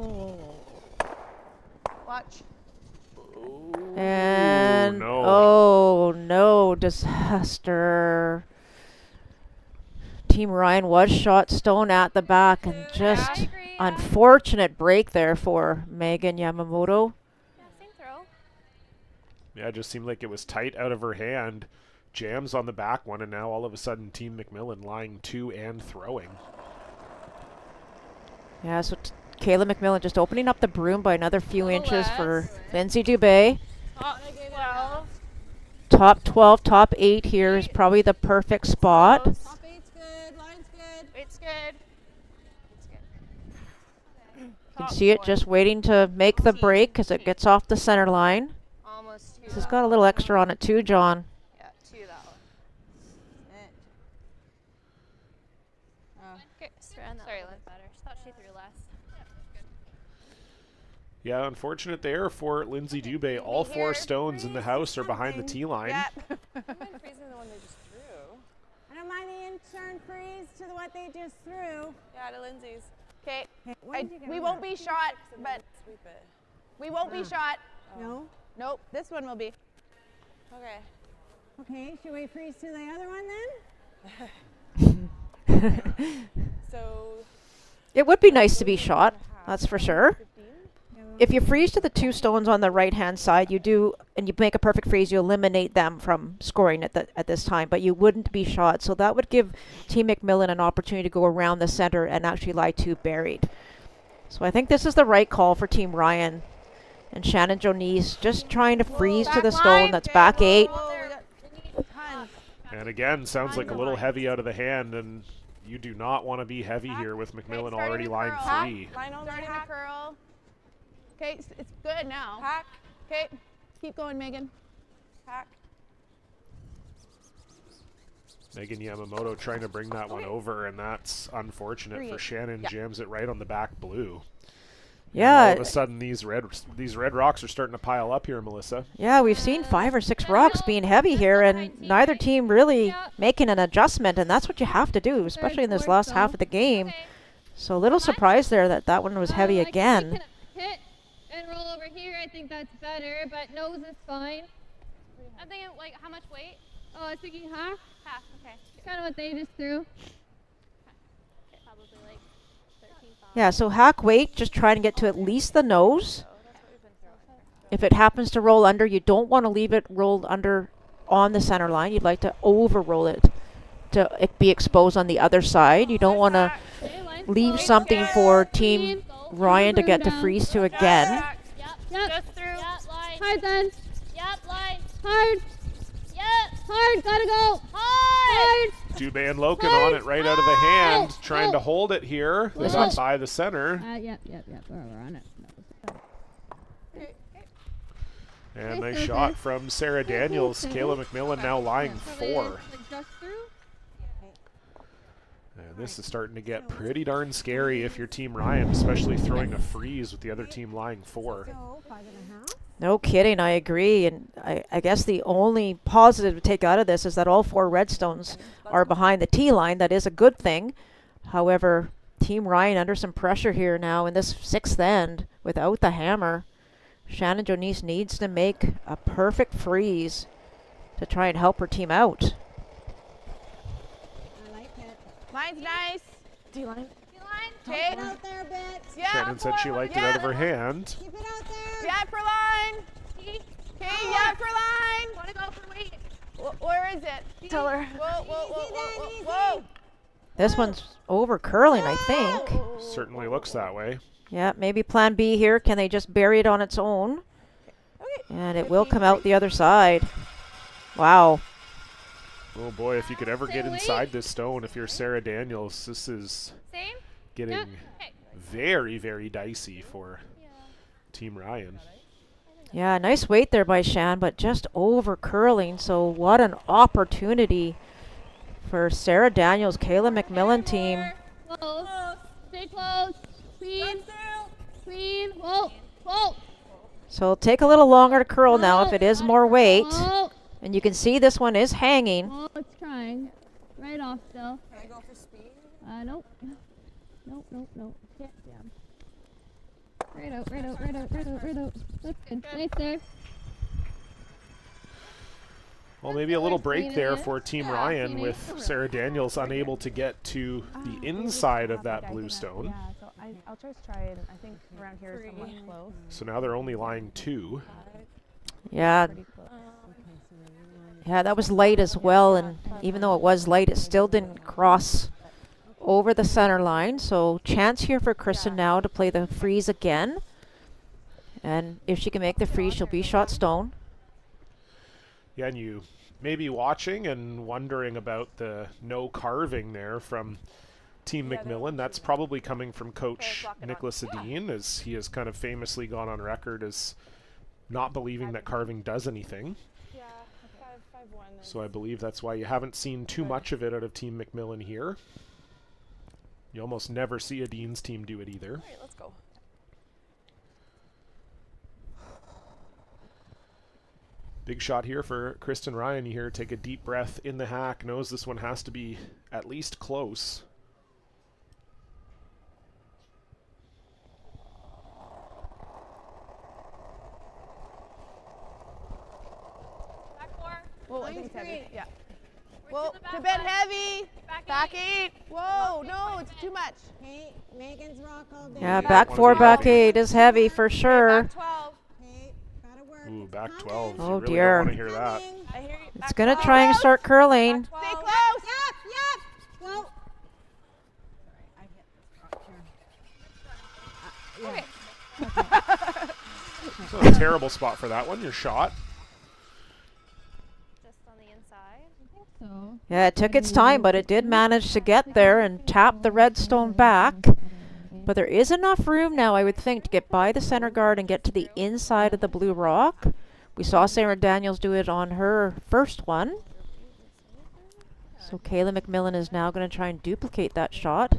Speaker 7: Watch.
Speaker 2: And
Speaker 1: no.
Speaker 2: oh no, disaster. Team Ryan was shot stone at the back, and just unfortunate break there for Megan Yamamoto.
Speaker 1: Yeah, it just seemed like it was tight out of her hand. Jams on the back one, and now all of a sudden Team MacMillan lying to and throwing.
Speaker 2: Yeah, so Kayla MacMillan just opening up the broom by another few inches for Lindsay Dubé. Top 12, top 8 here is probably the perfect spot.
Speaker 3: Top 8's good. Line's good.
Speaker 7: It's good.
Speaker 2: You can see it just waiting to make the break because it gets off the center line.
Speaker 7: Almost 2.
Speaker 2: This has got a little extra on it too, John.
Speaker 7: Yeah, 2 that one.
Speaker 8: Okay, sorry, Lynn. Better. Thought she threw less.
Speaker 1: Yeah, unfortunate there for Lindsay Dubé. All 4 stones in the house are behind the tee line.
Speaker 7: Yep.
Speaker 4: Freezing the one they just threw.
Speaker 3: I don't mind the in-turn freeze to what they just threw.
Speaker 4: Yeah, to Lindsay's.
Speaker 7: Okay.
Speaker 3: When did you get
Speaker 7: We
Speaker 3: it?
Speaker 7: won't be shot, but
Speaker 4: Sweep it.
Speaker 7: we won't be shot.
Speaker 3: No?
Speaker 7: Nope, this one will be.
Speaker 4: Okay.
Speaker 3: Okay, should we freeze to the other one then?
Speaker 4: So.
Speaker 2: It would be nice to be shot, that's for sure. If you freeze to the 2 stones on the right-hand side, you do, and you make a perfect freeze, you eliminate them from scoring at this time, but you wouldn't be shot. So that would give Team MacMillan an opportunity to go around the center and actually lie 2 buried. So I think this is the right call for Team Ryan. And Shannon Jonice just trying to freeze to the stone. That's back 8.
Speaker 1: And again, sounds like a little heavy out of the hand, and you do not want to be heavy here with MacMillan already lying 3.
Speaker 4: Line only.
Speaker 7: Starting to curl. Okay, it's good now.
Speaker 4: Hack.
Speaker 7: Okay, keep going, Megan.
Speaker 4: Hack.
Speaker 1: Megan Yamamoto trying to bring that one over, and that's unfortunate for Shannon. Jams it right on the back blue.
Speaker 2: Yeah.
Speaker 1: And all of a sudden, these red rocks are starting to pile up here, Melissa.
Speaker 2: Yeah, we've seen 5 or 6 rocks being heavy here, and neither team really making an adjustment, and that's what you have to do, especially in this last half of the game. So a little surprised there that one was heavy again.
Speaker 8: Hit and roll over here. I think that's better, but nose is fine. I'm thinking, like, how much weight? Oh, I was thinking half. Half, okay. Kind of what they just threw. Okay, probably like 13 pounds.
Speaker 2: Yeah, so hack weight, just trying to get to at least the nose. If it happens to roll under, you don't want to leave it rolled under on the center line. You'd like to over-roll it to be exposed on the other side. You don't want to leave something for Team Ryan to get to freeze to again.
Speaker 8: Yep. Just through. Yep, line. Hard then. Yep, line. Hard. Yep. Hard. Gotta go. Hard.
Speaker 1: Dubé and Loken on it right out of the hand, trying to hold it here. They got by the center.
Speaker 8: Yep. We're on it.
Speaker 1: And nice shot from Sarah Daniels. Kayla MacMillan now lying 4.
Speaker 8: Just through.
Speaker 1: And this is starting to get pretty darn scary if you're Team Ryan, especially throwing a freeze with the other team lying 4.
Speaker 3: So 5.5.
Speaker 2: No kidding, I agree. And I guess the only positive to take out of this is that all 4 redstones are behind the tee line. That is a good thing. However, Team Ryan under some pressure here now in this 6th end without the hammer. Shannon Jonice needs to make a perfect freeze to try and help her team out.
Speaker 3: I like it.
Speaker 7: Mine's nice.
Speaker 4: D-line.
Speaker 7: Okay.
Speaker 3: Keep it out there a bit.
Speaker 7: Yeah.
Speaker 1: Shannon said she liked it out of her hand.
Speaker 3: Keep it out there.
Speaker 7: Yeah, for line. Okay, yeah, for line.
Speaker 8: Want to go for weight?
Speaker 7: Where is it?
Speaker 4: Tell her.
Speaker 7: Whoa.
Speaker 2: This one's over curling, I think.
Speaker 1: Certainly looks that way.
Speaker 2: Yeah, maybe plan B here. Can they just bury it on its own? And it will come out the other side. Wow.
Speaker 1: Oh boy, if you could ever
Speaker 8: Stay
Speaker 1: get
Speaker 8: away.
Speaker 1: inside this stone, if you're Sarah Daniels, this is
Speaker 8: Same?
Speaker 1: getting
Speaker 8: Yeah. Okay.
Speaker 1: very, very dicey for Team Ryan.
Speaker 2: Yeah, nice weight there by Shan, but just over curling. So what an opportunity for Sarah Daniels, Kayla MacMillan team.
Speaker 8: Close. Stay close. Queen. Queen. Whoa. Whoa.
Speaker 2: So it'll take a little longer to curl now if it is more weight.
Speaker 8: Whoa.
Speaker 2: And you can see this one is hanging.
Speaker 8: Oh, it's trying. Right off still.
Speaker 4: Can I go for speed?
Speaker 8: Nope. Nope, nope, nope. Can't jam. Right out, right out, right out, right out, right out. That's good. Nice there.
Speaker 1: Well, maybe a little break there
Speaker 8: Teenage.
Speaker 1: for Team
Speaker 8: Yeah,
Speaker 1: Ryan
Speaker 8: teenage.
Speaker 1: with Sarah Daniels unable to get to the inside of that blue stone.
Speaker 6: Yeah, so I'll just try and I think around here is somewhat close.
Speaker 1: So now they're only lying 2.
Speaker 2: Yeah.
Speaker 6: Pretty close.
Speaker 2: Yeah, that was light as well, and even though it was light, it still didn't cross over the center line. So chance here for Kristen now to play the freeze again. And if she can make the freeze, she'll be shot stone.
Speaker 1: Yeah, and you may be watching and wondering about the no carving there from Team MacMillan. That's probably coming from Coach Nicholas Sedin, as he has kind of famously gone on record as not believing that carving does anything.
Speaker 4: Yeah, 5-1.
Speaker 1: So I believe that's why you haven't seen too much of it out of Team MacMillan here. You almost never see a Dean's team do it either.
Speaker 4: All right, let's go.
Speaker 1: Big shot here for Kristen Ryan. You hear her take a deep breath in the hack, knows this one has to be at least close.
Speaker 8: Back 4.
Speaker 6: Whoa, I think it's heavy. Yeah.
Speaker 7: Whoa,
Speaker 8: the
Speaker 7: it's
Speaker 8: back
Speaker 7: a bit
Speaker 8: one.
Speaker 7: heavy.
Speaker 8: Back
Speaker 7: 8. Whoa, no, it's too much.
Speaker 3: Hey, Megan's rock all day.
Speaker 2: Yeah,
Speaker 1: Yeah,
Speaker 2: back
Speaker 1: wanna
Speaker 2: 4,
Speaker 1: be
Speaker 2: back
Speaker 1: heavy.
Speaker 2: 8 is heavy for sure.
Speaker 7: Back 12.
Speaker 3: Hey, gotta work.
Speaker 1: Ooh,
Speaker 3: It's
Speaker 1: back
Speaker 3: coming.
Speaker 1: 12.
Speaker 2: Oh,
Speaker 1: You really
Speaker 2: dear.
Speaker 1: don't want to hear that.
Speaker 3: Coming.
Speaker 7: I hear you.
Speaker 2: It's going to try and start curling.
Speaker 7: Stay
Speaker 3: 12.
Speaker 7: close.
Speaker 3: Yep. Whoa.
Speaker 1: So a terrible spot for that one. Your shot.
Speaker 7: Just on the inside.
Speaker 8: So.
Speaker 2: Yeah, it took its time, but it did manage to get there and tap the redstone back. But there is enough room now, I would think, to get by the center guard and get to the inside of the blue rock. We saw Sarah Daniels do it on her first one. So Kayla MacMillan is now going to try and duplicate that shot.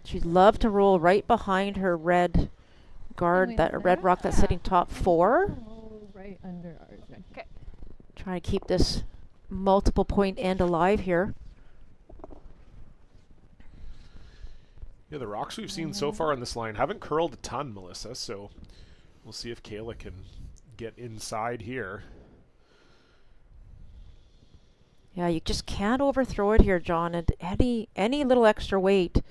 Speaker 2: She'd love to roll right behind her red guard, that red rock that's sitting top 4.
Speaker 8: Right under ours.
Speaker 7: Okay.
Speaker 2: Trying to keep this multiple point end alive here.
Speaker 1: Yeah, the rocks we've seen so far on this line haven't curled a ton, Melissa, so we'll see if Kayla can get inside here.
Speaker 2: Yeah, you just can't overthrow it here, John. And any little extra weight,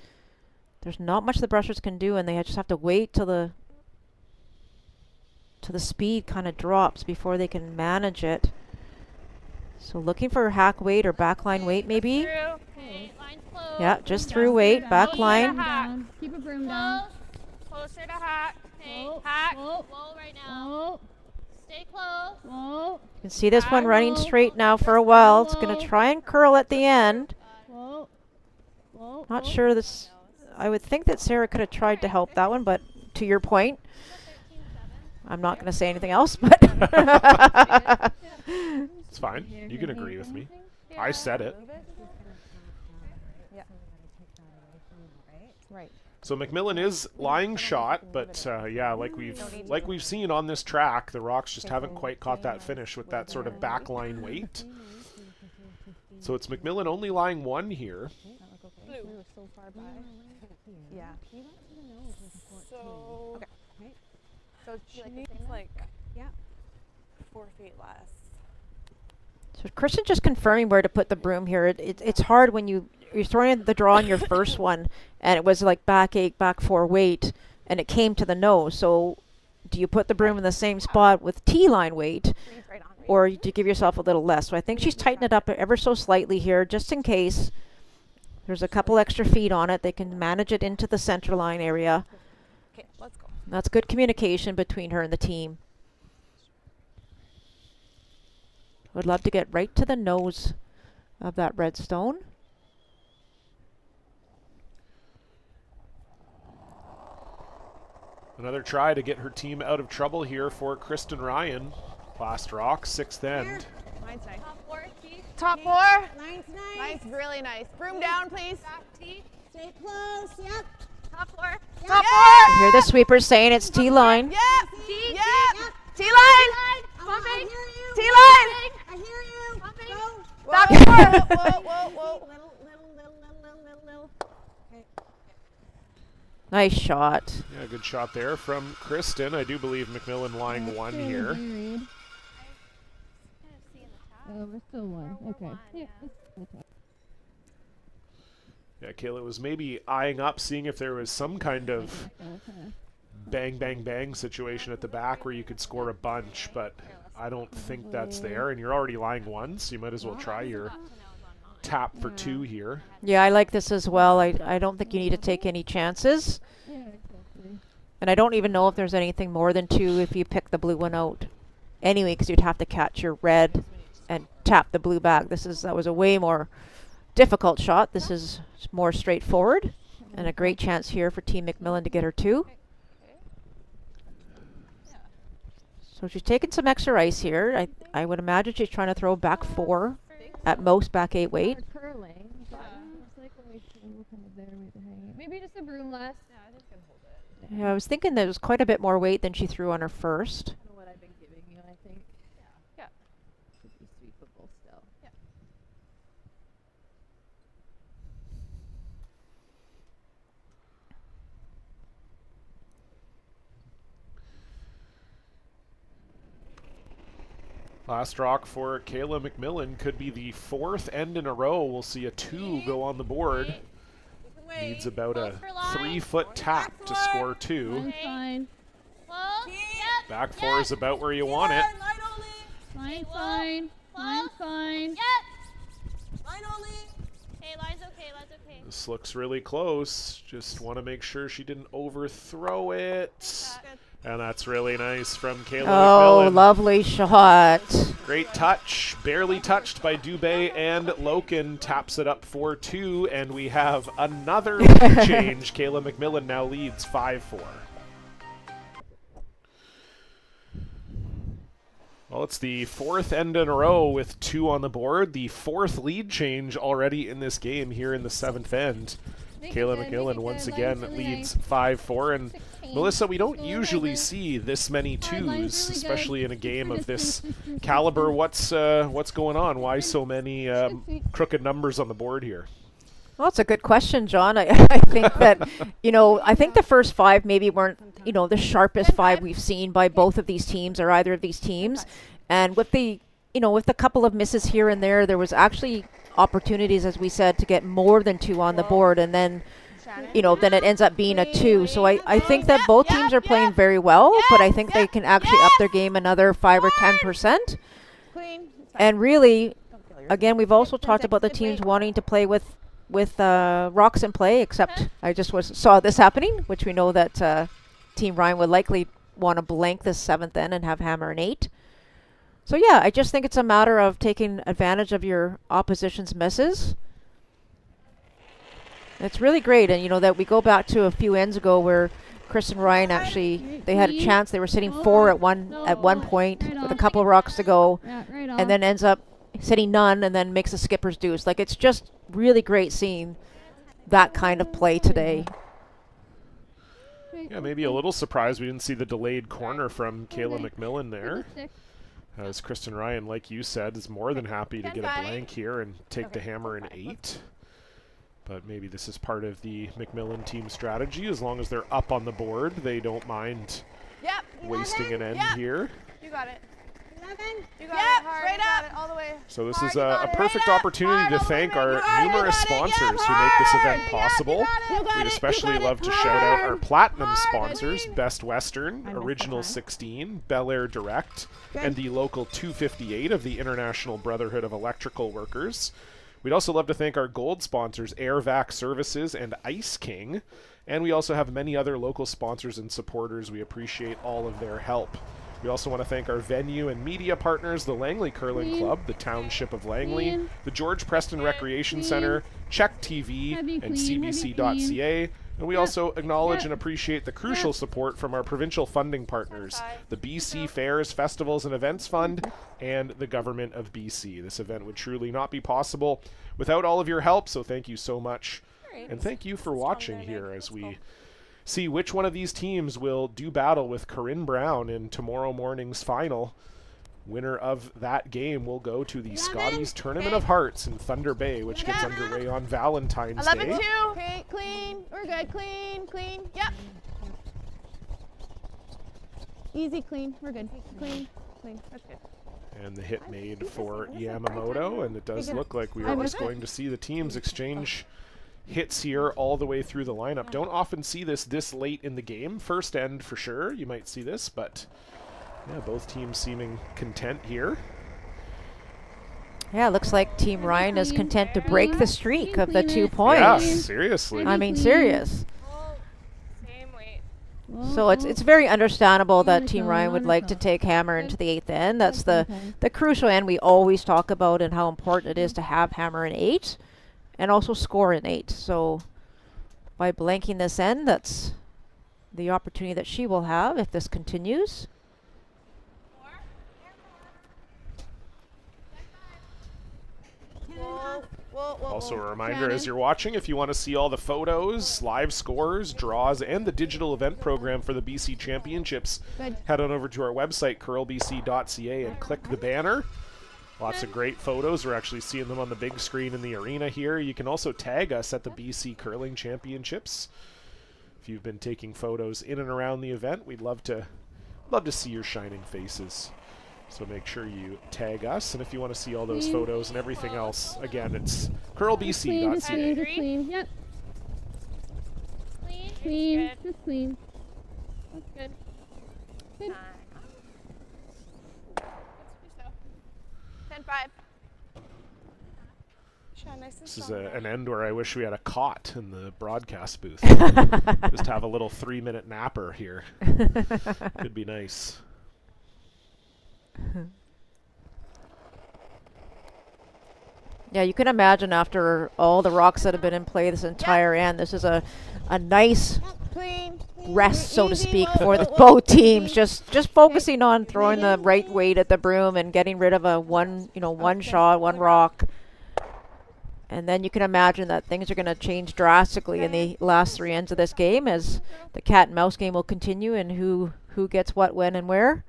Speaker 2: there's not much the brushers can do, and they just have to wait till the speed kind of drops before they can manage it. So looking for hack weight or backline weight, maybe.
Speaker 8: Okay, line's closed.
Speaker 2: Yeah, just through weight, back
Speaker 8: Keep
Speaker 2: line.
Speaker 8: a down. Keep a broom down.
Speaker 7: Closer to hack.
Speaker 8: Okay,
Speaker 7: Hack.
Speaker 8: Whoa right now. Stay close. Whoa.
Speaker 2: You can see this one running straight now for a while. It's going to try and curl at the end.
Speaker 8: Whoa. Whoa.
Speaker 2: Not sure this. I would think that Sarah could have tried to help that one, but to your point, I'm not going to say anything else, but
Speaker 1: It's fine. You can agree with me. I said it.
Speaker 6: Yeah. Right.
Speaker 1: So MacMillan is lying shot, but yeah, like we've seen on this track, the rocks just haven't quite caught that finish with that sort of backline weight. So it's MacMillan only lying 1 here.
Speaker 6: We were so far by. Yeah.
Speaker 4: So,
Speaker 6: Okay. So
Speaker 4: she needs like 4 feet less.
Speaker 2: So Kristen just confirming where to put the broom here. It's hard when you're throwing the draw on your first one, and it was like back 8, back 4 weight, and it came to the nose. So do you put the broom in the same spot with T-line weight, or do you give yourself a little less? So I think she's tightened it up ever so slightly here, just in case there's a couple extra feet on it. They can manage it into the center line area.
Speaker 4: Okay, let's go.
Speaker 2: That's good communication between her and the team. Would love to get right to the nose of that red stone.
Speaker 1: Another try to get her team out of trouble here for Kristen Ryan. Last rock, 6th end.
Speaker 7: Mine's nice.
Speaker 8: Top 4, T.
Speaker 7: Top 4.
Speaker 3: Nice.
Speaker 7: Nice, really nice. Broom down, please.
Speaker 8: Back, T.
Speaker 3: Stay close. Yep.
Speaker 8: Top 4.
Speaker 7: Top
Speaker 2: I hear the sweepers saying it's T-line.
Speaker 7: Yep.
Speaker 8: T.
Speaker 7: Yep.
Speaker 3: Yep.
Speaker 7: T-line.
Speaker 8: Bumping.
Speaker 3: I hear you.
Speaker 7: T-line.
Speaker 3: I hear you.
Speaker 8: Bumping.
Speaker 3: Go.
Speaker 7: Top 4. Whoa.
Speaker 3: Little. Okay.
Speaker 2: Nice shot.
Speaker 1: Yeah, good shot there from Kristen. I do believe MacMillan lying 1 here.
Speaker 4: Oh, we're still 1. Okay. Yeah.
Speaker 1: Yeah, Kayla was maybe eyeing up, seeing if there was some kind of bang, bang, bang situation at the back where you could score a bunch, but I don't think that's there. And you're already lying 1, so you might as well try your tap for 2 here.
Speaker 2: Yeah, I like this as well. I don't think you need to take any chances.
Speaker 4: Yeah, exactly.
Speaker 2: And I don't even know if there's anything more than 2 if you pick the blue one out. Anyway, because you'd have to catch your red and tap the blue back. That was a way more difficult shot. This is more straightforward. And a great chance here for Team MacMillan to get her 2. So she's taking some extra ice here. I would imagine she's trying to throw back 4, at most back 8 weight.
Speaker 4: Curling. It's like when we're kind of there, we have to hang it.
Speaker 8: Maybe just a broom less.
Speaker 7: Yeah, I think I can hold it.
Speaker 2: Yeah, I was thinking there was quite a bit more weight than she threw on her first.
Speaker 4: Kind of what I've been giving you, I think.
Speaker 7: Yeah.
Speaker 4: Should be sweepable still.
Speaker 7: Yeah.
Speaker 1: Last rock for Kayla MacMillan could be the 4th end in a row. We'll see a 2 go on the board. Needs about a 3-foot tap to score 2.
Speaker 4: Mine's fine.
Speaker 8: Well, yep.
Speaker 1: Back 4 is about where you want it.
Speaker 4: Mine's fine. Mine's fine.
Speaker 8: Yep.
Speaker 3: Line only.
Speaker 8: Hey, line's okay. Line's okay.
Speaker 1: This looks really close. Just want to make sure she didn't overthrow it. And that's really nice from Kayla
Speaker 2: Oh,
Speaker 1: MacMillan.
Speaker 2: lovely shot.
Speaker 1: Great touch. Barely touched by Dubé, and Loken taps it up for 2. And we have another lead change. Kayla MacMillan now leads 5-4. Well, it's the 4th end in a row with 2 on the board. The 4th lead change already in this game here in the 7th end. Kayla MacMillan once again leads 5-4. And Melissa, we don't usually see this many 2s, especially in a game of this caliber. What's going on? Why so many crooked numbers on the board here?
Speaker 2: Well, it's a good question, John. I think that, I think the first 5 maybe weren't, the sharpest 5 we've seen by both of these teams or either of these teams. And with the, with a couple of misses here and there was actually opportunities, as we said, to get more than 2 on the board. And then, then it ends up being a 2. So I think that both teams are playing very well, but I think they can actually up their game another 5 or 10%. And really, again, we've also talked about the teams wanting to play with rocks in play, except I just saw this happening, which we know that Team Ryan would likely want to blank this 7th end and have hammer an 8. So yeah, I just think it's a matter of taking advantage of your opposition's misses. It's really great, and that we go back to a few ends ago where Kristen Ryan actually, they had a chance. They were sitting 4 at one point with a couple of rocks to go, and then ends up sitting none and then makes a skipper's deuce. Like, it's just really great seeing that kind of play today.
Speaker 1: Yeah, maybe a little surprised we didn't see the delayed corner from Kayla MacMillan there. As Kristen Ryan, like you said, is more than happy to get a blank here and take the hammer in 8. But maybe this is part of the MacMillan team strategy. As long as they're up on the board, they don't mind wasting an end here.
Speaker 7: You got it.
Speaker 3: 11.
Speaker 7: You got it. Straight up. All the way.
Speaker 1: So this is a perfect opportunity to thank our numerous sponsors who make this event possible. We'd especially love to shout out our platinum sponsors, Best Western, Original 16, Bel Air Direct, and the local 258 of the International Brotherhood of Electrical Workers. We'd also love to thank our gold sponsors, AirVac Services and Ice King. And we also have many other local sponsors and supporters. We appreciate all of their help. We also want to thank our venue and media partners, the Langley Curling Club, the Township of Langley, the George Preston Recreation Center, Check TV, and CBC.ca. And we also acknowledge and appreciate the crucial support from our provincial funding partners, the BC Fairs, Festivals and Events Fund, and the Government of BC. This event would truly not be possible without all of your help, so thank you so much. And thank you for watching here as we see which one of these teams will do battle with Corinne Brown in tomorrow morning's final. Winner of that game will go to the Scotties Tournament of Hearts in Thunder Bay, which gets underway on Valentine's Day.
Speaker 7: 11-2. Okay, clean. We're good. Clean, clean. Yep. Easy, clean. We're good. Clean, clean. That's good.
Speaker 1: And the hit made for Yamamoto, and it does look like we are just going to see the teams exchange hits here all the way through the lineup. Don't often see this late in the game. First end for sure, you might see this, but yeah, both teams seeming content here.
Speaker 2: Yeah, looks like Team Ryan is content to break the streak of the 2 points.
Speaker 1: Yeah, seriously.
Speaker 2: I mean, serious. So it's very understandable that Team Ryan would like to take Hammer into the 8th end. That's the crucial end we always talk about, and how important it is to have Hammer in 8 and also score in 8. So by blanking this end, that's the opportunity that she will have if this continues.
Speaker 1: Also a reminder as you're watching, if you want to see all the photos, live scores, draws, and the digital event program for the BC Championships, head on over to our website, curlbc.ca, and click the banner. Lots of great photos. We're actually seeing them on the big screen in the arena here. You can also tag us at the BC Curling Championships. If you've been taking photos in and around the event, we'd love to see your shining faces. So make sure you tag us, and if you want to see all those photos and everything else, again, it's curlbc.ca.
Speaker 8: Clean, yep. Clean, just clean. That's good. Good.
Speaker 7: 10-5.
Speaker 1: This is an end where I wish we had a cot in the broadcast booth. Just have a little 3-minute napper here. Could be nice.
Speaker 2: Yeah, you can imagine after all the rocks that have been in play this entire end, this is a nice rest, so to speak, for the both teams. Just focusing on throwing the right weight at the broom and getting rid of a one shot, one rock. And then you can imagine that things are going to change drastically in the last 3 ends of this game as the cat and mouse game will continue, and who gets what, when, and where.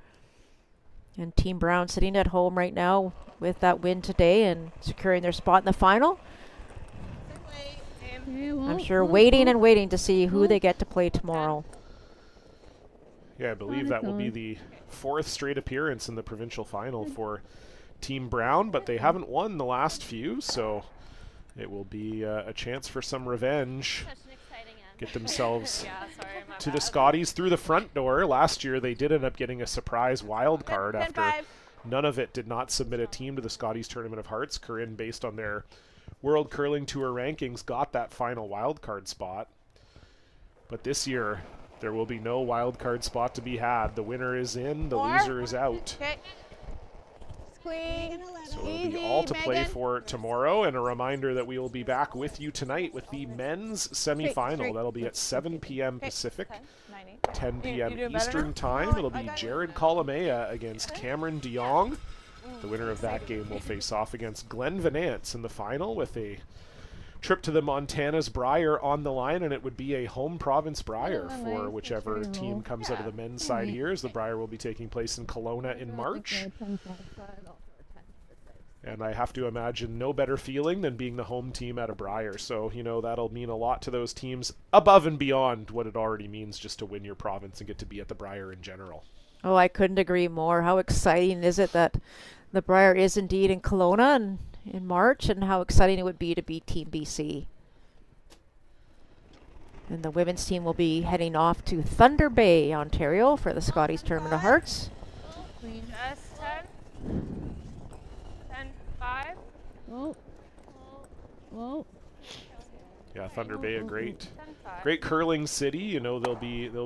Speaker 2: And Team Brown sitting at home right now with that win today and securing their spot in the final. I'm sure waiting and waiting to see who they get to play tomorrow.
Speaker 1: Yeah, I believe that will be the 4th straight appearance in the provincial final for Team Brown, but they haven't won the last few, so it will be a chance for some revenge. Get themselves to the Scotties through the front door. Last year they did end up getting a surprise wild card after none of it did not submit a team to the Scotties Tournament of Hearts. Corinne, based on their World Curling Tour rankings, got that final wild card spot. But this year there will be no wild card spot to be had. The winner is in, the loser is out. So it'll be all to play for tomorrow, and a reminder that we will be back with you tonight with the men's semifinal. That'll be at 7 p.m. Pacific, 10 p.m. Eastern Time. It'll be Jared Colomea against Cameron DeYoung. The winner of that game will face off against Glenn Van Nance in the final, with a trip to the Montana's Briar on the line, and it would be a home province Briar for whichever team comes out of the men's side here, as the Briar will be taking place in Kelowna in March. And I have to imagine no better feeling than being the home team at a Briar. So, you know, that'll mean a lot to those teams above and beyond what it already means just to win your province and get to be at the Briar in general.
Speaker 2: Oh, I couldn't agree more. How exciting is it that the Briar is indeed in Kelowna in March, and how exciting it would be to beat Team BC. And the women's team will be heading off to Thunder Bay, Ontario for the Scotties Tournament of Hearts.
Speaker 7: Just 10. 10-5.
Speaker 8: Whoa. Whoa.
Speaker 1: Yeah, Thunder Bay, a great curling city. You know, they'll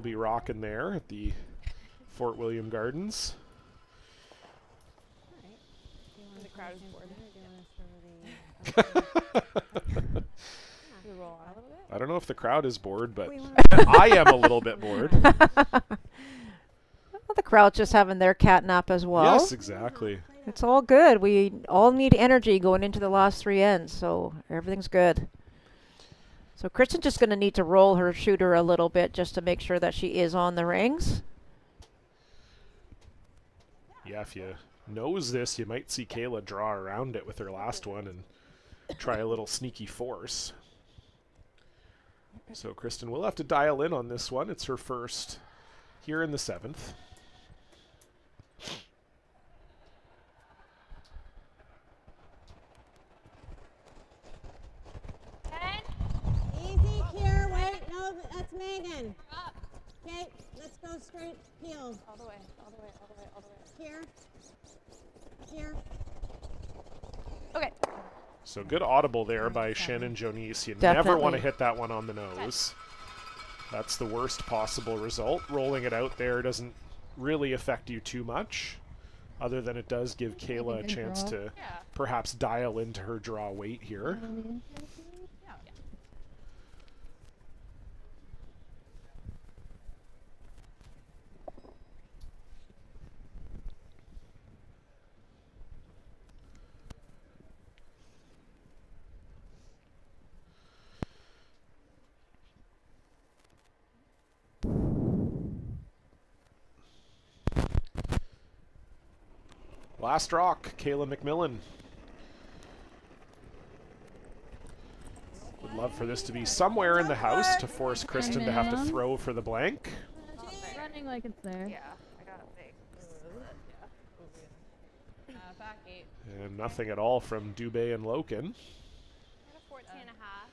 Speaker 1: be rocking there at the Fort William Gardens.
Speaker 4: The crowd is bored.
Speaker 1: I don't know if the crowd is bored, but I am a little bit bored.
Speaker 2: Well, the crowd's just having their cat nap as well.
Speaker 1: Yes, exactly.
Speaker 2: It's all good. We all need energy going into the last 3 ends, so everything's good. So Kristen's just going to need to roll her shooter a little bit just to make sure that she is on the rings.
Speaker 1: Yeah, if you nose this, you might see Kayla draw around it with her last one and try a little sneaky force. So Kristen will have to dial in on this one. It's her first here in the 7th.
Speaker 3: Easy, here, wait, no, that's Megan. Okay, let's go straight heels.
Speaker 4: All the way, all the way, all the way, all the way.
Speaker 3: Here, here.
Speaker 4: Okay.
Speaker 1: So good audible there by Shannon Jonice. You never want to
Speaker 2: Definitely.
Speaker 1: hit that one on the nose. That's the worst possible result. Rolling it out there doesn't really affect you too much, other than it does give Kayla a chance to perhaps dial into her draw weight here. Last rock, Kayla MacMillan. Would love for this to be somewhere in the house to force Kristen to have to throw for the blank.
Speaker 8: Running like it's there.
Speaker 4: Yeah, I got a big. Back 8.
Speaker 1: And nothing at all from Dubé and Loken.
Speaker 7: I got a 14 and a half.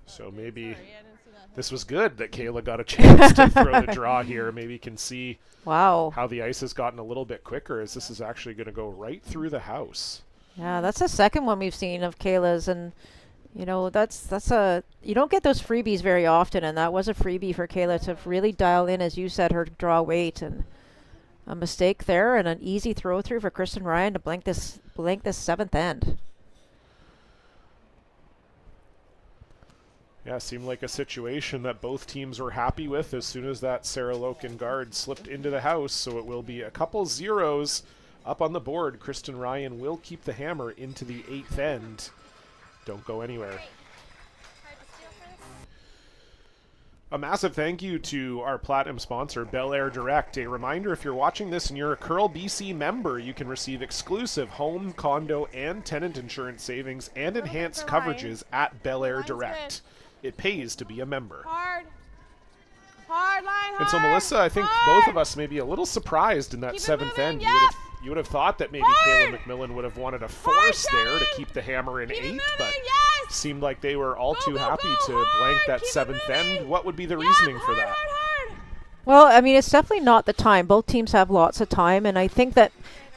Speaker 1: So maybe
Speaker 4: Sorry, I didn't see that.
Speaker 1: this was good that Kayla got a chance to throw the draw here. Maybe you can see
Speaker 2: Wow.
Speaker 1: how the ice has gotten a little bit quicker as this is actually going to go right through the house.
Speaker 2: Yeah, that's the second one we've seen of Kayla's, and you know that's a you don't get those freebies very often, and that was a freebie for Kayla to really dial in, as you said, her draw weight, and a mistake there and an easy throw through for Kristen Ryan to blank this 7th end.
Speaker 1: Yeah, seemed like a situation that both teams were happy with as soon as that Sarah Loken guard slipped into the house, so it will be a couple zeros up on the board. Kristen Ryan will keep the hammer into the 8th end. Don't go anywhere. A massive thank you to our platinum sponsor, Bel Air Direct. A reminder, if you're watching this and you're a Curl BC member, you can receive exclusive home, condo, and tenant insurance savings and enhanced coverages at Bel Air Direct. It pays to be a member.
Speaker 7: Hard. Hard line, hard.
Speaker 1: And so, Melissa, I think both of us may be a little surprised in that 7th end. You would have thought that maybe Kayla MacMillan would have wanted a force there to keep the hammer in 8, but seemed like they were all too happy to blank that 7th end. What would be the reasoning for that?
Speaker 2: Well, I mean, it's definitely not the time. Both teams have lots of time, and I think that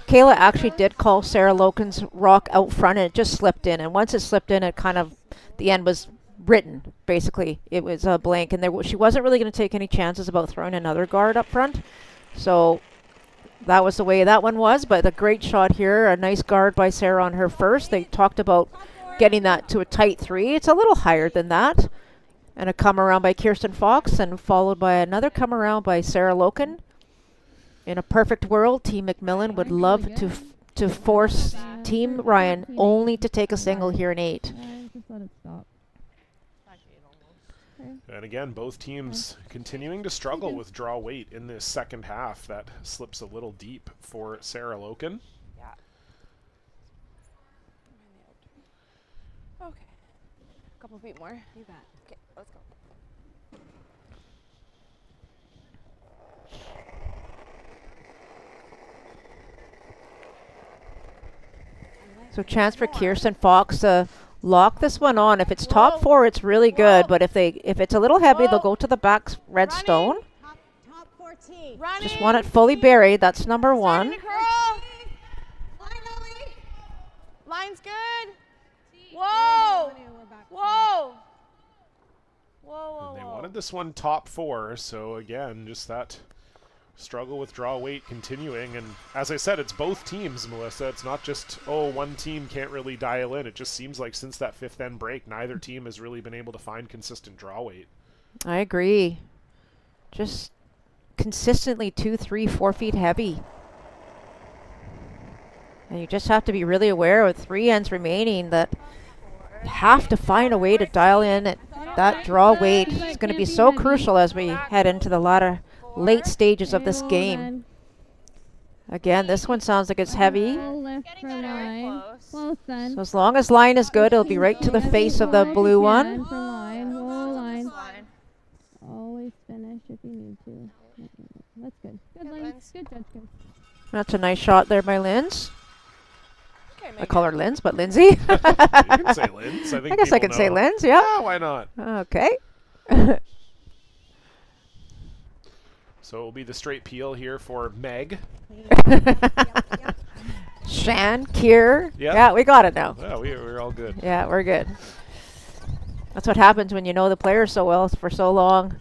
Speaker 2: Kayla actually did call Sarah Loken's rock out front, and it just slipped in. And once it slipped in, it kind of, the end was written, basically. It was a blank, and she wasn't really going to take any chances about throwing another guard up front. So that was the way that one was, but a great shot here. A nice guard by Sarah on her first. They talked about getting that to a tight 3. It's a little higher than that. And a come around by Kirsten Fox, and followed by another come around by Sarah Loken. In a perfect world, Team MacMillan would love to force Team Ryan only to take a single here in 8.
Speaker 8: Just let it stop.
Speaker 1: And again, both teams continuing to struggle with draw weight in this second half. That slips a little deep for Sarah Loken.
Speaker 4: Yeah. Okay. A couple feet more. You bet. Okay, let's go.
Speaker 2: So chance for Kirsten Fox to lock this one on. If it's top 4, it's really good. But if it's a little heavy, they'll go to the back red stone.
Speaker 3: Top 14.
Speaker 2: Just want it fully buried. That's number 1.
Speaker 7: Line's good. Whoa. Whoa. Whoa,
Speaker 1: And they wanted this one top 4, so again, just that struggle with draw weight continuing. And as I said, it's both teams, Melissa. It's not just, oh, one team can't really dial in. It just seems like since that fifth end break, neither team has really been able to find consistent draw weight.
Speaker 2: I agree. Just consistently 2, 3, 4 feet heavy. And you just have to be really aware with 3 ends remaining that you have to find a way to dial in that draw weight. It's going to be so crucial as we head into the late stages of this game. Again, this one sounds like it's heavy. So as long as line is good, it'll be right to the face of the blue one.
Speaker 8: Always finish if you need to. That's good. Good lines. Good judge. Good.
Speaker 2: That's a nice shot there by Linz. I call her Linz, but Lindsay.
Speaker 1: You can say Linz.
Speaker 2: I guess I can say Linz, yeah.
Speaker 1: Yeah, why not?
Speaker 2: Okay.
Speaker 1: So it will be the straight peel here for Meg.
Speaker 2: Shan, Kier.
Speaker 1: Yep.
Speaker 2: Yeah, we got it now.
Speaker 1: Yeah, we're all good.
Speaker 2: Yeah, we're good. That's what happens when you know the player so well for so long.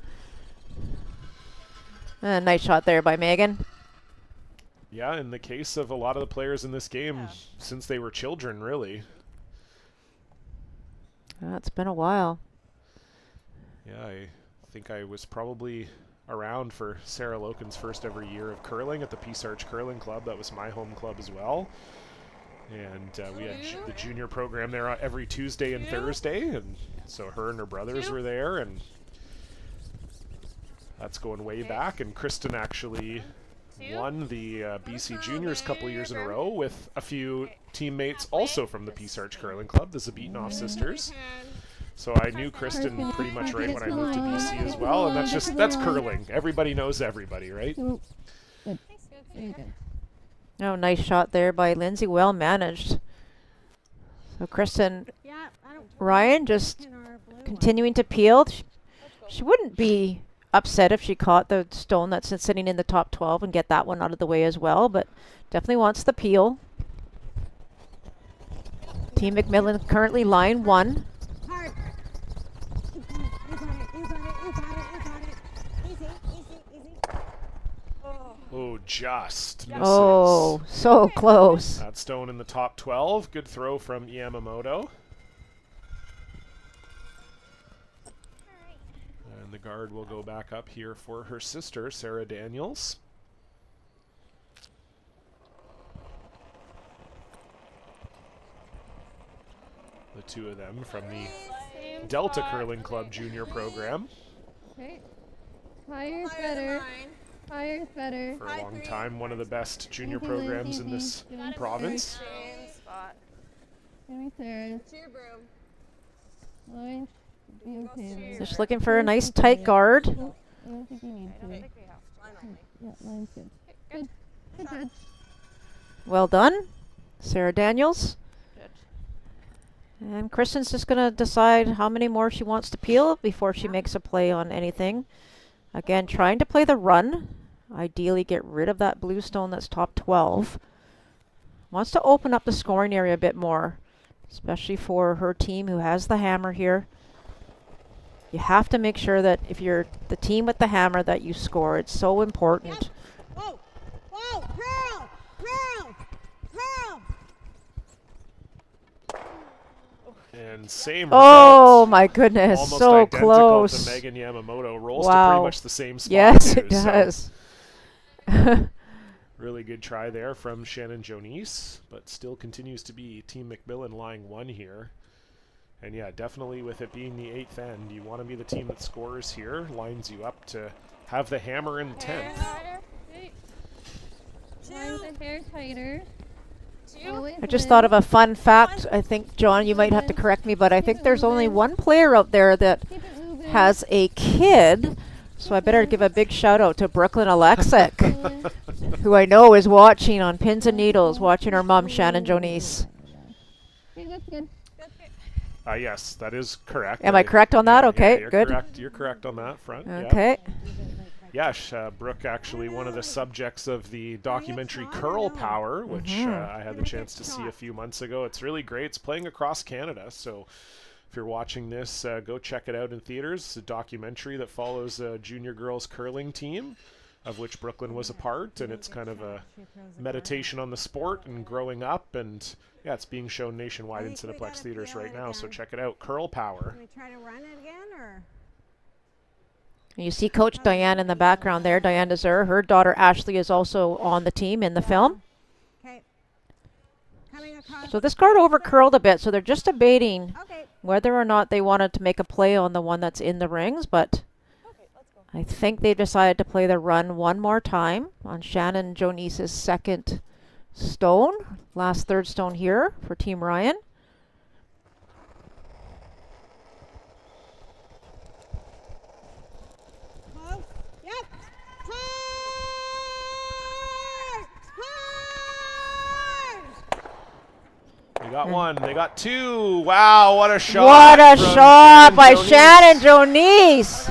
Speaker 2: Nice shot there by Megan.
Speaker 1: Yeah, in the case of a lot of the players in this game, since they were children, really.
Speaker 2: It's been a while.
Speaker 1: Yeah, I think I was probably around for Sarah Loken's first ever year of curling at the Peace Arch Curling Club. That was my home club as well. And we had the junior program there every Tuesday and Thursday, and so her and her brothers were there, and that's going way back. And Kristen actually won the BC Juniors a couple years in a row with a few teammates also from the Peace Arch Curling Club, the Zabitnoff sisters. So I knew Kristen pretty much right when I moved to BC as well, and that's curling. Everybody knows everybody, right?
Speaker 2: Oh, nice shot there by Lindsay. Well managed. So Kristen, Ryan just continuing to peel. She wouldn't be upset if she caught the stone that's sitting in the top 12 and get that one out of the way as well, but definitely wants the peel. Team MacMillan currently line 1.
Speaker 1: Oh, just misses.
Speaker 2: Oh, so close.
Speaker 1: That stone in the top 12. Good throw from Yamamoto. And the guard will go back up here for her sister, Sarah Daniels. The two of them from the Delta Curling Club junior program.
Speaker 8: Okay. Higher's better. Higher's better.
Speaker 1: For a long time, one of the best junior programs in this province.
Speaker 8: Give me third. Line. Okay.
Speaker 2: Just looking for a nice tight guard.
Speaker 8: I don't think you need to. Yeah, line's good. Good. Good judge.
Speaker 2: Well done, Sarah Daniels. And Kristen's just going to decide how many more she wants to peel before she makes a play on anything. Again, trying to play the run. Ideally get rid of that blue stone that's top 12. Wants to open up the scoring area a bit more, especially for her team who has the hammer here. You have to make sure that if you're the team with the hammer that you score. It's so important.
Speaker 3: Whoa! Whoa! Curl! Curl! Curl!
Speaker 1: And same
Speaker 2: Oh
Speaker 1: result.
Speaker 2: my goodness,
Speaker 1: Almost
Speaker 2: so
Speaker 1: identical
Speaker 2: close.
Speaker 1: to Megan Yamamoto. Rolls
Speaker 2: Wow.
Speaker 1: to pretty much the same spot.
Speaker 2: Yes,
Speaker 1: too,
Speaker 2: it does.
Speaker 1: Really good try there from Shannon Jonice, but still continues to be Team MacMillan lying 1 here. And yeah, definitely with it being the 8th end, you want to be the team that scores here, lines you up to have the hammer in 10th.
Speaker 8: Line's a hair tighter.
Speaker 2: I just thought of a fun fact. I think, John, you might have to correct me, but I think there's only one player out there that has a kid. So I better give a big shout out to Brooklyn Alexic, who I know is watching on Pins and Needles, watching her mom, Shannon Jonice.
Speaker 8: Okay, that's good.
Speaker 1: Yes, that is correct.
Speaker 2: Am I correct on that? Okay,
Speaker 1: you're
Speaker 2: good.
Speaker 1: Correct. You're correct on that front.
Speaker 2: Okay.
Speaker 1: Yes, Brooke actually one of the subjects of the documentary Curl Power, which I had the chance to see a few months ago. It's really great. It's playing across Canada, so if you're watching this, go check it out in theaters. It's a documentary that follows a junior girls curling team. of which Brooklyn was a part, and it's kind of a meditation on the sport and growing up, and yeah, it's being shown nationwide in Cineplex theaters right now, so check it out. Curl Power.
Speaker 3: Can we try to run it again, or?
Speaker 2: You see Coach Diane in the background there, Diane Deser. Her daughter Ashley is also on the team in the film.
Speaker 3: Okay. Coming across.
Speaker 2: So this guard over curled a bit, so they're just debating whether or not they wanted to make a play on the one that's in the rings, but I think they decided to play the run one more time on Shannon Jonice's second stone. Last third stone here for Team Ryan.
Speaker 3: Close. Yep.
Speaker 1: They got one. They got two. Wow, what a shot.
Speaker 2: What a
Speaker 1: from
Speaker 2: shot by
Speaker 1: Jonice.
Speaker 2: Shannon Jonice.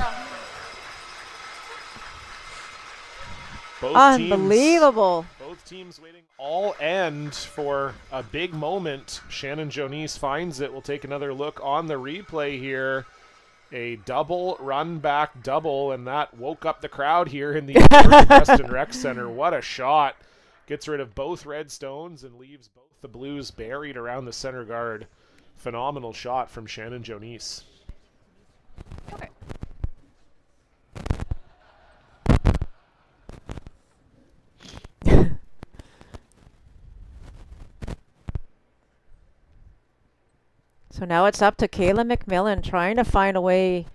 Speaker 1: Both
Speaker 2: Unbelievable.
Speaker 1: Both teams waiting all end for a big moment. Shannon Jonice finds it. We'll take another look on the replay here. A double run back double, and that woke up the crowd here in the Preston Rec Center. What a shot. Gets rid of both red stones and leaves both the blues buried around the center guard. Phenomenal shot from Shannon Jonice.
Speaker 7: Okay.
Speaker 2: So now it's up to Kayla MacMillan trying to find a way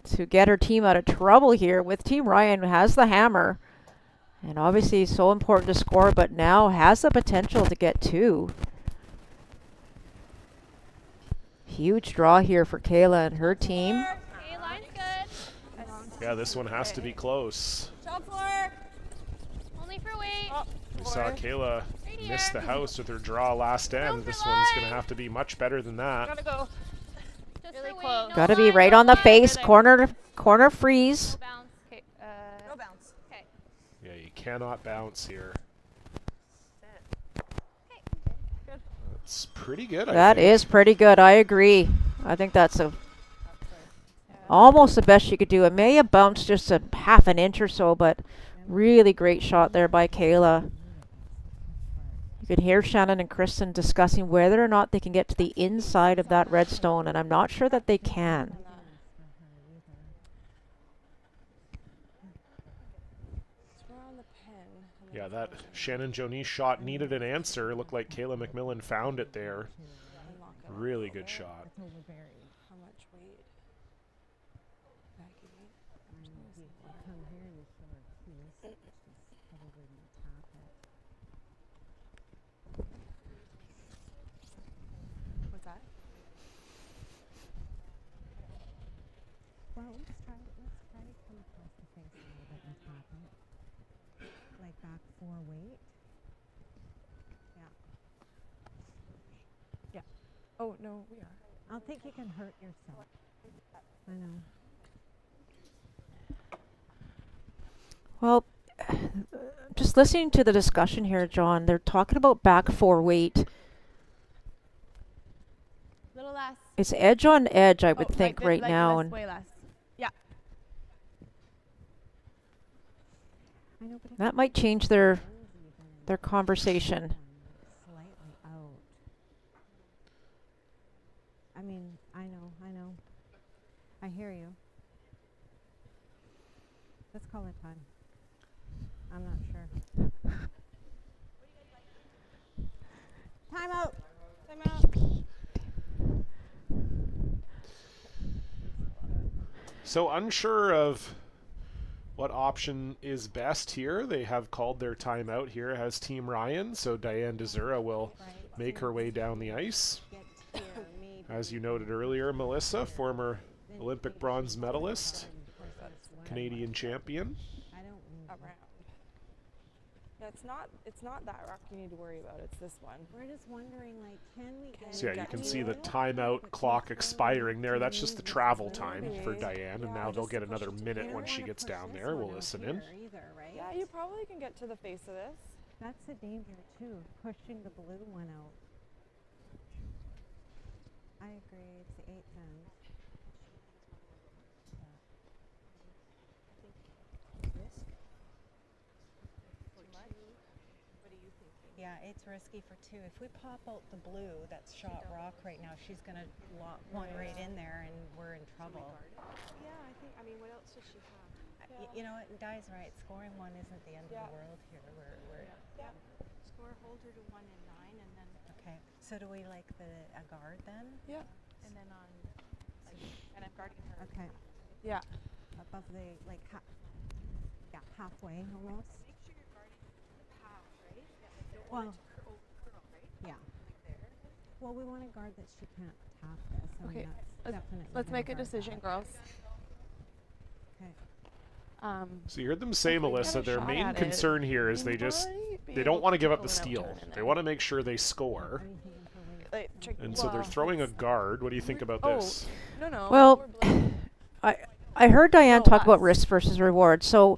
Speaker 2: to get her team out of trouble here with Team Ryan, who has the hammer. And obviously so important to score, but now has the potential to get two. Huge draw here for Kayla and her team.
Speaker 8: Okay, line's good.
Speaker 1: Yeah, this one has to be close.
Speaker 8: Shot floor. Only for weight.
Speaker 1: We saw Kayla miss the house with her draw last end. This one's going to have to be much better than that.
Speaker 7: Gotta go.
Speaker 8: Just
Speaker 7: Really
Speaker 8: for
Speaker 7: close.
Speaker 8: weight.
Speaker 2: Got to be right on the face, corner freeze.
Speaker 8: No bounce.
Speaker 7: Okay. No bounce.
Speaker 8: Okay.
Speaker 1: Yeah, you cannot bounce here. That's pretty good, I
Speaker 2: That
Speaker 1: think.
Speaker 2: is pretty good. I agree. I think that's almost the best you could do. It may have bounced just a half an inch or so, but really great shot there by Kayla. You could hear Shannon and Kristen discussing whether or not they can get to the inside of that red stone, and I'm not sure that they can.
Speaker 1: Yeah, that Shannon Jonice shot needed an answer. It looked like Kayla MacMillan found it there. Really good shot.
Speaker 4: How much weight?
Speaker 6: What's that?
Speaker 3: Well, let's try to come across the face a little bit and tap it. Like back 4 weight. Yeah.
Speaker 6: Oh, no, we are.
Speaker 3: I don't think you can hurt yourself. I know.
Speaker 2: Well, just listening to the discussion here, John, they're talking about back 4 weight.
Speaker 7: Little less.
Speaker 2: It's edge on edge, I would think,
Speaker 7: like
Speaker 2: right
Speaker 7: like
Speaker 2: now.
Speaker 7: less,
Speaker 2: And
Speaker 7: way less. Yeah.
Speaker 3: I know, but if
Speaker 2: that might change their conversation.
Speaker 3: slightly out. I mean, I know. I hear you. Let's call it time. I'm not sure. Time out.
Speaker 7: Time out.
Speaker 1: So unsure of what option is best here. They have called their timeout here as Team Ryan, so Diane Desura will make her way down the ice. As you noted earlier, Melissa, former Olympic bronze medalist, Canadian champion.
Speaker 6: Around. Yeah, it's not that rock you need to worry about. It's this one.
Speaker 3: We're just wondering, like, can we get
Speaker 1: So yeah, you can see the timeout clock expiring there. That's just the travel time for Diane, and now they'll get another minute when she gets down there. We'll listen in.
Speaker 3: either, right?
Speaker 6: Yeah, you probably can get to the face of this.
Speaker 3: That's the danger too, pushing the blue one out. I agree, it's the 8-10. Yeah, it's risky for 2. If we pop out the blue that's shot rock right now, she's going to lock one right in there and we're in trouble.
Speaker 7: Yeah, I mean, what else does she have?
Speaker 3: You know what, Di's right. Scoring 1 isn't the end of the world here. We're
Speaker 7: Score, hold her to 1 and 9, and then.
Speaker 3: Okay. So do we like a guard then?
Speaker 7: Yeah. And then on, and I'm guarding her.
Speaker 3: Okay.
Speaker 7: Yeah.
Speaker 3: Above the halfway almost.
Speaker 7: Make sure you're guarding the path, right? Don't
Speaker 3: Well,
Speaker 7: want it to curl, right?
Speaker 3: yeah.
Speaker 7: Like there.
Speaker 3: Well, we want to guard that she can't tap this. I
Speaker 7: Okay.
Speaker 3: mean, that's definitely
Speaker 7: Let's
Speaker 3: gonna
Speaker 7: make a
Speaker 3: guard
Speaker 7: decision,
Speaker 3: that.
Speaker 7: girls.
Speaker 3: Okay.
Speaker 1: So you heard them say, Melissa, their main
Speaker 7: at it,
Speaker 1: concern here is they don't want to give up the steal. They want to make sure they score. And so they're throwing a guard. What do you think about this?
Speaker 7: No.
Speaker 2: Well, I heard Diane talk about risk versus reward. So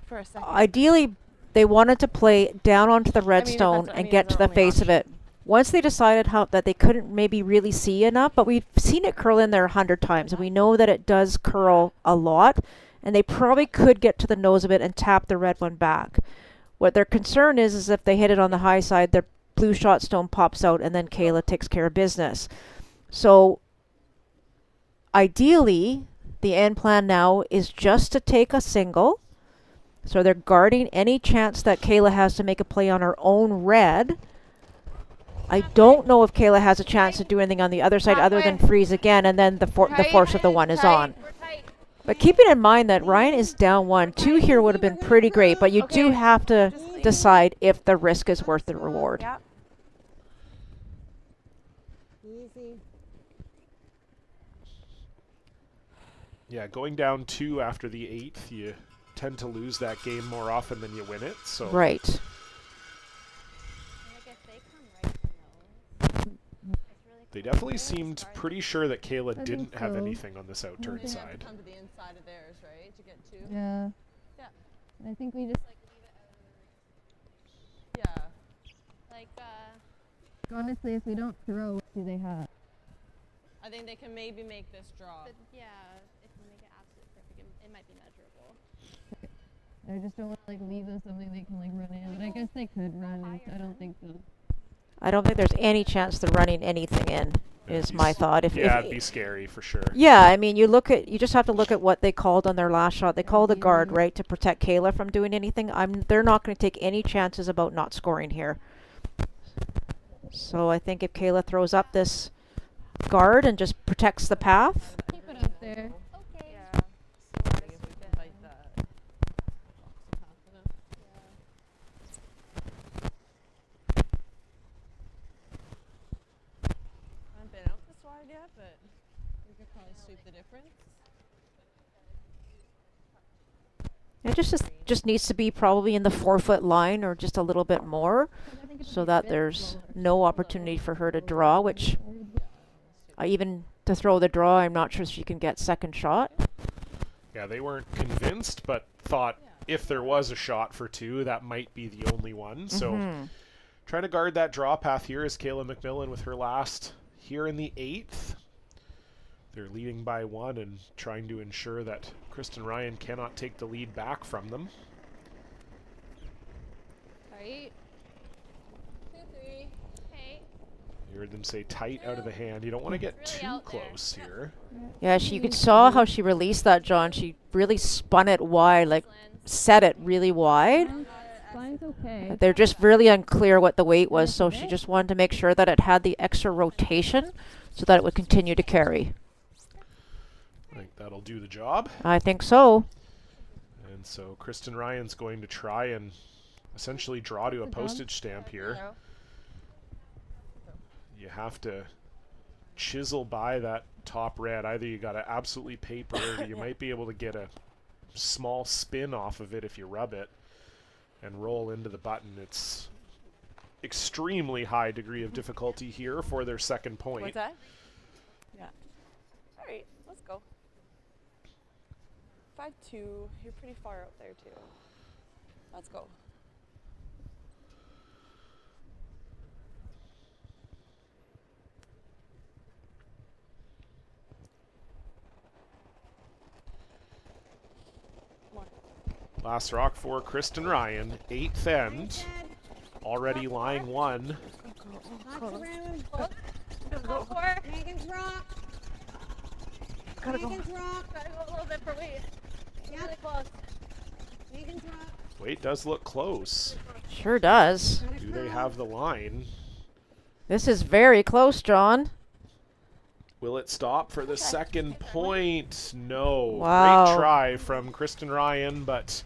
Speaker 7: For a second.
Speaker 2: ideally, they wanted to play down onto the redstone and get to the face of it. Once they decided that they couldn't maybe really see enough, but we've seen it curl in there 100 times, and we know that it does curl a lot, and they probably could get to the nose of it and tap the red one back. What their concern is if they hit it on the high side, their blue shot stone pops out, and then Kayla takes care of business. So ideally, the end plan now is just to take a single. So they're guarding any chance that Kayla has to make a play on her own red. I don't know if Kayla has a chance to do anything on the other side other than freeze again, and then the force of the 1 is on. But keeping in mind that Ryan is down 1, 2 here would have been pretty great, but you do have to decide if the risk is worth the reward.
Speaker 7: Yeah.
Speaker 3: Easy.
Speaker 1: Yeah, going down 2 after the 8th, you tend to lose that game more often than you win it. So
Speaker 2: Right.
Speaker 1: they definitely seemed pretty sure that Kayla didn't have anything on this outturn side.
Speaker 4: Come to the inside of theirs, right, to get 2.
Speaker 8: Yeah.
Speaker 4: Yeah.
Speaker 8: And I think we just like leave it out.
Speaker 4: Yeah.
Speaker 8: Like, honestly, if we don't throw, what do they have?
Speaker 4: I think they can maybe make this draw.
Speaker 8: But yeah, if we make it absolutely perfect, it might be measurable. I just don't want to like leave them something they can like run in, but I guess they could run. I don't think so.
Speaker 2: I don't think there's any chance they're running anything in, is my thought.
Speaker 1: Yeah, it'd be scary for sure.
Speaker 2: Yeah, I mean, you just have to look at what they called on their last shot. They called a guard, right, to protect Kayla from doing anything. They're not going to take any chances about not scoring here. So I think if Kayla throws up this guard and just protects the path.
Speaker 8: Keep it up there.
Speaker 4: Okay. Yeah. So I think if we can fight that. I haven't been out this wide yet, but we could probably sweep the difference.
Speaker 2: It just needs to be probably in the 4-foot line or just a little bit more, so that there's no opportunity for her to draw, which even to throw the draw, I'm not sure she can get second shot.
Speaker 1: Yeah, they weren't convinced, but thought if there was a shot for 2, that might be the only one. So trying to guard that draw path here is Kayla MacMillan with her last here in the 8th. They're leading by 1 and trying to ensure that Kristen Ryan cannot take the lead back from them.
Speaker 8: Right.
Speaker 4: 2-3.
Speaker 8: Okay.
Speaker 1: You heard them say tight out of the hand. You don't want to get
Speaker 8: Really
Speaker 1: too
Speaker 8: out there.
Speaker 1: close here.
Speaker 2: Yeah, you could saw how she released that, John. She really spun it wide, like set it really wide.
Speaker 8: Line's okay.
Speaker 2: They're just really unclear what the weight was, so she just wanted to make sure that it had the extra rotation so that it would continue to carry.
Speaker 1: I think that'll do the job.
Speaker 2: I think so.
Speaker 1: And so Kristen Ryan's going to try and essentially draw to a postage stamp here. You have to chisel by that top red. Either you got to absolutely paper it, or you might be able to get a small spin off of it if you rub it and roll into the button. It's extremely high degree of difficulty here for their second point.
Speaker 6: What's that? Yeah. All right, let's go. 5-2. You're pretty far out there too. Let's go.
Speaker 1: Last rock for Kristen Ryan, 8th end. already lying one.
Speaker 8: Go for it.
Speaker 3: Megan's rock.
Speaker 2: Gotta go.
Speaker 3: Megan's rock.
Speaker 8: Gotta go a little bit for weight.
Speaker 3: Yep.
Speaker 8: Really close.
Speaker 3: Megan's rock.
Speaker 1: Weight does look close.
Speaker 2: Sure does.
Speaker 1: Do they have the line?
Speaker 2: This is very close, John.
Speaker 1: Will it stop for the second point? No.
Speaker 2: Wow.
Speaker 1: Great try from Kristen Ryan, but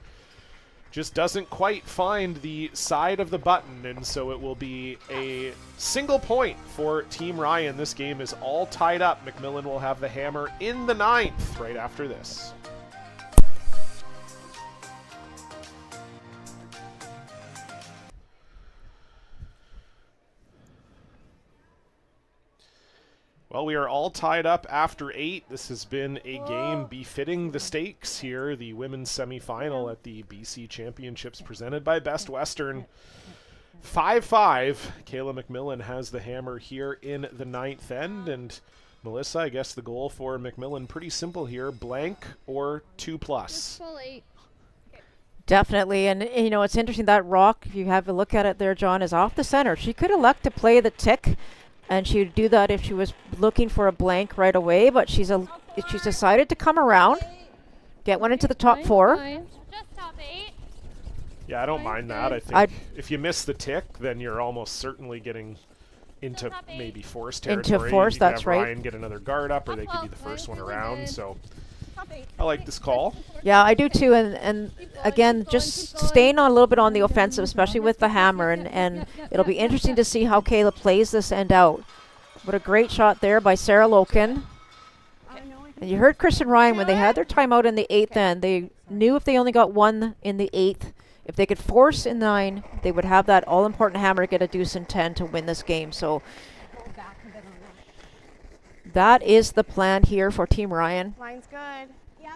Speaker 1: just doesn't quite find the side of the button, and so it will be a single point for Team Ryan. This game is all tied up. MacMillan will have the hammer in the 9th right after this. Well, we are all tied up after 8. This has been a game befitting the stakes here. The women's semifinal at the BC Championships presented by Best Western. 5-5. Kayla MacMillan has the hammer here in the 9th end. And Melissa, I guess the goal for MacMillan pretty simple here. Blank or 2+.
Speaker 8: Full 8.
Speaker 2: Definitely, and you know, it's interesting that rock, if you have a look at it there, John, is off the center. She could elect to play the tick, and she would do that if she was looking for a blank right away, but she's decided to come around, get one into the top 4.
Speaker 8: Just top 8.
Speaker 1: Yeah, I don't mind that. I think if you miss the tick, then you're almost certainly getting into maybe force territory.
Speaker 2: Into force,
Speaker 1: you can
Speaker 2: that's
Speaker 1: have
Speaker 2: right.
Speaker 1: Ryan get another guard up, or they could be the first one around. So I like this call.
Speaker 2: Yeah, I do too, and again, just staying on a little bit on the offensive, especially with the hammer, and it'll be interesting to see how Kayla plays this end out. What a great shot there by Sarah Loken. And you heard Kristen Ryan, when they had their timeout in the 8th end, they knew if they only got one in the 8th, if they could force in 9, they would have that all-important hammer to get a deuce in 10 to win this game. So that is the plan here for Team Ryan.
Speaker 7: Line's good.
Speaker 3: Yep.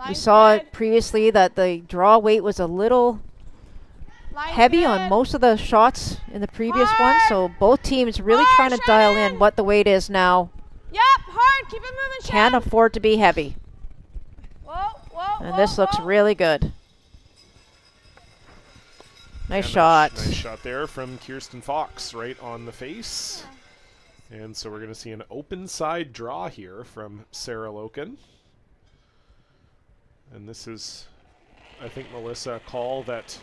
Speaker 2: We saw it previously that the draw weight was a little heavy on most of the shots in the previous one, so both teams really trying to dial in what the weight is now.
Speaker 7: Yep, hard. Keep it moving,
Speaker 2: Can't afford to be heavy.
Speaker 7: Whoa,
Speaker 2: And this looks really good. Nice shot.
Speaker 1: Nice shot there from Kirsten Fox right on the face. And so we're going to see an open side draw here from Sarah Loken. And this is, I think, Melissa, a call that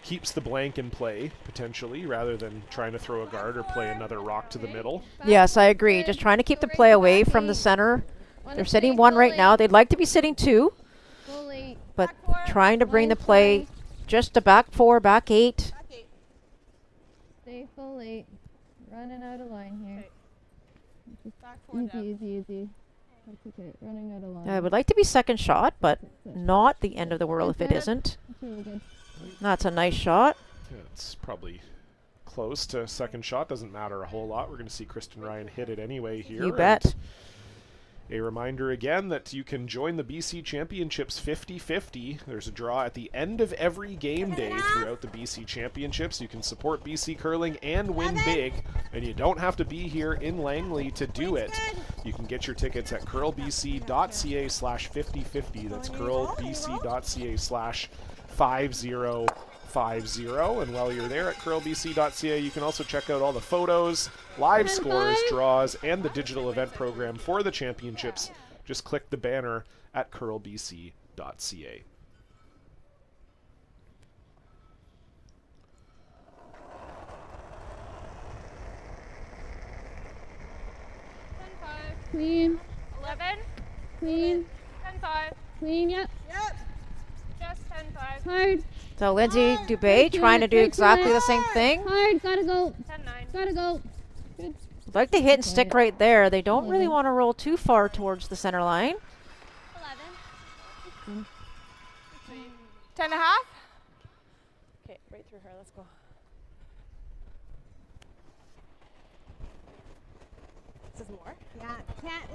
Speaker 1: keeps the blank in play, potentially, rather than trying to throw a guard or play another rock to the middle.
Speaker 2: Yes, I agree. Just trying to keep the play away from the center. They're sitting 1 right now. They'd like to be sitting 2, but trying to bring the play just to back 4, back 8.
Speaker 8: Stay full 8. Running out of line here. Easy. That's okay. Running out of line.
Speaker 2: I would like to be second shot, but not the end of the world if it isn't. That's a nice shot.
Speaker 1: Yeah, it's probably close to second shot. Doesn't matter a whole lot. We're going to see Kristen Ryan hit it anyway here.
Speaker 2: You bet.
Speaker 1: A reminder again that you can join the BC Championships 50-50. There's a draw at the end of every game day throughout the BC Championships. You can support BC Curling and win big, and you don't have to be here in Langley to do it. You can get your tickets at curlbc.ca/5050. That's curlbc.ca/5050. And while you're there at curlbc.ca, you can also check out all the photos, live scores, draws, and the digital event program for the championships. Just click the banner at curlbc.ca.
Speaker 8: Clean.
Speaker 7: 11.
Speaker 8: Clean.
Speaker 7: 10-5.
Speaker 8: Clean, yep.
Speaker 7: Just 10-5.
Speaker 8: Hard.
Speaker 2: So Lindsay Dubé trying to do exactly the same thing.
Speaker 8: Hard, gotta go.
Speaker 7: 10-9.
Speaker 8: Gotta go. Good.
Speaker 2: I'd like to hit and stick right there. They don't really want to roll too far towards the center line.
Speaker 8: 11.
Speaker 7: 10.5. Okay, right through her. Let's go. This is more?
Speaker 3: Yeah,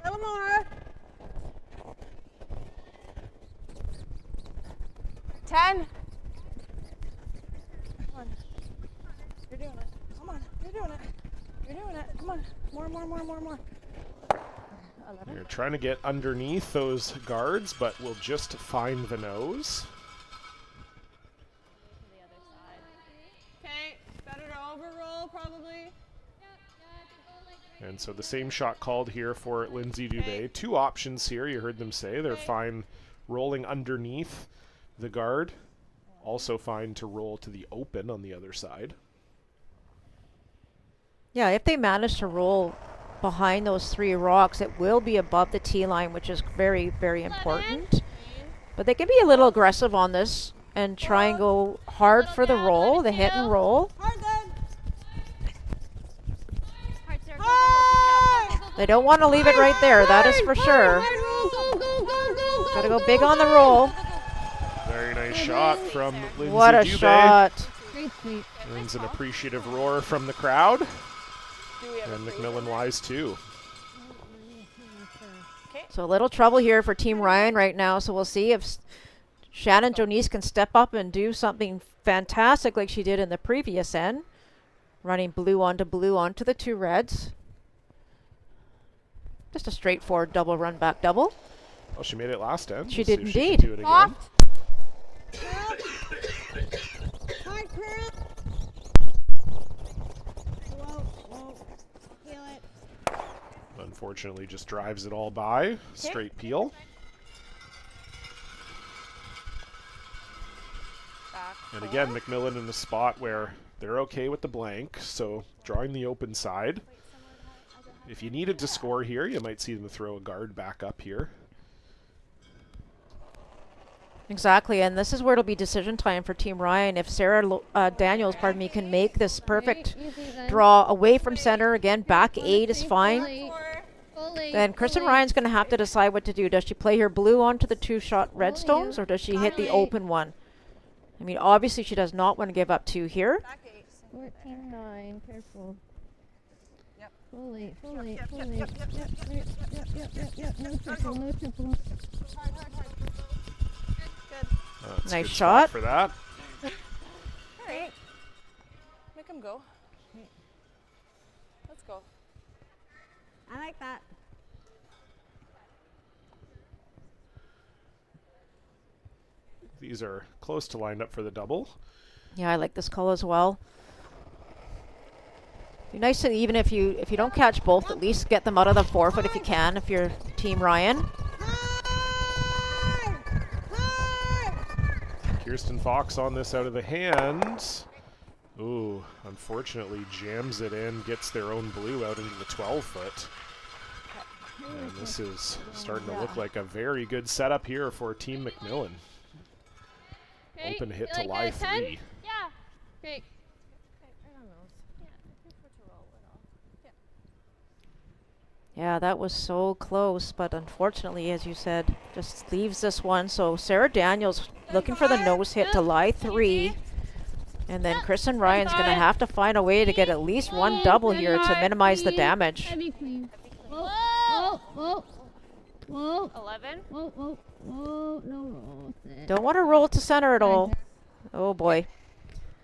Speaker 3: a little more.
Speaker 7: 10. Come on. You're doing it. Come on. You're doing it. You're doing it. Come on. More. 11.
Speaker 1: You're trying to get underneath those guards, but we'll just find the nose. And so the same shot called here for Lindsay Dubé. Two options here, you heard them say. They're fine rolling underneath the guard. Also fine to roll to the open on the other side.
Speaker 2: Yeah, if they manage to roll behind those 3 rocks, it will be above the tee line, which is very, very important. But they can be a little aggressive on this and try and go hard for the roll, the hit and roll. They don't want to leave it right there, that is for sure. Gotta go big on the roll.
Speaker 1: Very nice shot from Lindsay
Speaker 2: What a
Speaker 1: Dubé.
Speaker 2: shot.
Speaker 1: Earns an appreciative roar from the crowd. And MacMillan wise too.
Speaker 2: So a little trouble here for Team Ryan right now, so we'll see if Shannon Jonice can step up and do something fantastic like she did in the previous end. Running blue onto the 2 reds. Just a straightforward double run back double.
Speaker 1: Well, she made it last end.
Speaker 2: She
Speaker 1: Let's
Speaker 2: did
Speaker 1: see if she
Speaker 2: indeed.
Speaker 1: can do it again. Unfortunately, just drives it all by. Straight peel. And again, MacMillan in a spot where they're okay with the blank, so drawing the open side. If you needed to score here, you might see them throw a guard back up here.
Speaker 2: Exactly, and this is where it'll be decision time for Team Ryan. If Sarah Daniels, can make this perfect draw away from center, again, back 8 is fine. Then Kristen Ryan's going to have to decide what to do. Does she play her blue onto the 2-shot redstones, or does she hit the open one? I mean, obviously she does not want to give up 2 here.
Speaker 8: 14-9, careful. Full eight. Yep. No triple.
Speaker 2: Nice shot
Speaker 1: for that.
Speaker 6: All right. Make him go. Let's go.
Speaker 3: I like that.
Speaker 1: These are close to lined up for the double.
Speaker 2: Yeah, I like this call as well. Be nice to, even if you don't catch both, at least get them out of the 4-foot if you can, if you're Team Ryan.
Speaker 1: Kirsten Fox on this out of the hand. Ooh, unfortunately jams it in, gets their own blue out into the 12-foot. And this is starting to look like a very good setup here for Team MacMillan.
Speaker 8: Okay.
Speaker 1: Open hit
Speaker 8: You
Speaker 1: to
Speaker 8: like
Speaker 1: lie
Speaker 8: that, 10?
Speaker 1: 3.
Speaker 8: Yeah. Great.
Speaker 2: Yeah, that was so close, but unfortunately, as you said, just leaves this one. So Sarah Daniels looking for the nose hit to lie 3. And then Kristen Ryan's going to have to find a way to get at least one double here to minimize the damage.
Speaker 8: Heavy queen. Whoa.
Speaker 7: 11.
Speaker 8: Whoa. No roll.
Speaker 2: Don't want to roll to center at all. Oh boy.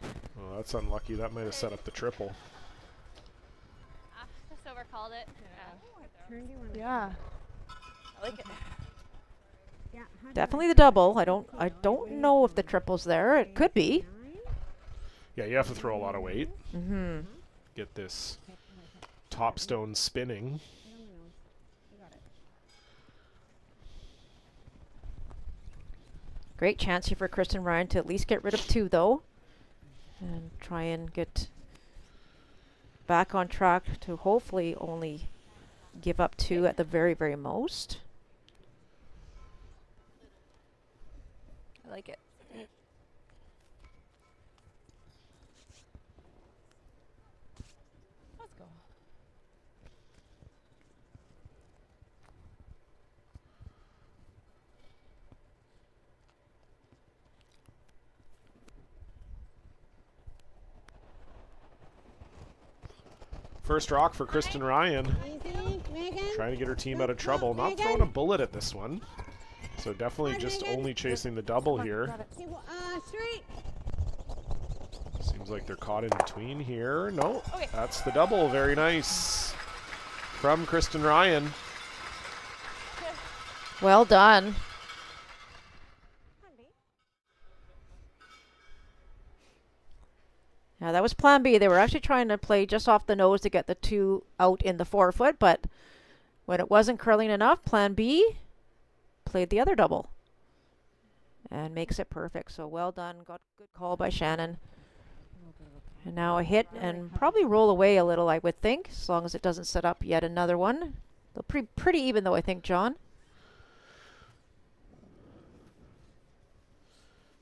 Speaker 1: Oh, that's unlucky. That might have set up the triple.
Speaker 7: Just overcalled it.
Speaker 6: Yeah. I like it.
Speaker 3: Yeah.
Speaker 2: Definitely the double. I don't know if the triple's there. It could be.
Speaker 1: Yeah, you have to throw a lot of weight.
Speaker 2: Mm-hmm.
Speaker 1: Get this top stone spinning.
Speaker 2: Great chance here for Kristen Ryan to at least get rid of 2, though. And try and get back on track to hopefully only give up 2 at the very, very most.
Speaker 6: I like it. Let's go.
Speaker 1: First rock for Kristen Ryan.
Speaker 3: Easy, Megan.
Speaker 1: Trying to get her team out of trouble. Not throwing a bullet at this one. So definitely just only chasing the double here.
Speaker 3: Straight.
Speaker 1: Seems like they're caught in between here. No, that's the double. Very nice from Kristen Ryan.
Speaker 2: Well done. Yeah, that was plan B. They were actually trying to play just off the nose to get the 2 out in the forefoot, but when it wasn't curling enough, plan B played the other double and makes it perfect. So well done. Got a good call by Shannon. And now a hit and probably roll away a little, I would think, as long as it doesn't set up yet another one. They're pretty even, though, I think, John.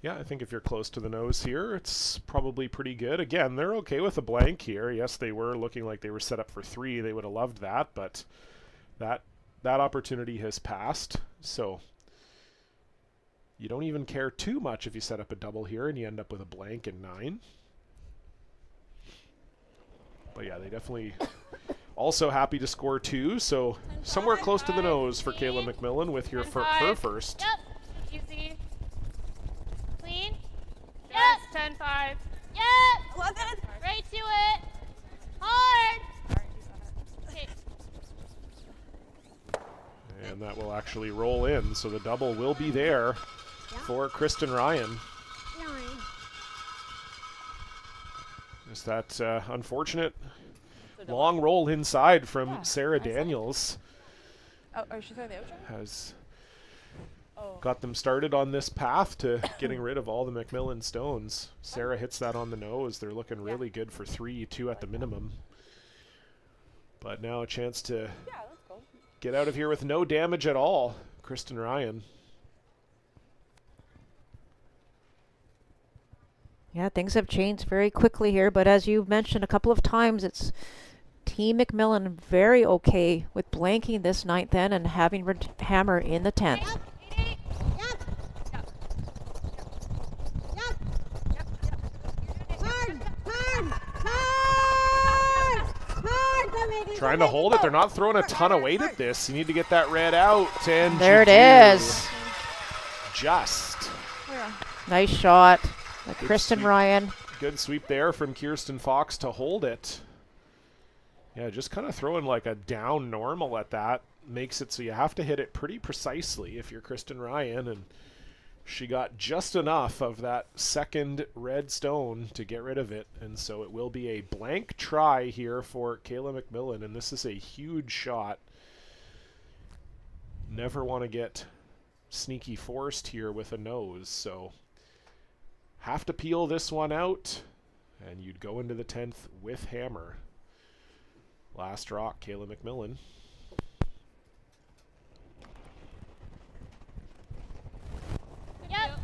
Speaker 1: Yeah, I think if you're close to the nose here, it's probably pretty good. Again, they're okay with a blank here. Yes, they were looking like they were set up for 3. They would have loved that, but that opportunity has passed. So you don't even care too much if you set up a double here and you end up with a blank in 9. But yeah, they definitely also happy to score 2. So somewhere close to the nose for Kayla MacMillan with your her first.
Speaker 5: Yep. Easy. Clean.
Speaker 7: Yes. 10-5.
Speaker 5: Yep.
Speaker 7: 11.
Speaker 5: Right to it. Hard. Okay.
Speaker 1: And that will actually roll in. So the double will be there for Kristen Ryan.
Speaker 5: 9.
Speaker 1: Is that unfortunate long roll inside from Sarah Daniels
Speaker 7: Oh, she's throwing the outro?
Speaker 1: has got them started on this path to getting rid of all the MacMillan stones. Sarah hits that on the nose. They're looking really good for 3, 2 at the minimum. But now a chance to get out of here with no damage at all. Kristen Ryan.
Speaker 2: Yeah, things have changed very quickly here, but as you've mentioned a couple of times, it's Team MacMillan very okay with blanking this 9th end and having hammer in the 10th.
Speaker 1: Trying to hold it. They're not throwing a ton of weight at this. You need to get that red out. And
Speaker 2: there it is.
Speaker 1: Just.
Speaker 2: Nice shot. Kristen
Speaker 1: sweep.
Speaker 2: Ryan.
Speaker 1: Good sweep there from Kirsten Fox to hold it. Yeah, just kind of throwing like a down normal at that makes it so you have to hit it pretty precisely if you're Kristen Ryan, and she got just enough of that second red stone to get rid of it, and so it will be a blank try here for Kayla MacMillan, and this is a huge shot. Never want to get sneaky forced here with a nose, so have to peel this one out, and you'd go into the 10th with hammer. Last rock, Kayla MacMillan.
Speaker 5: Yep.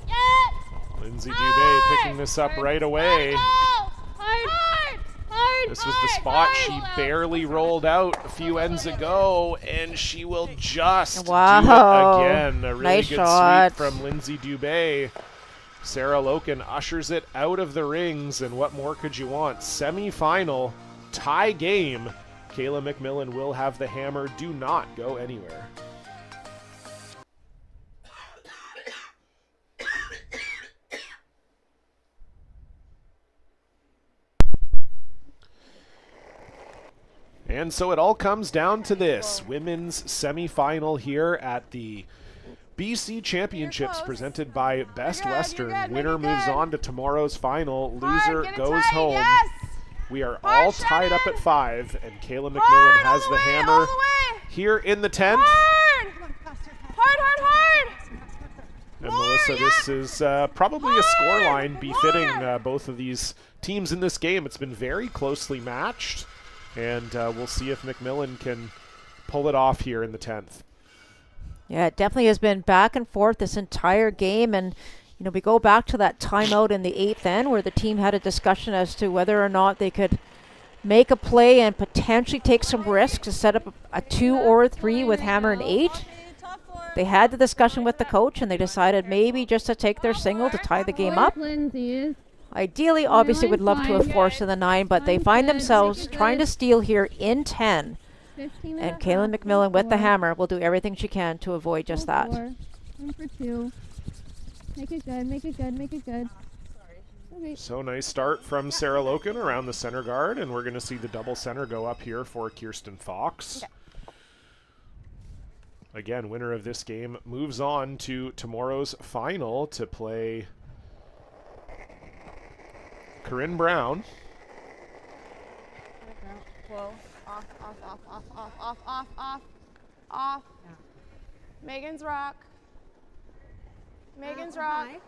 Speaker 5: Yep.
Speaker 1: Lindsay Dubé picking this up right away.
Speaker 5: Hard.
Speaker 1: This was the spot she barely rolled out a few ends ago, and she will just do it again. A really
Speaker 2: nice
Speaker 1: good
Speaker 2: shot.
Speaker 1: sweep from Lindsay Dubé. Sarah Loken ushers it out of the rings, and what more could you want? Semi-final tie game. Kayla MacMillan will have the hammer. Do not go anywhere. And so it all comes down to this women's semifinal here at the BC Championships presented by Best Western. Winner moves on to tomorrow's final. Loser goes home.
Speaker 7: Yes.
Speaker 1: We are all tied up at 5, and Kayla MacMillan has the hammer here in the 10th.
Speaker 7: Hard.
Speaker 1: And Melissa, this is probably a scoreline befitting both of these teams in this game. It's been very closely matched, and we'll see if MacMillan can pull it off here in the 10th.
Speaker 2: Yeah, it definitely has been back and forth this entire game, and you know, we go back to that timeout in the 8th end where the team had a discussion as to whether or not they could make a play and potentially take some risks to set up a 2 or a 3 with hammer and 8. They had the discussion with the coach, and they decided maybe just to take their single to tie the game up. Ideally, obviously, would love to have forced in the 9, but they find themselves trying to steal here in 10. And Kayla MacMillan with the hammer will do everything she can to avoid just that.
Speaker 8: 1 for 2. Make it good. Okay.
Speaker 1: So nice start from Sarah Loken around the center guard, and we're going to see the double center go up here for Kirsten Fox.
Speaker 7: Okay.
Speaker 1: Again, winner of this game moves on to tomorrow's final to play Corinne Brown.
Speaker 7: Whoa. Off, off, off, off, off, off, off, off, off.
Speaker 3: Yeah.
Speaker 7: Megan's rock. Megan's rock.
Speaker 3: High.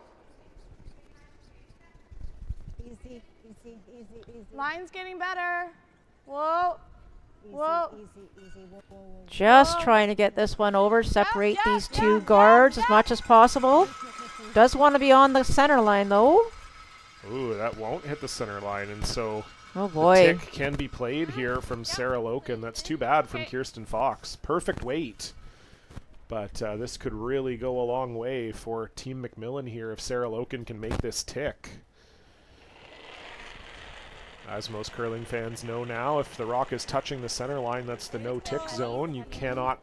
Speaker 3: Easy, easy, easy, easy.
Speaker 7: Line's getting better. Whoa.
Speaker 3: Easy,
Speaker 7: Whoa.
Speaker 3: easy, easy. Whoa, whoa, whoa.
Speaker 2: Just trying to get this one over, separate these two guards as much as possible. Does want to be on the center line though.
Speaker 1: Ooh, that won't hit the center line, and so
Speaker 2: Oh
Speaker 1: the
Speaker 2: boy.
Speaker 1: tick can be played here from Sarah Loken. That's too bad from Kirsten Fox. Perfect weight. But this could really go a long way for Team MacMillan here if Sarah Loken can make this tick. As most curling fans know now, if the rock is touching the center line, that's the no-tick zone. You cannot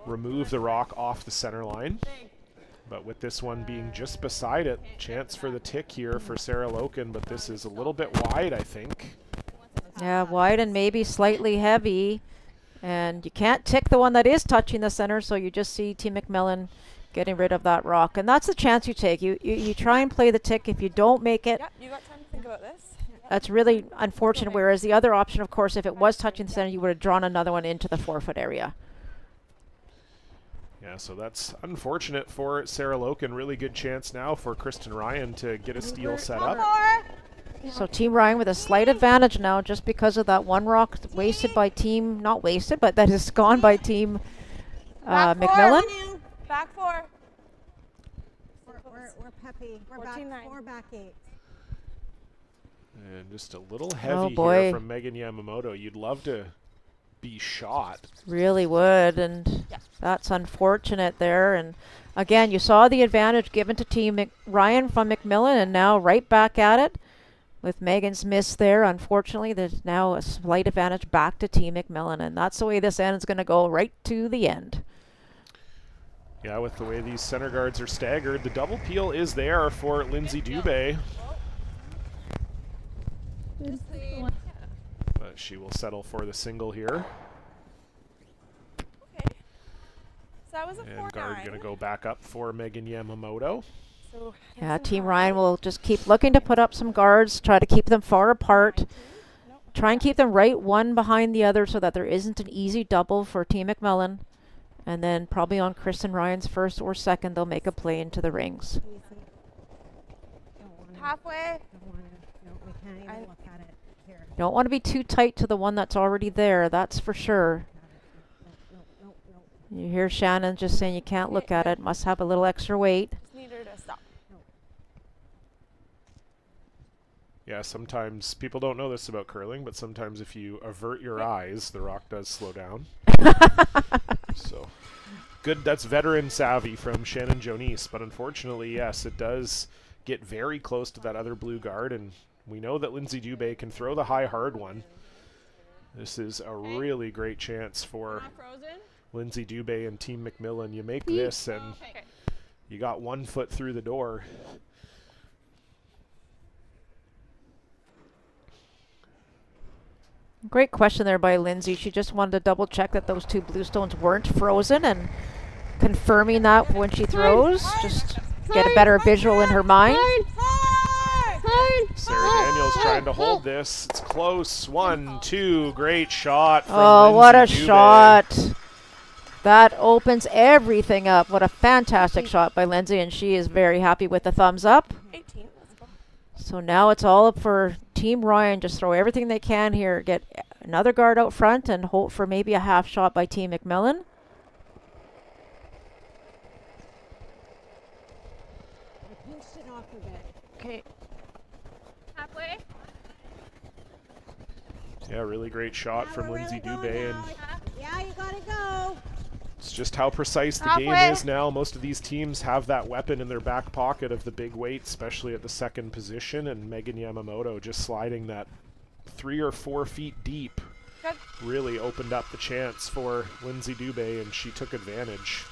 Speaker 1: remove the rock off the center line. But with this one being just beside it, chance for the tick here for Sarah Loken, but this is a little bit wide, I think.
Speaker 2: Yeah, wide and maybe slightly heavy. And you can't tick the one that is touching the center, so you just see Team MacMillan getting rid of that rock. And that's the chance you take. You try and play the tick. If you don't make it,
Speaker 6: Yep, you got time to think about this.
Speaker 2: that's really unfortunate. Whereas the other option, of course, if it was touching the center, you would have drawn another one into the 4-foot area.
Speaker 1: Yeah, so that's unfortunate for Sarah Loken. Really good chance now for Kristen Ryan to get a steal set up.
Speaker 2: So Team Ryan with a slight advantage now just because of that one rock wasted by Team, not wasted, but that is gone by Team MacMillan.
Speaker 7: Back 4.
Speaker 3: We're peppy. We're back
Speaker 7: 14-9.
Speaker 3: 4, back 8.
Speaker 1: And just a little heavy
Speaker 2: boy.
Speaker 1: here from Megan Yamamoto. You'd love to be shot.
Speaker 2: Really would, and that's unfortunate there. And again, you saw the advantage given to Team Ryan from MacMillan, and now right back at it with Megan's miss there. Unfortunately, there's now a slight advantage back to Team MacMillan, and that's the way this end is going to go right to the end.
Speaker 1: Yeah, with the way these center guards are staggered, the double peel is there for Lindsay Dubé. But she will settle for the single here.
Speaker 6: Okay. So that was a 4-9.
Speaker 1: And guard going to go back up for Megan Yamamoto.
Speaker 6: So
Speaker 2: Yeah, Team Ryan will just keep looking to put up some guards, try to keep them far apart. Try and keep them right one behind the other so that there isn't an easy double for Team MacMillan. And then probably on Kristen Ryan's first or second, they'll make a play into the rings.
Speaker 7: Halfway.
Speaker 3: No, we can't even look at it here.
Speaker 2: Don't want to be too tight to the one that's already there, that's for sure.
Speaker 3: No.
Speaker 2: You hear Shannon just saying you can't look at it, must have a little extra weight.
Speaker 7: Just need her to stop.
Speaker 1: Yeah, sometimes people don't know this about curling, but sometimes if you avert your eyes, the rock does slow down. So good, that's veteran savvy from Shannon Jonice, but unfortunately, yes, it does get very close to that other blue guard, and we know that Lindsay Dubé can throw the high hard one. This is a really great chance for Lindsay Dubé and Team MacMillan. You make this and you got 1 foot through the door.
Speaker 2: Great question there by Lindsay. She just wanted to double check that those two blue stones weren't frozen and confirming that when she throws, just get a better visual in her mind.
Speaker 1: Sarah Daniels trying to hold this. It's close. 1, 2. Great shot from
Speaker 2: Oh, what a
Speaker 1: Lindsay Dubé.
Speaker 2: shot. That opens everything up. What a fantastic shot by Lindsay, and she is very happy with the thumbs up.
Speaker 6: 18. Let's go.
Speaker 2: So now it's all up for Team Ryan. Just throw everything they can here. Get another guard out front and hope for maybe a half shot by Team MacMillan.
Speaker 3: I pinched it off a bit.
Speaker 7: Okay.
Speaker 8: Halfway.
Speaker 1: Yeah, really great shot from Lindsay Dubé, and
Speaker 3: Yeah, you gotta go.
Speaker 1: it's just how precise the game is now. Most of these teams have that weapon in their back pocket of the big weight, especially at the second position, and Megan Yamamoto just sliding that 3 or 4 feet deep really opened up the chance for Lindsay Dubé, and she took advantage.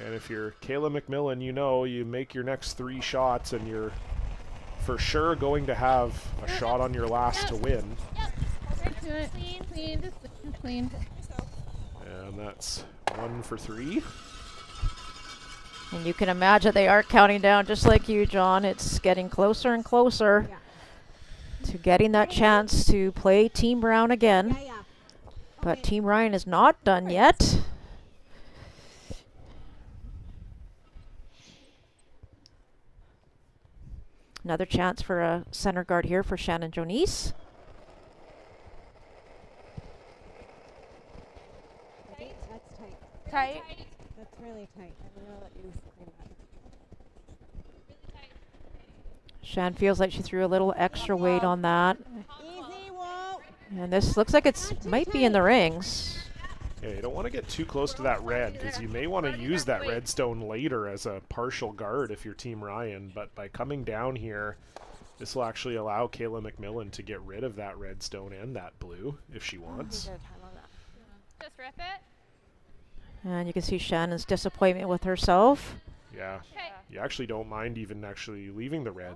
Speaker 1: And if you're Kayla MacMillan, you know you make your next 3 shots and you're for sure going to have a shot on your last to win.
Speaker 8: Clean, just clean.
Speaker 1: And that's 1 for 3.
Speaker 2: And you can imagine they are counting down just like you, John. It's getting closer and closer to getting that chance to play Team Brown again. But Team Ryan is not done yet. Another chance for a center guard here for Shannon Jonice.
Speaker 3: That's tight.
Speaker 7: Tight.
Speaker 3: That's really tight. I don't know that you scream that.
Speaker 2: Shan feels like she threw a little extra weight on that.
Speaker 3: Easy, whoa.
Speaker 2: And this looks like it's might be in the rings.
Speaker 1: Yeah, you don't want to get too close to that red because you may want to use that red stone later as a partial guard if you're Team Ryan. But by coming down here, this will actually allow Kayla MacMillan to get rid of that red stone and that blue if she wants.
Speaker 8: Just rip it.
Speaker 2: And you can see Shannon's disappointment with herself.
Speaker 1: Yeah, you actually don't mind even actually leaving the red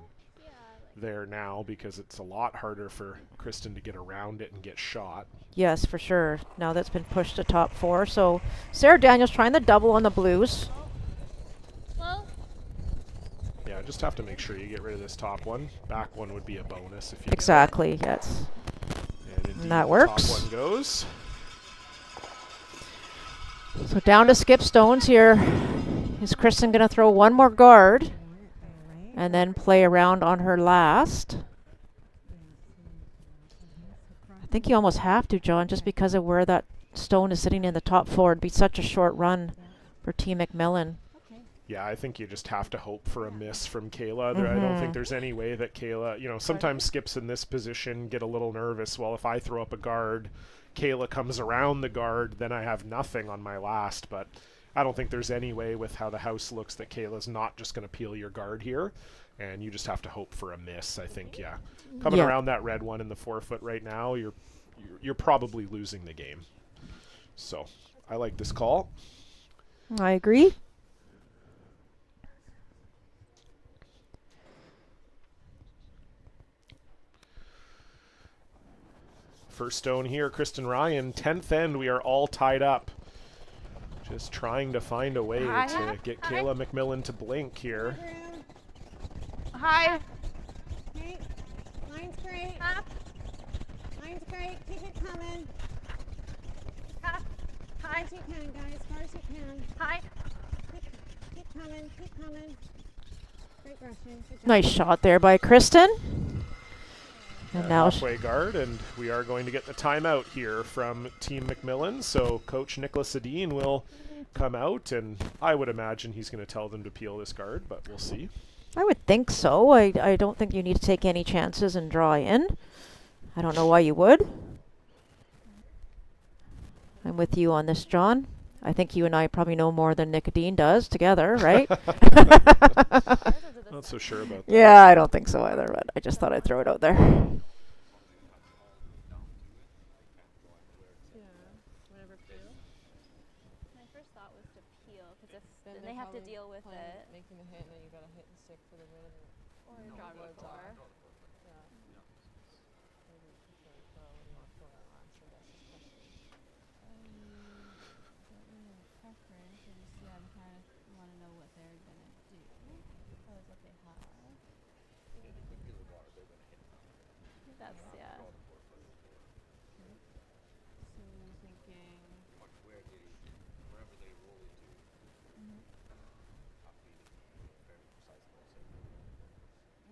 Speaker 1: there now because it's a lot harder for Kristen to get around it and get shot.
Speaker 2: Yes, for sure. Now that's been pushed to top 4. So Sarah Daniels trying the double on the Blues.
Speaker 1: Yeah, just have to make sure you get rid of this top one. Back one would be a bonus if you
Speaker 2: Exactly, yes. And that works.
Speaker 1: Top one goes.
Speaker 2: So down to skip stones here. Is Kristen going to throw one more guard and then play around on her last? I think you almost have to, John, just because of where that stone is sitting in the top 4. It'd be such a short run for Team MacMillan.
Speaker 1: Yeah, I think you just have to hope for a miss from Kayla. I don't think there's any way that Kayla, sometimes skips in this position get a little nervous. Well, if I throw up a guard, Kayla comes around the guard, then I have nothing on my last. But I don't think there's any way with how the house looks that Kayla's not just going to peel your guard here. And you just have to hope for a miss, I think, yeah. Coming around that red one in the 4-foot right now, you're probably losing the game. So I like this call.
Speaker 2: I agree.
Speaker 1: First stone here, Kristen Ryan. 10th end, we are all tied up. Just trying to find a way to get Kayla MacMillan to blink here.
Speaker 7: Hi.
Speaker 3: Okay. Line's great. Line's great. Keep it coming.
Speaker 7: Hi.
Speaker 3: As far as you can, guys. As far as you can.
Speaker 7: Hi.
Speaker 3: Keep coming. Keep coming. Great brushing. Good job.
Speaker 2: Nice shot there by Kristen. And now
Speaker 1: halfway guard, and we are going to get the timeout here from Team MacMillan. So Coach Nicholas Sedin will come out, and I would imagine he's going to tell them to peel this guard, but we'll see.
Speaker 2: I would think so. I don't think you need to take any chances and draw in. I don't know why you would. I'm with you on this, John. I think you and I probably know more than Nicodine does together, right?
Speaker 1: Not so sure about that.
Speaker 2: Yeah, I don't think so either, but I just thought I'd throw it out there.
Speaker 8: My first thought was to peel because then they have to deal with it.
Speaker 4: Making the hit, and then you gotta hit and stick for the red.
Speaker 8: Or draw before. That's, yeah.
Speaker 4: So I'm thinking.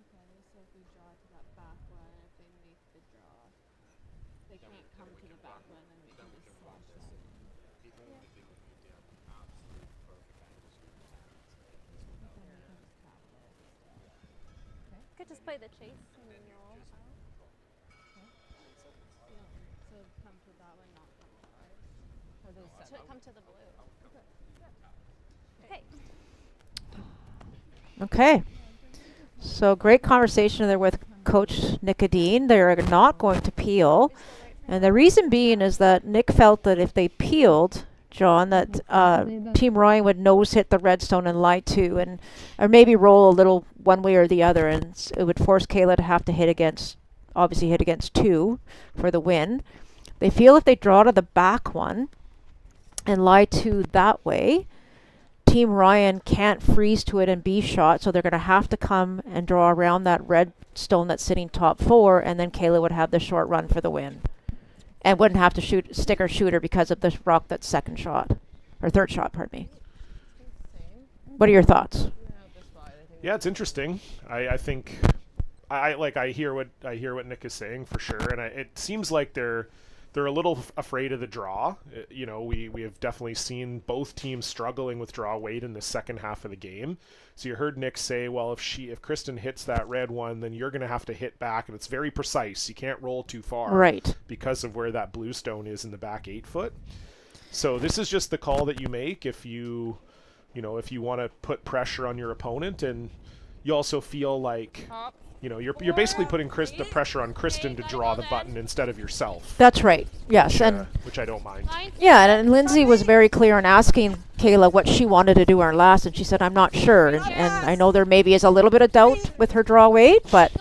Speaker 4: Okay, so if we draw to that back one, if they make the draw, they can't come to the back one, then we can just slash that in.
Speaker 8: Could just play the chase and then roll out.
Speaker 4: So come to that one, not come to ours. Or those
Speaker 8: Come to the blue. Okay.
Speaker 2: Okay. So great conversation there with Coach Nicodine. They're not going to peel. And the reason being is that Nick felt that if they peeled, John, that Team Ryan would nose hit the redstone and lie to, and or maybe roll a little one way or the other, and it would force Kayla to have to hit against 2 for the win. They feel if they draw to the back one and lie to that way, Team Ryan can't freeze to it and be shot, so they're going to have to come and draw around that red stone that's sitting top 4, and then Kayla would have the short run for the win. And wouldn't have to stick her shooter because of the rock that's second shot. Or third shot, pardon me. What are your thoughts?
Speaker 1: Yeah, it's interesting. I think I hear what Nick is saying for sure, and it seems like they're a little afraid of the draw. You know, we have definitely seen both teams struggling with draw weight in the second half of the game. So you heard Nick say, well, if Kristen hits that red one, then you're going to have to hit back, and it's very precise. You can't roll too far,
Speaker 2: right?
Speaker 1: Because of where that blue stone is in the back 8 foot. So this is just the call that you make if you want to put pressure on your opponent, and you also feel like. You know, you're basically putting the pressure on Kristen to draw the button instead of yourself.
Speaker 2: That's right. Yes,
Speaker 1: which I don't mind.
Speaker 2: Yeah, and Lindsay was very clear in asking Kayla what she wanted to do in her last, and she said, "I'm not sure." And I know there maybe is a little bit of doubt with her draw weight, but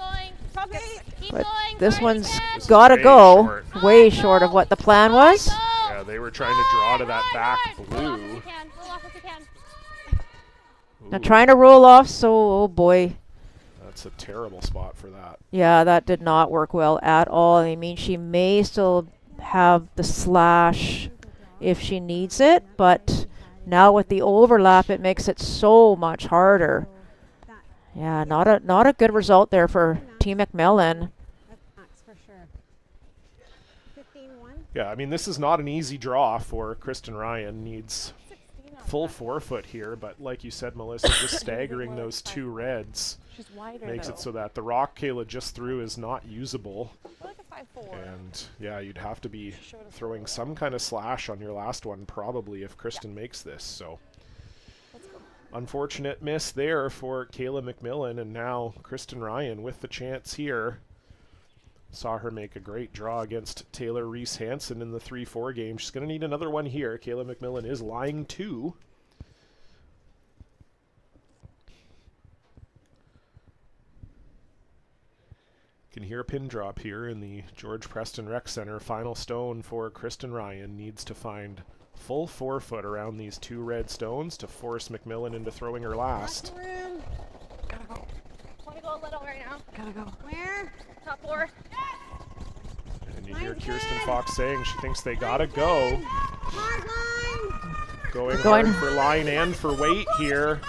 Speaker 2: this one's got to go way short of what the plan was.
Speaker 1: Yeah, they were trying to draw to that back blue.
Speaker 2: Now trying to roll off, so oh boy.
Speaker 1: That's a terrible spot for that.
Speaker 2: Yeah, that did not work well at all. I mean, she may still have the slash if she needs it, but now with the overlap, it makes it so much harder. Yeah, not a good result there for Team MacMillan.
Speaker 1: Yeah, I mean, this is not an easy draw for Kristen Ryan. Needs full 4 foot here, but like you said, Melissa, just staggering those 2 reds makes it so that the rock Kayla just threw is not usable. And yeah, you'd have to be throwing some kind of slash on your last one probably if Kristen makes this. So unfortunate miss there for Kayla MacMillan, and now Kristen Ryan with the chance here. Saw her make a great draw against Taylor Reese Hansen in the 3-4 game. She's going to need another one here. Kayla MacMillan is lying 2. Can hear a pin drop here in the George Preston Rec Center. Final stone for Kristen Ryan. Needs to find full 4 foot around these 2 red stones to force MacMillan into throwing her last.
Speaker 7: Gotta go. Want to go a little right now?
Speaker 6: Gotta go.
Speaker 7: Where? Top 4.
Speaker 1: And you hear Kirsten Fox saying she thinks they gotta go. Going hard for line and for weight here.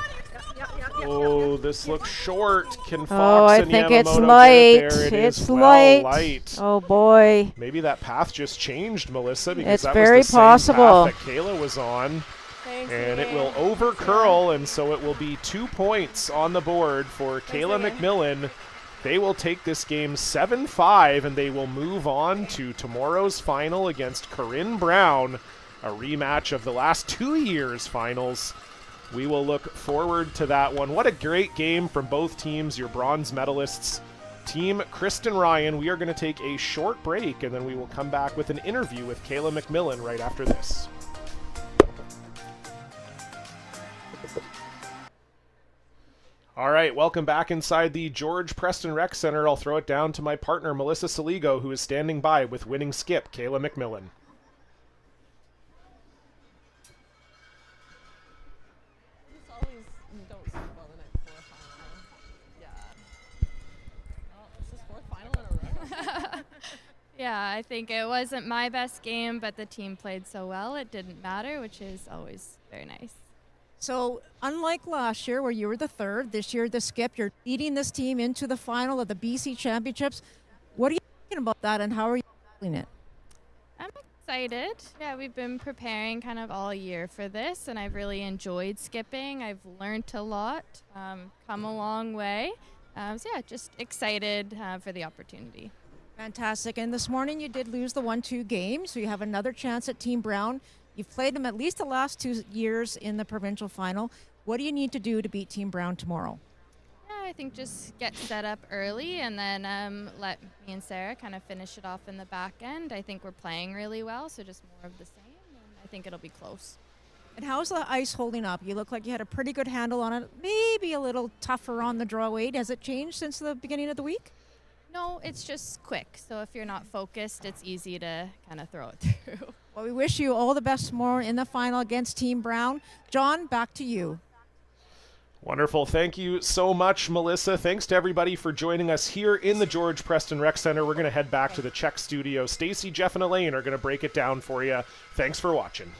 Speaker 1: Oh, this looks short. Can Fox
Speaker 2: I
Speaker 1: and
Speaker 2: think
Speaker 1: Yamamoto
Speaker 2: it's light.
Speaker 1: get it there?
Speaker 2: It's
Speaker 1: light.
Speaker 2: light. Oh boy.
Speaker 1: Maybe that path just changed, Melissa, because
Speaker 2: it's
Speaker 1: that
Speaker 2: very
Speaker 1: was the
Speaker 2: possible.
Speaker 1: same path that Kayla was on. And it will over curl, and so it will be 2 points on the board for Kayla MacMillan. They will take this game 7-5, and they will move on to tomorrow's final against Corinne Brown, a rematch of the last 2 years' finals. We will look forward to that one. What a great game from both teams, your bronze medalists. Team Kristen Ryan, we are going to take a short break, and then we will come back with an interview with Kayla MacMillan right after this. All right, welcome back inside the George Preston Rec Center. I'll throw it down to my partner, Melissa Saligo, who is standing by with winning skip, Kayla MacMillan.
Speaker 4: Yeah, I think it wasn't my best game, but the team played so well it didn't matter, which is always very nice.
Speaker 13: So unlike last year where you were the third, this year the skip, you're leading this team into the final of the BC Championships. What are you thinking about that, and how are you feeling it?
Speaker 4: I'm excited. Yeah, we've been preparing kind of all year for this, and I've really enjoyed skipping. I've learned a lot, come a long way. So yeah, just excited for the opportunity.
Speaker 13: Fantastic. And this morning you did lose the 1-2 game, so you have another chance at Team Brown. You've played them at least the last 2 years in the provincial final. What do you need to do to beat Team Brown tomorrow?
Speaker 4: Yeah, I think just get set up early and then let me and Sarah kind of finish it off in the back end. I think we're playing really well, so just more of the same, and I think it'll be close.
Speaker 13: And how's the ice holding up? You look like you had a pretty good handle on it, maybe a little tougher on the draw weight. Has it changed since the beginning of the week?
Speaker 4: No, it's just quick. So if you're not focused, it's easy to kind of throw it through.
Speaker 13: Well, we wish you all the best tomorrow in the final against Team Brown. John, back to you.
Speaker 1: Wonderful. Thank you so much, Melissa. Thanks to everybody for joining us here in the George Preston Rec Center. We're going to head back to the Czech studio. Stacy, Jeff, and Elaine are going to break it down for you. Thanks for watching.